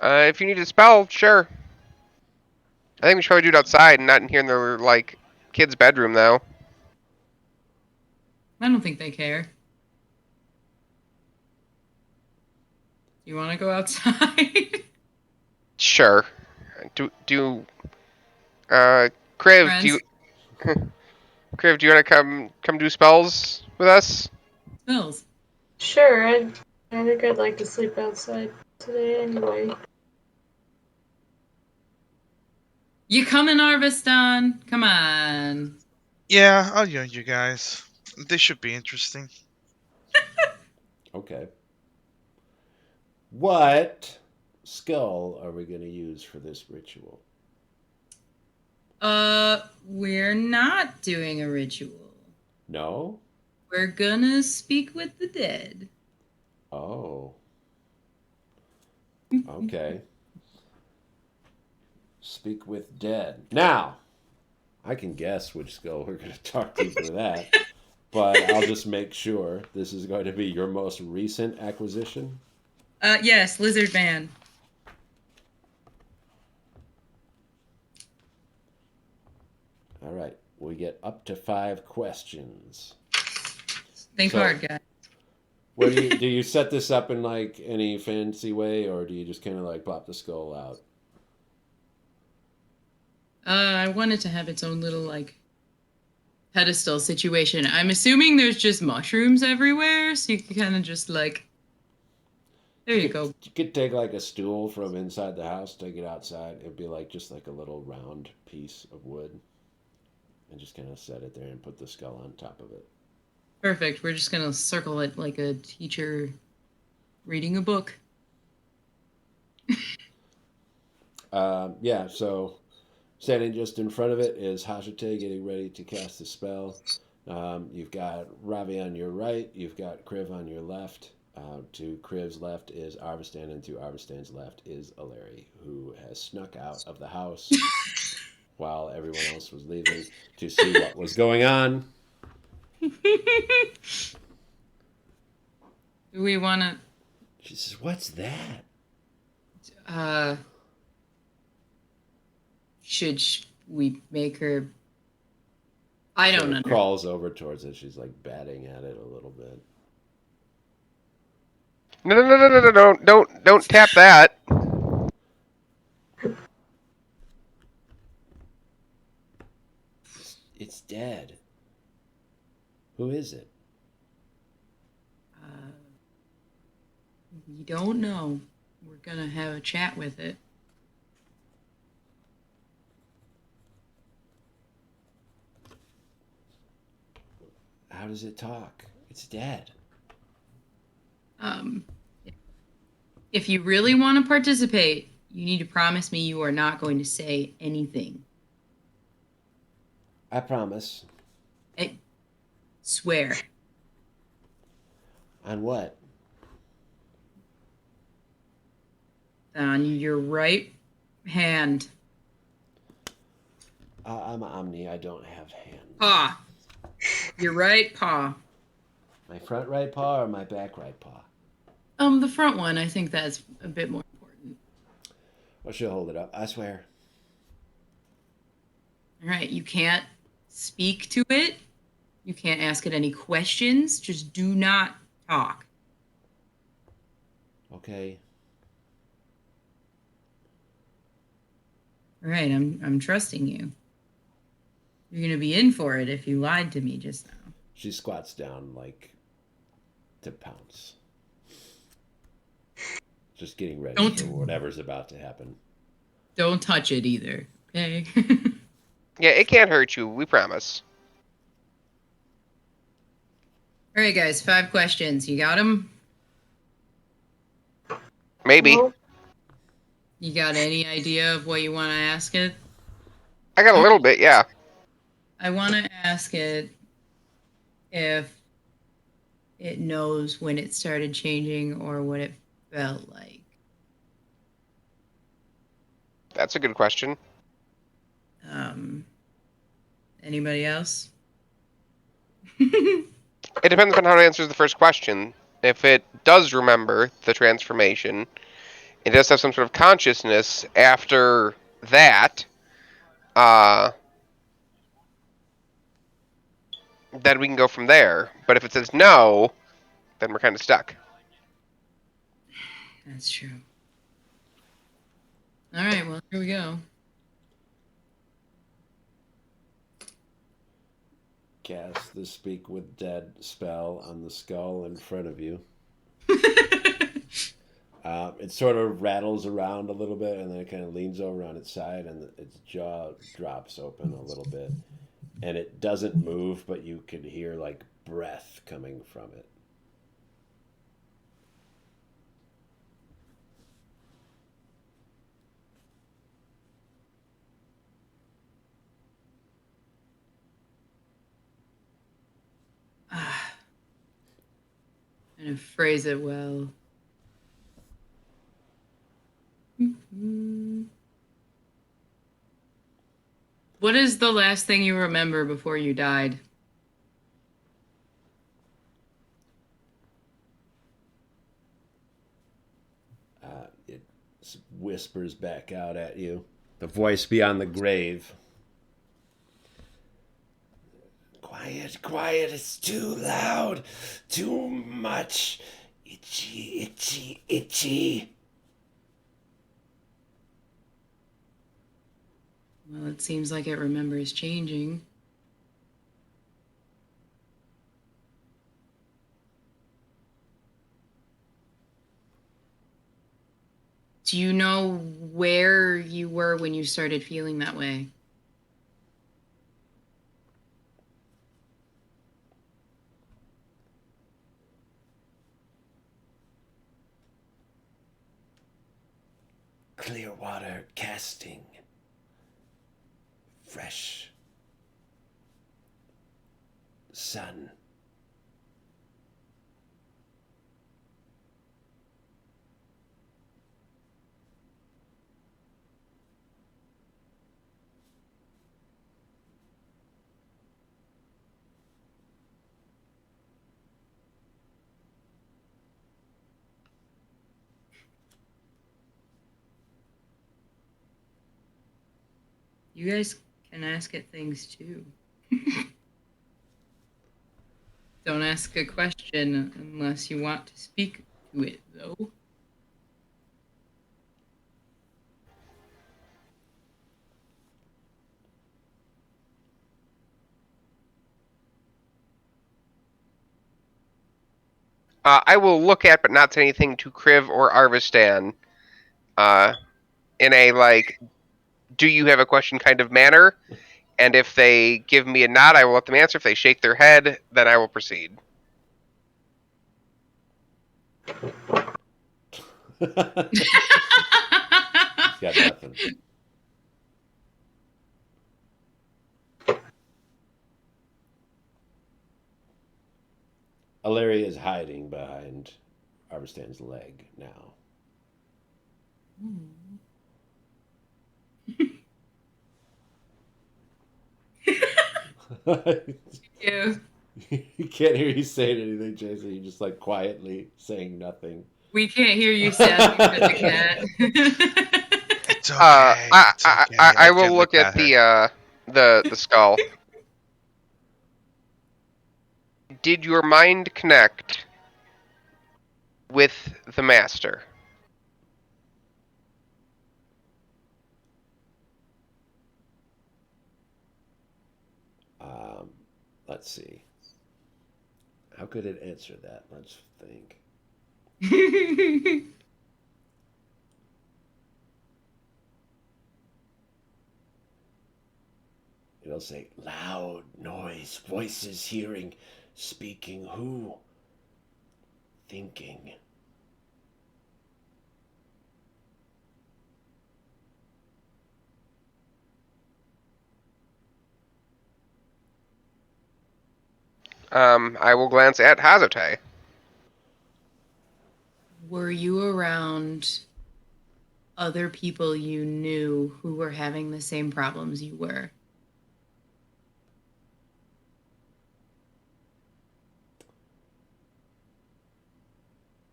If you need a spell, sure. I think we should probably do it outside and not in here in the, kid's bedroom, though. I don't think they care. You want to go outside? Sure. Kriv, do you... Kriv, do you want to come do spells with us? Spells. Sure, I think I'd like to sleep outside today anyway. You coming, Arviston? Come on. Yeah, I'll join you guys. This should be interesting. Okay. What skull are we going to use for this ritual? We're not doing a ritual. No? We're gonna speak with the dead. Oh. Okay. Speak with dead. Now, I can guess which skull we're going to talk to for that, but I'll just make sure this is going to be your most recent acquisition. Yes, Lizard Man. All right. We get up to 5 questions. Think So- hard, guys. What do you set this up in like any fancy way, or do you just kind of like plop the skull out? I wanted to have its own little like pedestal situation. I'm assuming there's just mushrooms everywhere, so you can kind of just like. There you go. You could take like a stool from inside the house, take it outside. It'd be like just like a little round piece of wood, and just kind of set it there and put the skull on top of it. Perfect. We're just gonna circle it like a teacher reading a book. Yeah. So standing just in front of it is Hashite getting ready to cast the spell. You've got Ravi on your right. You've got Kriv on your left. To Kriv's left is Arvistan, and to Arvistan's left is Aleri, who has snuck out of the house while everyone else was leaving to see what was going on. Do we want to? She says, "What's that?" Should we make her? I don't So know. crawls over towards it. She's like batting at it a little bit. No, don't tap that. It's dead. Who is it? We don't know. We're gonna have a chat with it. How does it talk? It's dead. If you really want to participate, you need to promise me you are not going to say anything. I promise. I swear. On what? On your right hand. I'm Omni. I don't have hands. Paw. Your right paw. My front right paw or my back right paw? The front one. I think that's a bit more important. Well, she'll hold it up. I swear. All right. You can't speak to it. You can't ask it any questions. Just do not talk. Okay. All right. I'm trusting you. You're gonna be in for it if you lied to me just now. She squats down like to pounce. Just getting ready Don't- for whatever's about to happen. Don't touch it either. Okay. Yeah, it can't hurt you. We promise. All right, guys. 5 questions. You got them? Maybe. No? You got any idea of what you want to ask it? I got a little bit, yeah. I want to ask it if it knows when it started changing or what it felt like. That's a good question. Anybody else? It depends on how it answers the first question. If it does remember the transformation, it does have some sort of consciousness after that, then we can go from there. But if it says no, then we're kind of stuck. That's true. All right, well, here we go. Cast the Speak with Dead spell on the skull in front of you. It sort of rattles around a little bit, and then it kind of leans over on its side, and its jaw drops open a little bit, and it doesn't move, but you can hear like breath coming from it. And phrase it well. What is the last thing you remember before you died? It whispers back out at you. The voice beyond the grave. Quiet, quiet, it's too loud. Too much. Itchy, itchy, itchy. Well, it seems like it remembers changing. Do you know where you were when you started feeling that way? Clear water casting. Fresh. Sun. You guys can ask it things too. Don't ask a question unless you want to speak to it, though. I will look at, but not say anything to Kriv or Arvistan. In a like, do you have a question kind of manner? And if they give me a nod, I will let them answer. If they shake their head, then I will proceed. He's got nothing. Alaria is hiding behind Arvistan's leg now. Yeah. You can't hear you saying anything, Jason. You're just like quietly saying nothing. We can't hear you sadly for the cat. It's okay. It's okay. I Let's will get look at the skull. Did your mind connect with the master? Let's see. How could it answer that? Let's think. It'll say loud noise, voices hearing, speaking, who? Thinking. I will glance at Hazote. Were you around other people you knew who were having the same problems you were?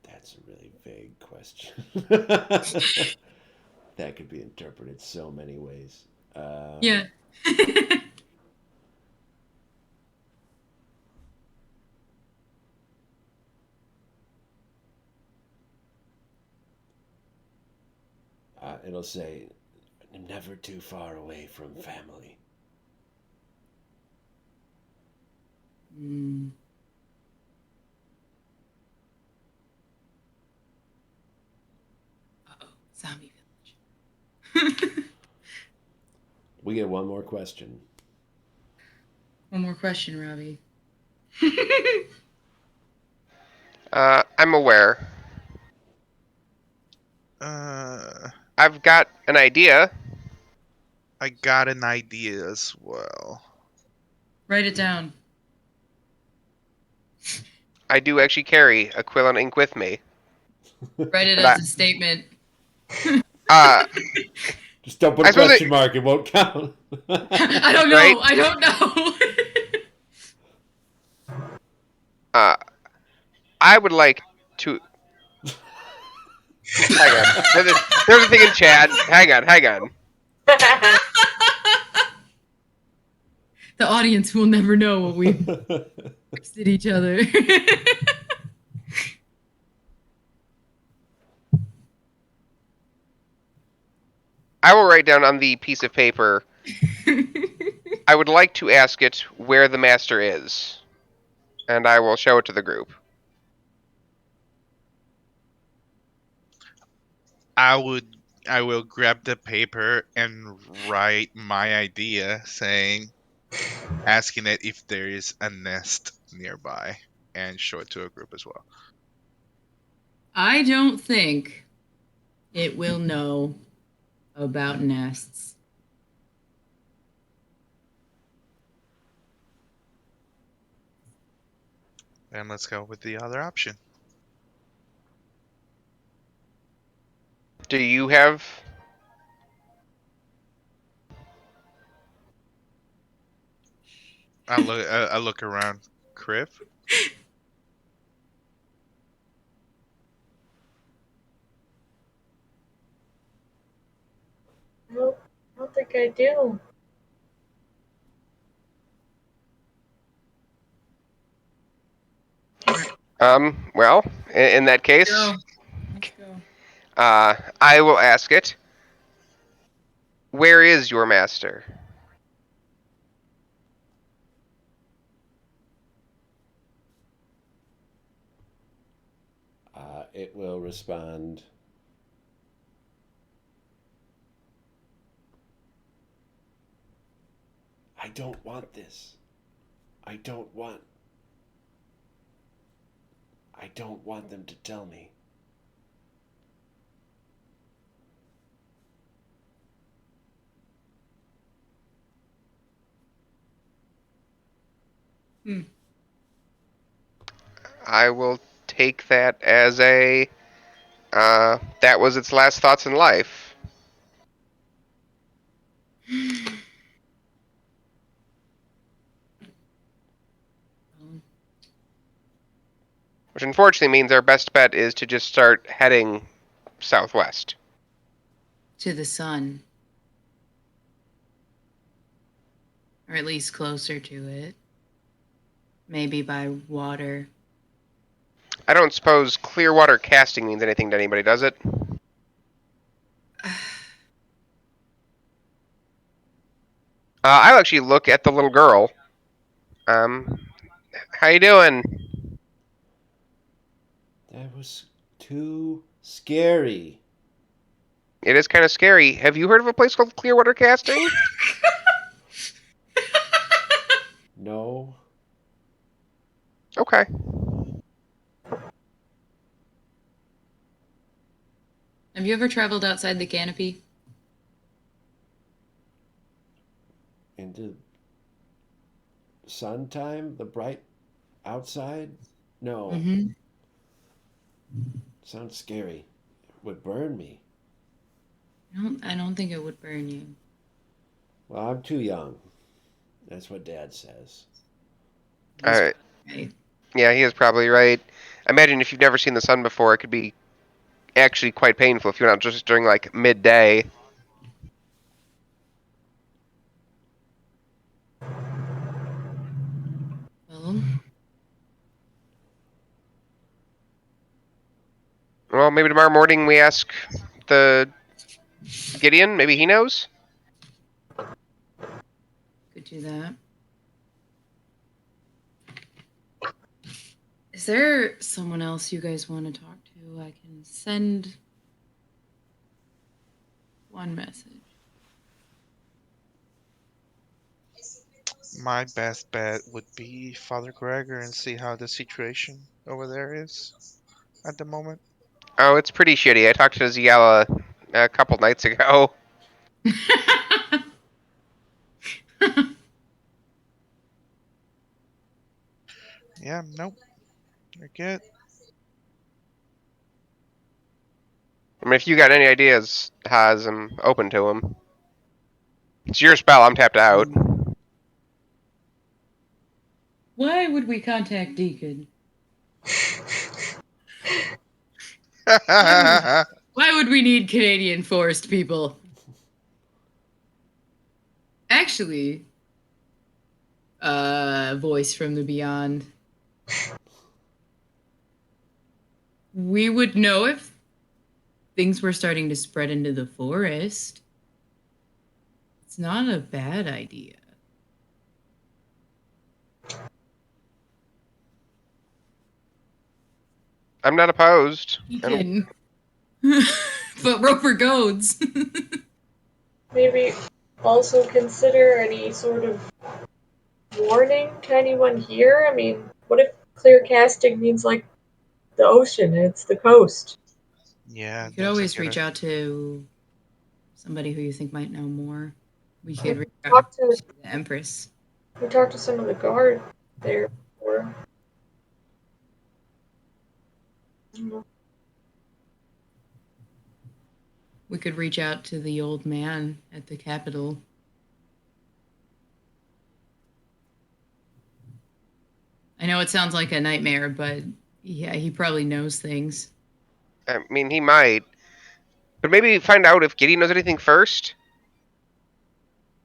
That's a really vague question. That could be interpreted so many ways. Yeah. It'll say, never too far away from family. Mm. Zombie village. We get one more question. One more question, Robbie. I'm aware. I've got an idea. I got an idea as well. Write it down. I do actually carry a quill and ink with me. Write it And as a statement. Just don't put I a suppose question mark. It won't count. I don't know. Right? I don't know. I would like to. Hang on. There's a thing in chat. Hang on. The audience will never know what we texted each other. I will write down on the piece of paper. I would like to ask it where the master is, and I will show it to the group. I will grab the paper and write my idea asking it if there is a nest nearby and show it to a group as well. I don't think it will know about nests. And let's go with the other option. Do you have? I look around. Criff? Nope, I don't think I do. Well, in that case, Let's go. I will ask it. Where is your master? It will respond. I don't want this. I don't want them to tell me. I will take that as a. That was its last thoughts in life. Which unfortunately means our best bet is to just start heading southwest. To the sun. Or at least closer to it. Maybe by water. I don't suppose clear water casting means anything to anybody, does it? I'll actually look at the little girl. How you doing? That was too scary. It is kind of scary. Have you heard of a place called Clearwater Casting? No. Okay. Have you ever traveled outside the canopy? Into sun time, the bright outside? No. Mm-hmm. Sounds scary. It would burn me. I don't think it would burn you. Well, I'm too young. That's what Dad says. Alright. Right. Yeah, he is probably right. I imagine if you've never seen the sun before, it could be actually quite painful if you're not just during like midday. Well, Well, maybe tomorrow morning we ask the Gideon. Maybe he knows. could do that. Is there someone else you guys want to talk to? I can send one message. My best bet would be Father Gregor and see how the situation over there is at the moment. Oh, it's pretty shitty. I talked to Ziala a couple nights ago. Yeah, nope. You're good. I mean, if you got any ideas, Haz, I'm open to them. It's your spell. I'm tapped out. Why would we contact Deacon? Why would we need Canadian forest people? Actually, voice from the beyond. We would know if things were starting to spread into the forest. It's not a bad idea. I'm not opposed. Deacon. But Roper goads. Maybe also consider any sort of warning to anyone here. I mean, what if clear casting means like the ocean? It's the coast. Yeah, You could always reach out to somebody who you think might know more. We could reach out to the Empress. We talked to some of the guard there before. I don't know. We could reach out to the old man at the Capitol. I know it sounds like a nightmare, but yeah, he probably knows things. I mean, he might. But maybe find out if Gideon knows anything first.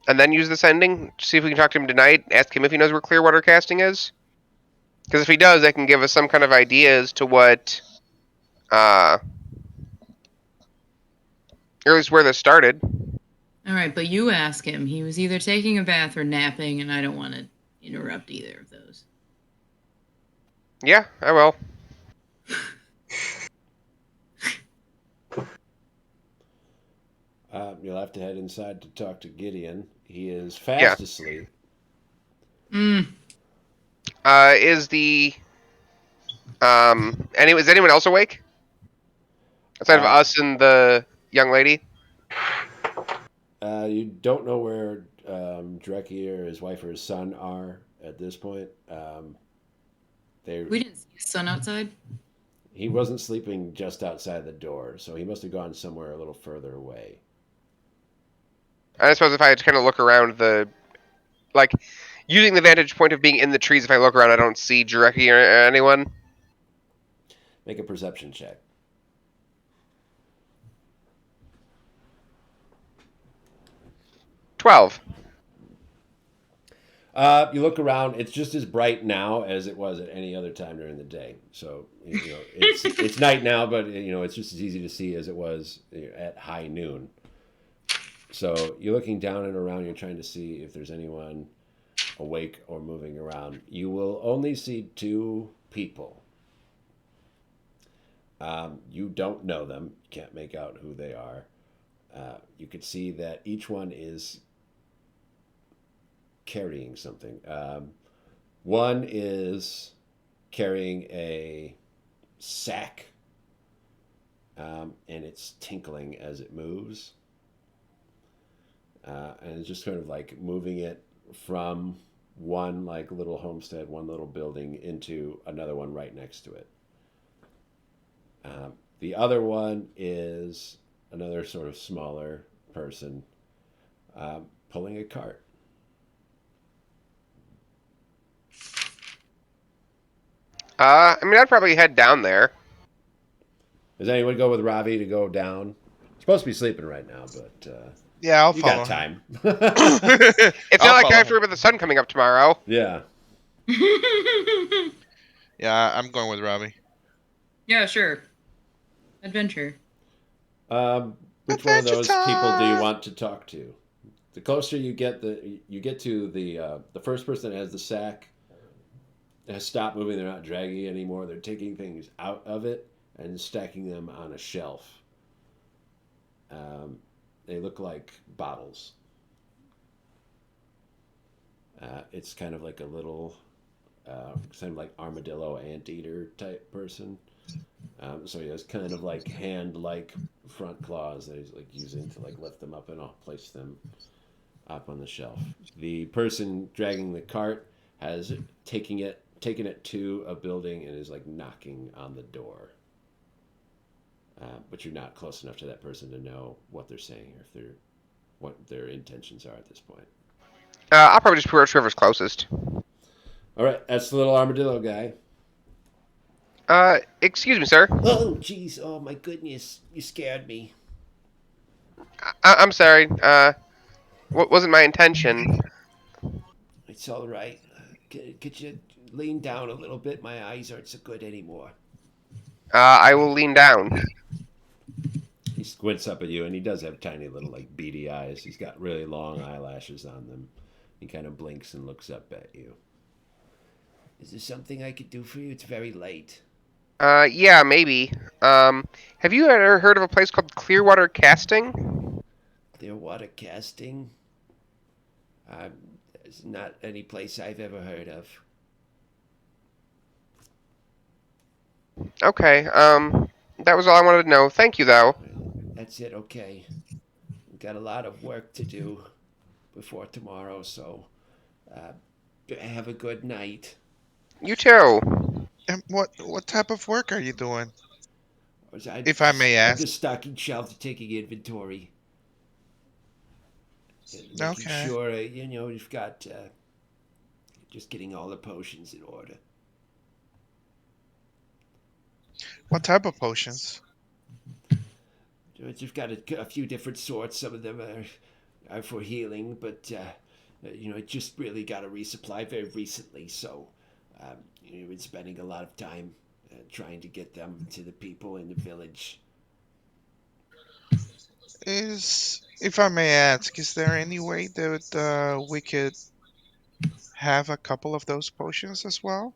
And then use this ending. See if we can talk to him tonight. Ask him if he knows where Clearwater casting is. Because if he does, that can give us some kind of idea as to what... or at least where this started. All right, but you ask him. He was either taking a bath or napping, and I don't want to interrupt either of those. Yeah, I will. You'll have to head inside to talk to Gideon. He is fast asleep. Is the... is anyone else awake? Aside of us and the young lady? You don't know where Dreki or his wife or his son are at this point. We didn't see the sun outside. He wasn't sleeping just outside the door, so he must have gone somewhere a little further away. I suppose if I had to kind of look around the... Like, using the vantage point of being in the trees, if I look around, I don't see Dreki or anyone. Make a perception check. 12. You look around. It's just as bright now as it was at any other time during the day. So it's night now, but it's just as easy to see as it was at high noon. So you're looking down and around. You're trying to see if there's anyone awake or moving around. You will only see two people. You don't know them. You can't make out who they are. You could see that each one is carrying something. One is carrying a sack, and it's tinkling as it moves. And it's just kind of like moving it from one like little homestead, one little building into another one right next to it. The other one is another sort of smaller person pulling a cart. I'd probably head down there. Does anyone go with Ravi to go down? Supposed to be sleeping right now, but yeah, I'll you follow. got time. It's not like I have to remember the sun coming up tomorrow. Yeah. Yeah, I'm going with Robbie. Yeah, sure. Adventure. Which one of those people do you want to talk to? The closer you get to the first person that has the sack has stopped moving. They're not dragging it anymore. They're taking things out of it and stacking them on a shelf. They look like bottles. It's kind of like a little, kind of like armadillo anteater type person. So he has kind of like hand-like front claws that he's like using to like lift them up and place them up on the shelf. The person dragging the cart has taken it to a building and is like knocking on the door. But you're not close enough to that person to know what they're saying or if they're what their intentions are at this point. I'll probably just approach whoever's closest. All right, that's the little armadillo guy. Excuse me, sir. Oh, jeez. Oh, my goodness. You scared me. I'm sorry. What wasn't my intention? It's all right. Could you lean down a little bit? My eyes aren't so good anymore. I will lean down. He squints up at you, and he does have tiny little, like, beady eyes. He's got really long eyelashes on them. He kind of blinks and looks up at you. Is there something I could do for you? It's very late. Yeah, maybe. Have you ever heard of a place called Clearwater Casting? Clearwater casting? It's not any place I've ever heard of. Okay, that was all I wanted to know. Thank you, though. That's it, okay. We've got a lot of work to do before tomorrow, so have a good night. You too. And what type of work are you doing, if I may I'm ask? just stocking shelves, taking inventory, making Okay. sure you've got just getting all the potions in order. What type of potions? You've got a few different sorts. Some of them are for healing, but it just really got a resupply very recently. So you've been spending a lot of time trying to get them to the people in the village. If I may ask, is there any way that we could have a couple of those potions as well?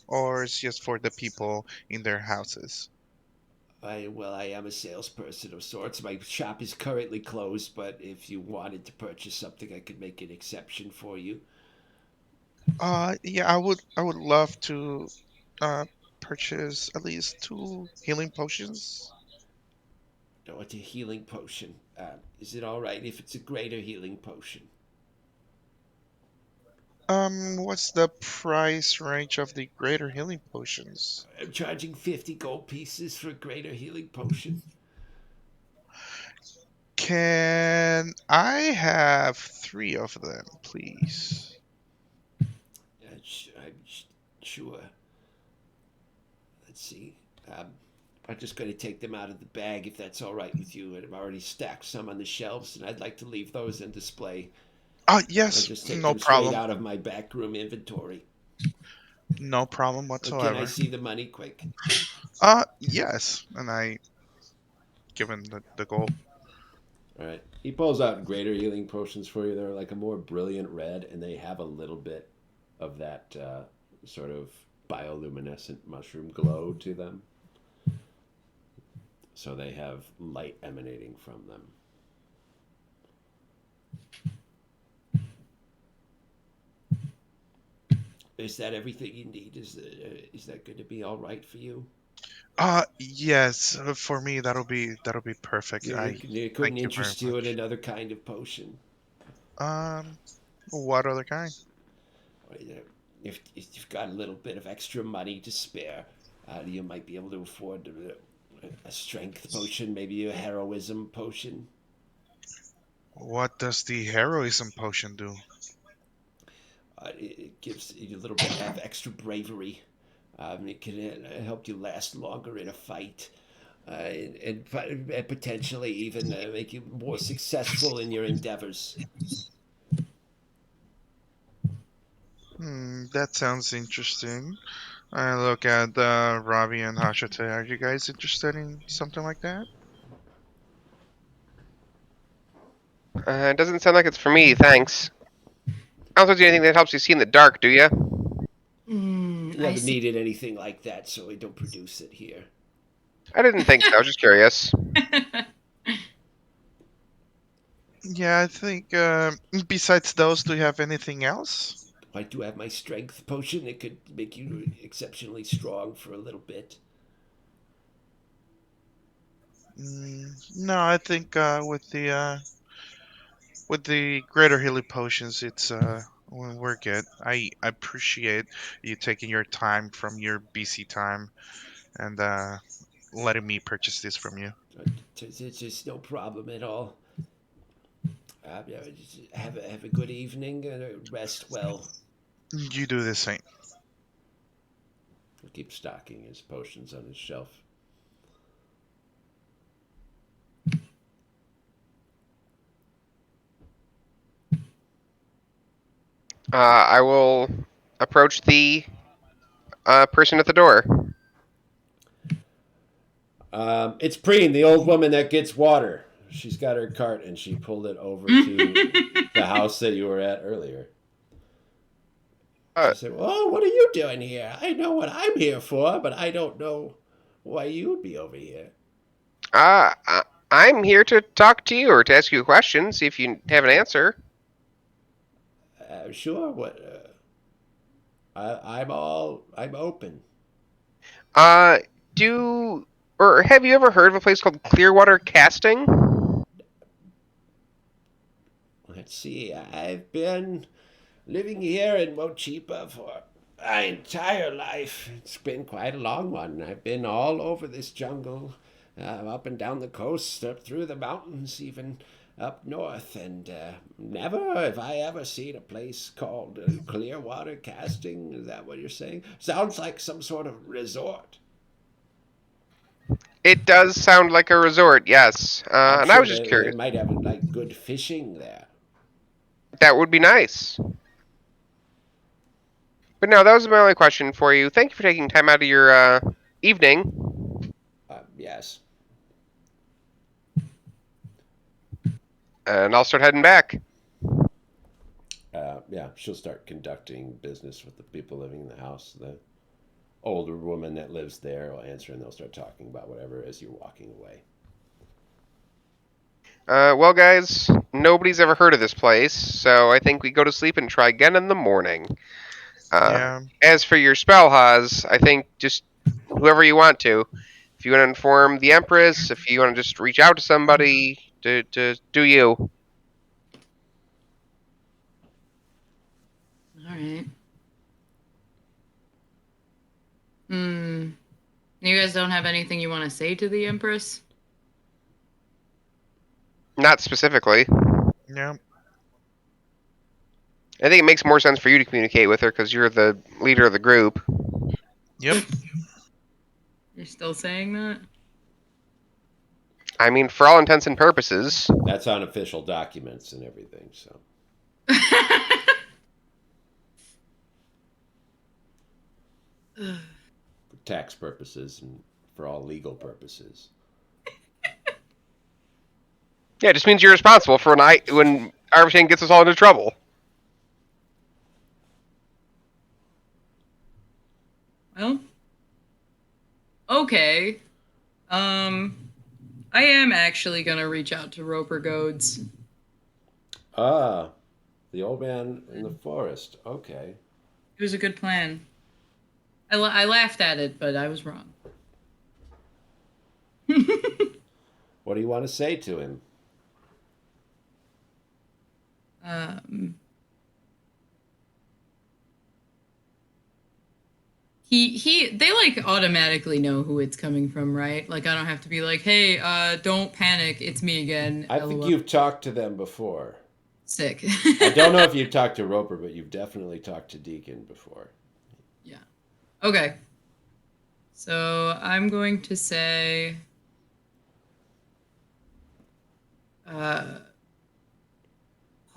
Or it's just for the people in their houses? I am a salesperson of sorts. My shop is currently closed, but if you wanted to purchase something, I could make an exception for you. Yeah, I would love to uh purchase at least 2 healing potions. What's a healing potion? Is it all right if it's a greater healing potion? What's the price range of the greater healing potions? I'm charging 50 gold pieces for a greater healing potion. Can I have 3 of them, please? Sure. Let's see. Um, I'm just going to take them out of the bag if that's all right with you. And I've already stacked some on the shelves, and I'd like to leave those in display. I'll Yes, just take no them straight problem. out of my backroom inventory. No problem Can I whatsoever. see the money quick? Yes, and I give him the gold. All right. He pulls out greater healing potions for you. They're like a more brilliant red, and they have a little bit of that sort of bioluminescent mushroom glow to them. So they have light emanating from them. Is that everything you need? Is that going to be all right for you? Yes, for me that'll be perfect. I You couldn't thank you very interest you in much. another kind of potion. Um, what other kind? If you've got a little bit of extra money to spare, you might be able to afford a strength potion, maybe a heroism potion. What does the heroism potion do? It gives you a little bit of extra bravery. It can help you last longer in a fight, and potentially even make you more successful in your endeavors. That sounds interesting. I look at Ravi and Hashite. Are you guys interested in something like that? It doesn't sound like it's for me, thanks. I don't think there's anything that helps you see in the dark, do you? You I haven't see. needed anything like that, so we don't produce it here. I didn't think so. I was just curious. Yeah, I think. Besides those, do you have anything else? I do have my strength potion. It could make you exceptionally strong for a little bit. No, I think with the greater healing potions, it's we're good. I appreciate you taking your time from your busy time and letting me purchase this from you. It's just no problem at all. Yeah, have a good evening and rest well. You do the same. He'll keep stocking his potions on his shelf. I will approach the person at the door. It's Preen, the old woman that gets water. She's got her cart and she pulled it over to the house that you were at earlier. Uh, She said, "Oh, what are you doing here? I know what I'm here for, but I don't know why you would be over here." I'm here to talk to you or to ask you a question, see if you have an answer. Sure. What? I'm open. Uh, do or have you ever heard of a place called Clearwater Casting? Let's see. I've been living here in Mochipa for my entire life. It's been quite a long one. I've been all over this jungle, up and down the coast, up through the mountains, even up north, and never have I ever seen a place called Clearwater Casting. Is that what you're saying? Sounds like some sort of resort. It does sound like a resort, yes. I'm And I sure was just they curious. might have like good fishing there. That would be nice. But no, that was my only question for you. Thank you for taking time out of your evening. Yes. And I'll start heading back. Yeah, she'll start conducting business with the people living in the house. The older woman that lives there will answer, and they'll start talking about whatever as you're walking away. Well, guys, nobody's ever heard of this place, so I think we go to sleep and try again in the morning. Yeah. As for your spell, Haas, I think just whoever you want to. If you want to inform the Empress, if you want to just reach out to somebody, to do you. All right. Hmm. You guys don't have anything you want to say to the Empress? Not specifically. Yeah. I think it makes more sense for you to communicate with her because you're the leader of the group. Yep. You're still saying that? I mean, for all intents and purposes. That's on official documents and everything, so. For tax purposes and for all legal purposes. Yeah, it just means you're responsible for when everything gets us all into trouble. Well, okay. I am actually gonna reach out to Roper Goads. Ah, the old man in the forest. Okay. It was a good plan. I laughed at it, but I was wrong. What do you want to say to him? They like automatically know who it's coming from, right? Like I don't have to be like, hey, don't panic, it's me again. I think LOL. you've talked to them before. Sick. I don't know if you've talked to Roper, but you've definitely talked to Deacon before. Yeah. Okay. So I'm going to say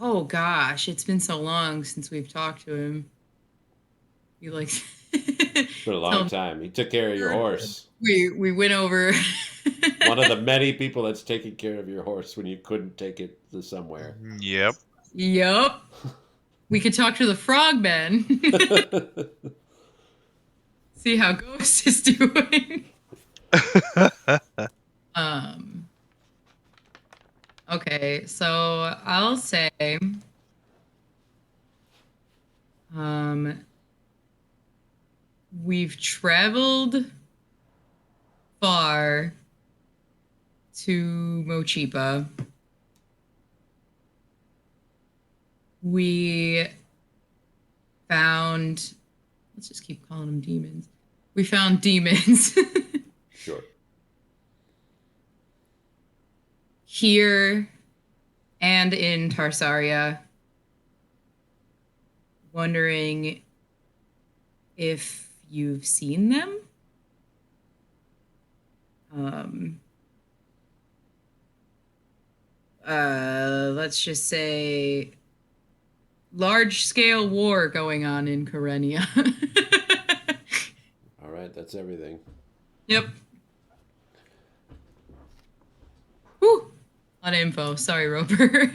oh gosh, it's been so long since we've talked to him. You like It's been a long time. He took care of your horse. We went over One of the many people that's taking care of your horse when you couldn't take it to somewhere. Yep. Yup. We could talk to the frogman. See how Ghost is doing. Okay, so I'll say, we've traveled far to Mochipa. We found, let's just keep calling them demons. We found demons Sure. here and in Tarsaria. Wondering if you've seen them. Let's just say large scale war going on in Karenia. All right, that's everything. Yep. Whew. A lot of info. Sorry, Roper.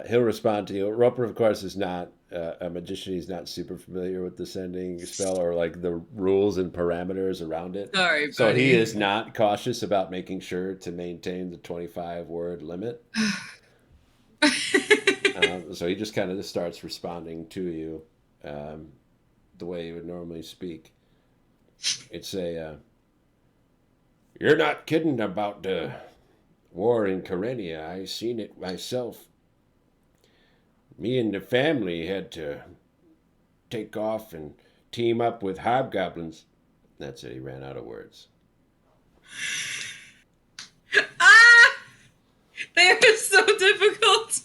He'll respond to you. Roper, of course, is not a magician. He's not super familiar with the sending spell or like the rules and parameters around it. Sorry, So he buddy. is not cautious about making sure to maintain the 25-word limit. So he just kind of starts responding to you the way you would normally speak. It's you're not kidding about the war in Karenia. I seen it myself. Me and the family had to take off and team up with hobgoblins. That's it. He ran out of words. Ah! They are so difficult.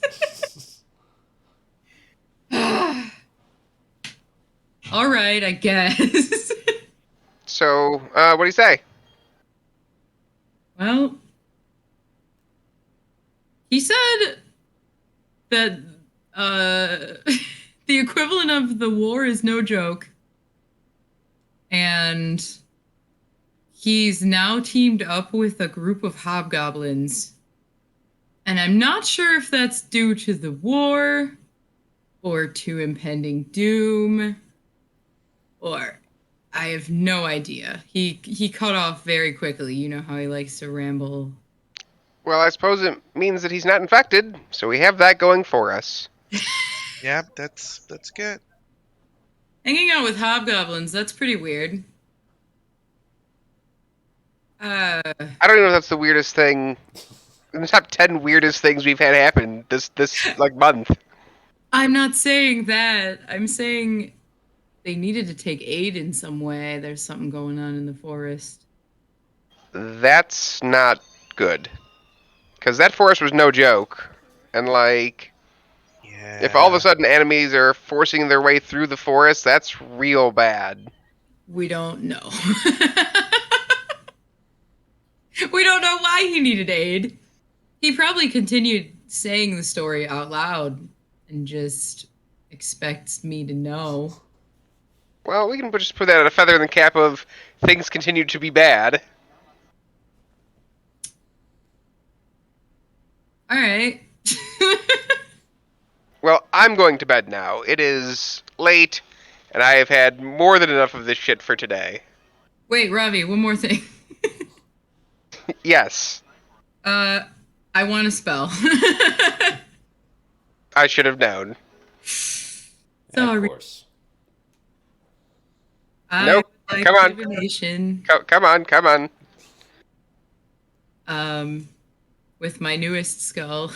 All right, I guess. So, what do you say? Well, he said that the equivalent of the war is no joke. And he's now teamed up with a group of hobgoblins. And I'm not sure if that's due to the war or to impending doom, or I have no idea. He cut off very quickly. You know how he likes to ramble. Well, I suppose it means that he's not infected, so we have that going for us. Yeah, that's good. Hanging out with hobgoblins, that's pretty weird. I don't even know if that's the weirdest thing. In the top 10 weirdest things we've had happen this like month. I'm not saying that. I'm saying they needed to take aid in some way. There's something going on in the forest. That's not good. Because that forest was no joke. And, like, if all of a Yeah. sudden enemies are forcing their way through the forest, that's real bad. We don't know. We don't know why he needed aid. He probably continued saying the story out loud and just expects me to know. Well, we can just put that at a feather in the cap of things continue to be bad. All right. Well, I'm going to bed now. It is late, and I have had more than enough of this shit for today. Wait, Ravi, one more thing. Yes, I want a spell. I should have known. Sorry. Of course. I Nope. like Come on. divination. Come on. With my newest skull.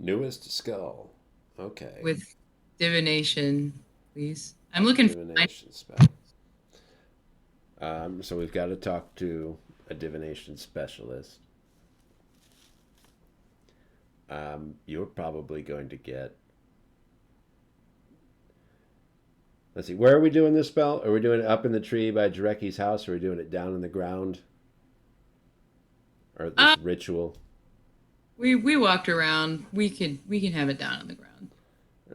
Newest skull. Okay. With divination, please. I'm looking for divination spell. So we've got to talk to a divination specialist. You're probably going to get. Let's see. Where are we doing this spell? Are we doing it up in the tree by Jareki's house, or are we doing it down in the ground? Or this ritual? We walked around. We can have it down on the ground.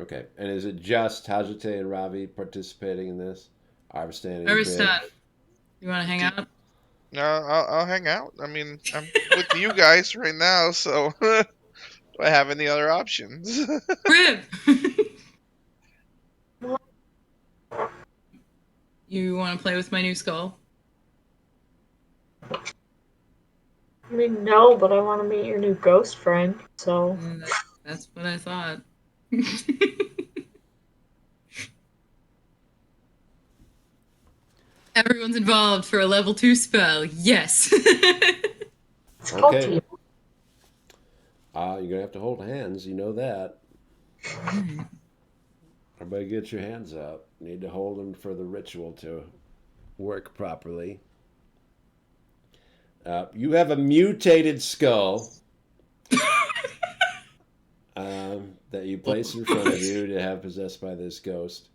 Okay. And is it just Hajite and Ravi participating in this? Arvistan and Arvistan, Viv? you want to hang out? No, I'll hang out. I mean, I'm with you guys right now, so do I have any other options? Rib! You want to play with my new skull? I mean, no, but I want to meet your new ghost friend, so... That's what I thought. Everyone's involved for a level 2 spell. Yes. It's called Okay. team. You're going to have to hold hands. You know that. Alright. Everybody get your hands up. Need to hold them for the ritual to work properly. You have a mutated skull that you place in front of you to have possessed by this ghost.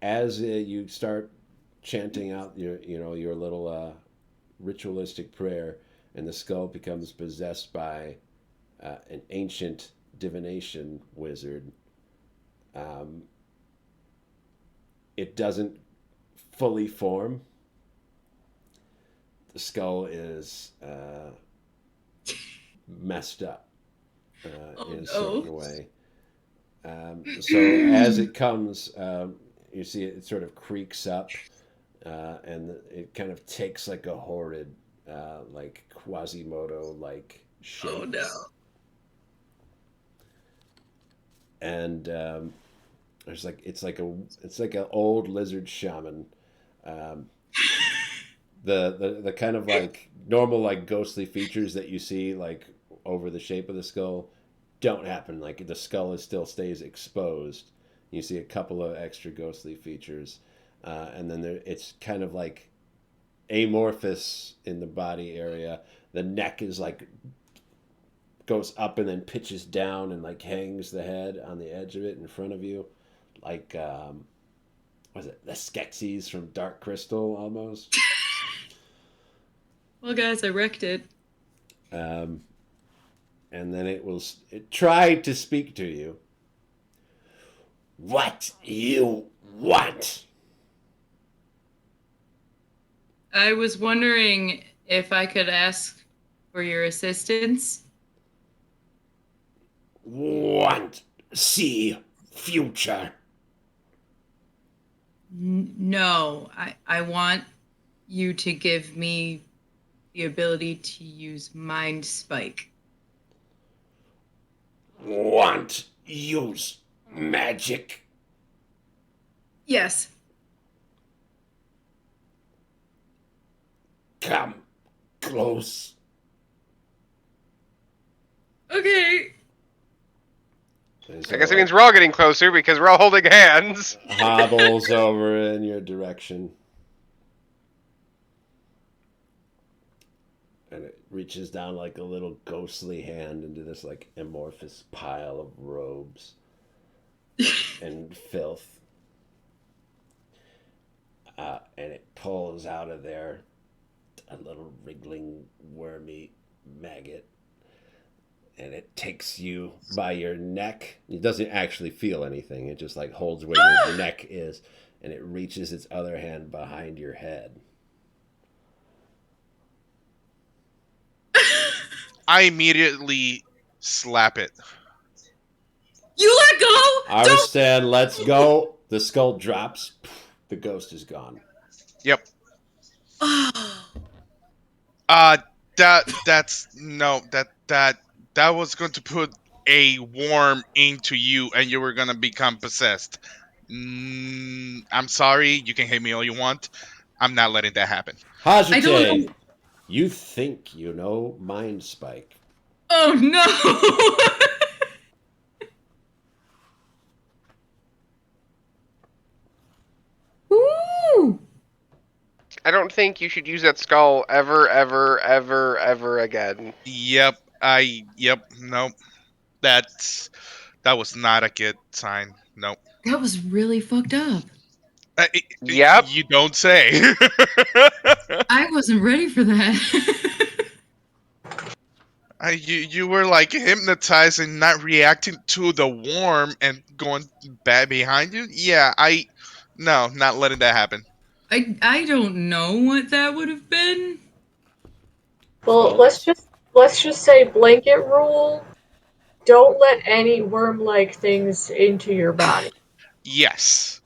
As you start chanting out your little ritualistic prayer, and the skull becomes possessed by an ancient divination wizard, it doesn't fully form. The skull is messed up in a certain way. So as it comes, you see it sort of creaks up, and it kind of takes like a horrid, like Quasimodo-like shape. Oh no. And there's it's like an old lizard shaman. The kind of like normal like ghostly features that you see like over the shape of the skull don't happen. Like the skull still stays exposed. You see a couple of extra ghostly features, and then it's kind of like amorphous in the body area. The neck is like goes up and then pitches down and like hangs the head on the edge of it in front of you, like was it the Skeksis from Dark Crystal almost? Well, guys, I wrecked it. And then it tried to speak to you. What you want? I was wondering if I could ask for your assistance. Want see future? No, I want you to give me the ability to use Mind Spike. Want use magic? Yes. Come close. Okay. I guess it means we're all getting closer because we're all holding hands. Hobbles over in your direction. And it reaches down like a little ghostly hand into this like amorphous pile of robes and filth. And it pulls out of there a little wriggling, wormy maggot. And it takes you by your neck. It doesn't actually feel anything. It just like holds where your neck is. And it reaches its other hand behind your head. I immediately slap it. You let go! Aristan lets go. The skull drops. The ghost is gone. Yep. That was going to put a worm into you, and you were gonna become possessed. I'm sorry. You can hate me all you want. I'm not letting that happen. Hajite, you think you know Mind Spike. Oh no! Woo! I don't think you should use that skull ever, ever, ever, ever again. Yep. Nope. That was not a good sign. Nope. That was really fucked up. Yep. You don't say. I wasn't ready for that. You were like hypnotized and not reacting to the worm and going back behind you. Yeah, no, not letting that happen. I don't know what that would have been. Well, let's just say blanket rule. Don't let any worm-like things into your body. Yes.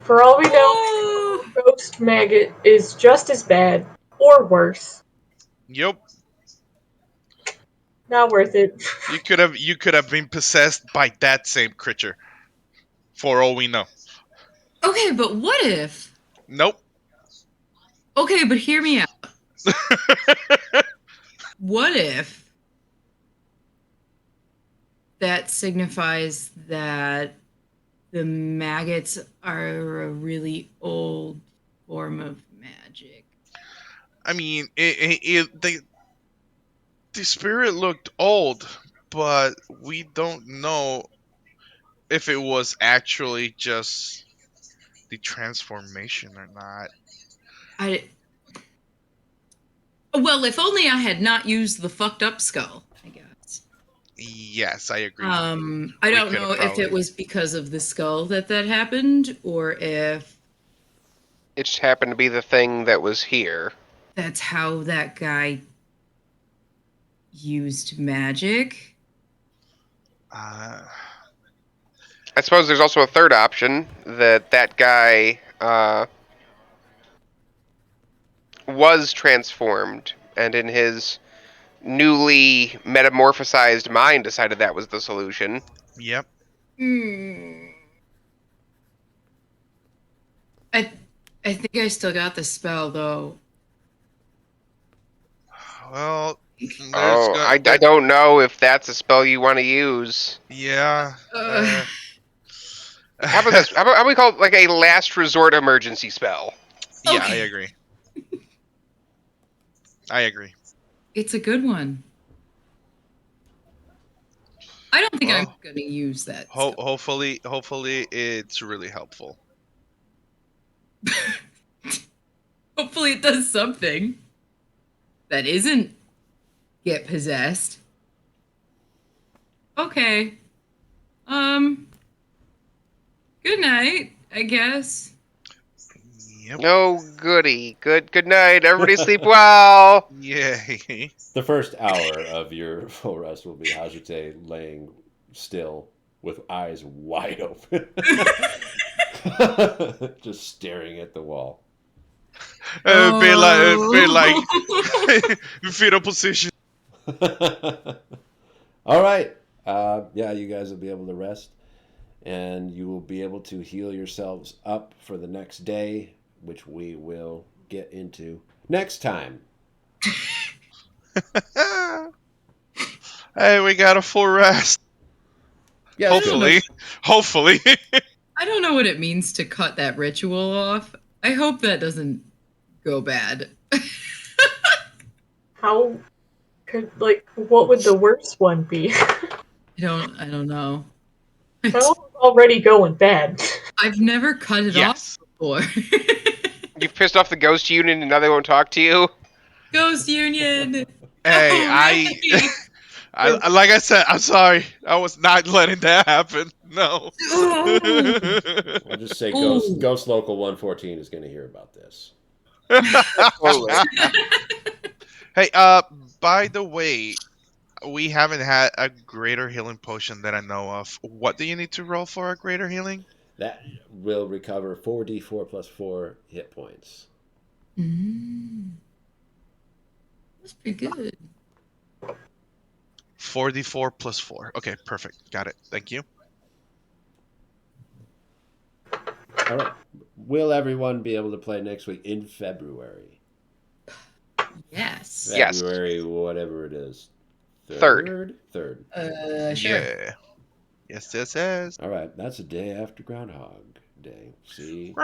For all we know, Oh, ghost maggot is just as bad or worse. Yep. Not worth it. You could have been possessed by that same creature. For all we know. okay, but what if? Nope. Okay, but hear me out. What if that signifies that the maggots are a really old form of magic? I mean, the spirit looked old, but we don't know if it was actually just the transformation or not. I well, if only I had not used the fucked up skull, I guess. Yes, I agree. I We don't could have know if probably. it was because of the skull that happened, or if It just happened to be the thing that was here. that's how that guy used magic. Uh, I suppose there's also a third option that guy was transformed, and in his newly metamorphosized mind decided that was the solution. yep. Hmm. I I think I still got the spell though. Well, there's Oh, got I there. don't know if that's a spell you want to use. Yeah. Uh, How about this? How about we call it like a last resort emergency spell? Yeah, I Okay. agree. I agree. It's a good one. I don't think I'm Well, gonna use that spell. hopefully it's really helpful. Hopefully it does something that isn't get possessed. Okay. Um, good night, I guess. Yep. No goody. Good night. Everybody sleep well. Yay. The first hour of your full rest will be Hajite laying still with eyes wide open. Just staring at the wall. Be like Oh. fetal position. All right. Yeah, you guys will be able to rest, and you will be able to heal yourselves up for the next day, which we will get into next time. Hey, we got a full rest. Yes, Hopefully. I don't know what it means to cut that ritual off. I hope that doesn't go bad. How could, like, what would the worst one be? I don't know. Well, it's already going bad. I've never cut it Yes. off before. You've pissed off the ghost union and now they won't talk to you. Ghost Union. Hey, Hooray! I like I said, I'm sorry. I was not letting that happen. No. Ooh. I'll just say Ooh. Ghost Local 114 is going to hear about this. Totally. Hey, by the way, we haven't had a greater healing potion that I know of. What do you need to roll for a greater healing? That will recover 4d4 plus 4 hit points. That's pretty good. 4d4 plus 4. Okay, perfect. Got it. Thank you. All right. Will everyone be able to play next week in February? Yes. Yes. February, whatever it is. Third. Third. Sure. Yeah. Yes. All right. That's a day after Groundhog Day. See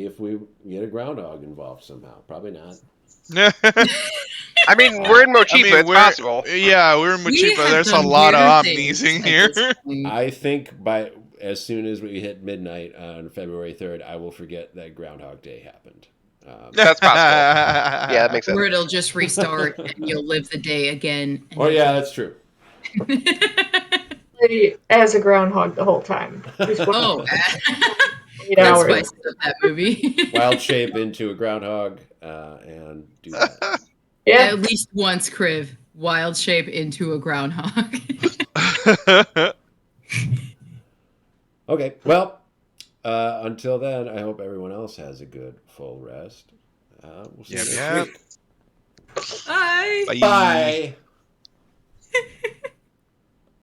if we get a groundhog involved somehow. Probably not. I mean, we're in Mochipa. It's possible. Yeah, we're in We Mochipa. have There's a done lot of weirder omnis things in at here. this point. I think by as soon as we hit midnight on February 3rd, I will forget that Groundhog Day happened. That's possible. Yeah, that makes sense. Or it'll just restart and you'll live the day again. And Oh, yeah, that's true. Play as a groundhog the whole time. Just Oh, 8 that hours. spices up that movie. Wild shape into a groundhog and do that. Yeah. At least once, Kriv. Wild shape into a groundhog. Okay, well, until then, I hope everyone else has a good full rest. We'll see you Yep, next yep. week. Bye. Bye. Bye.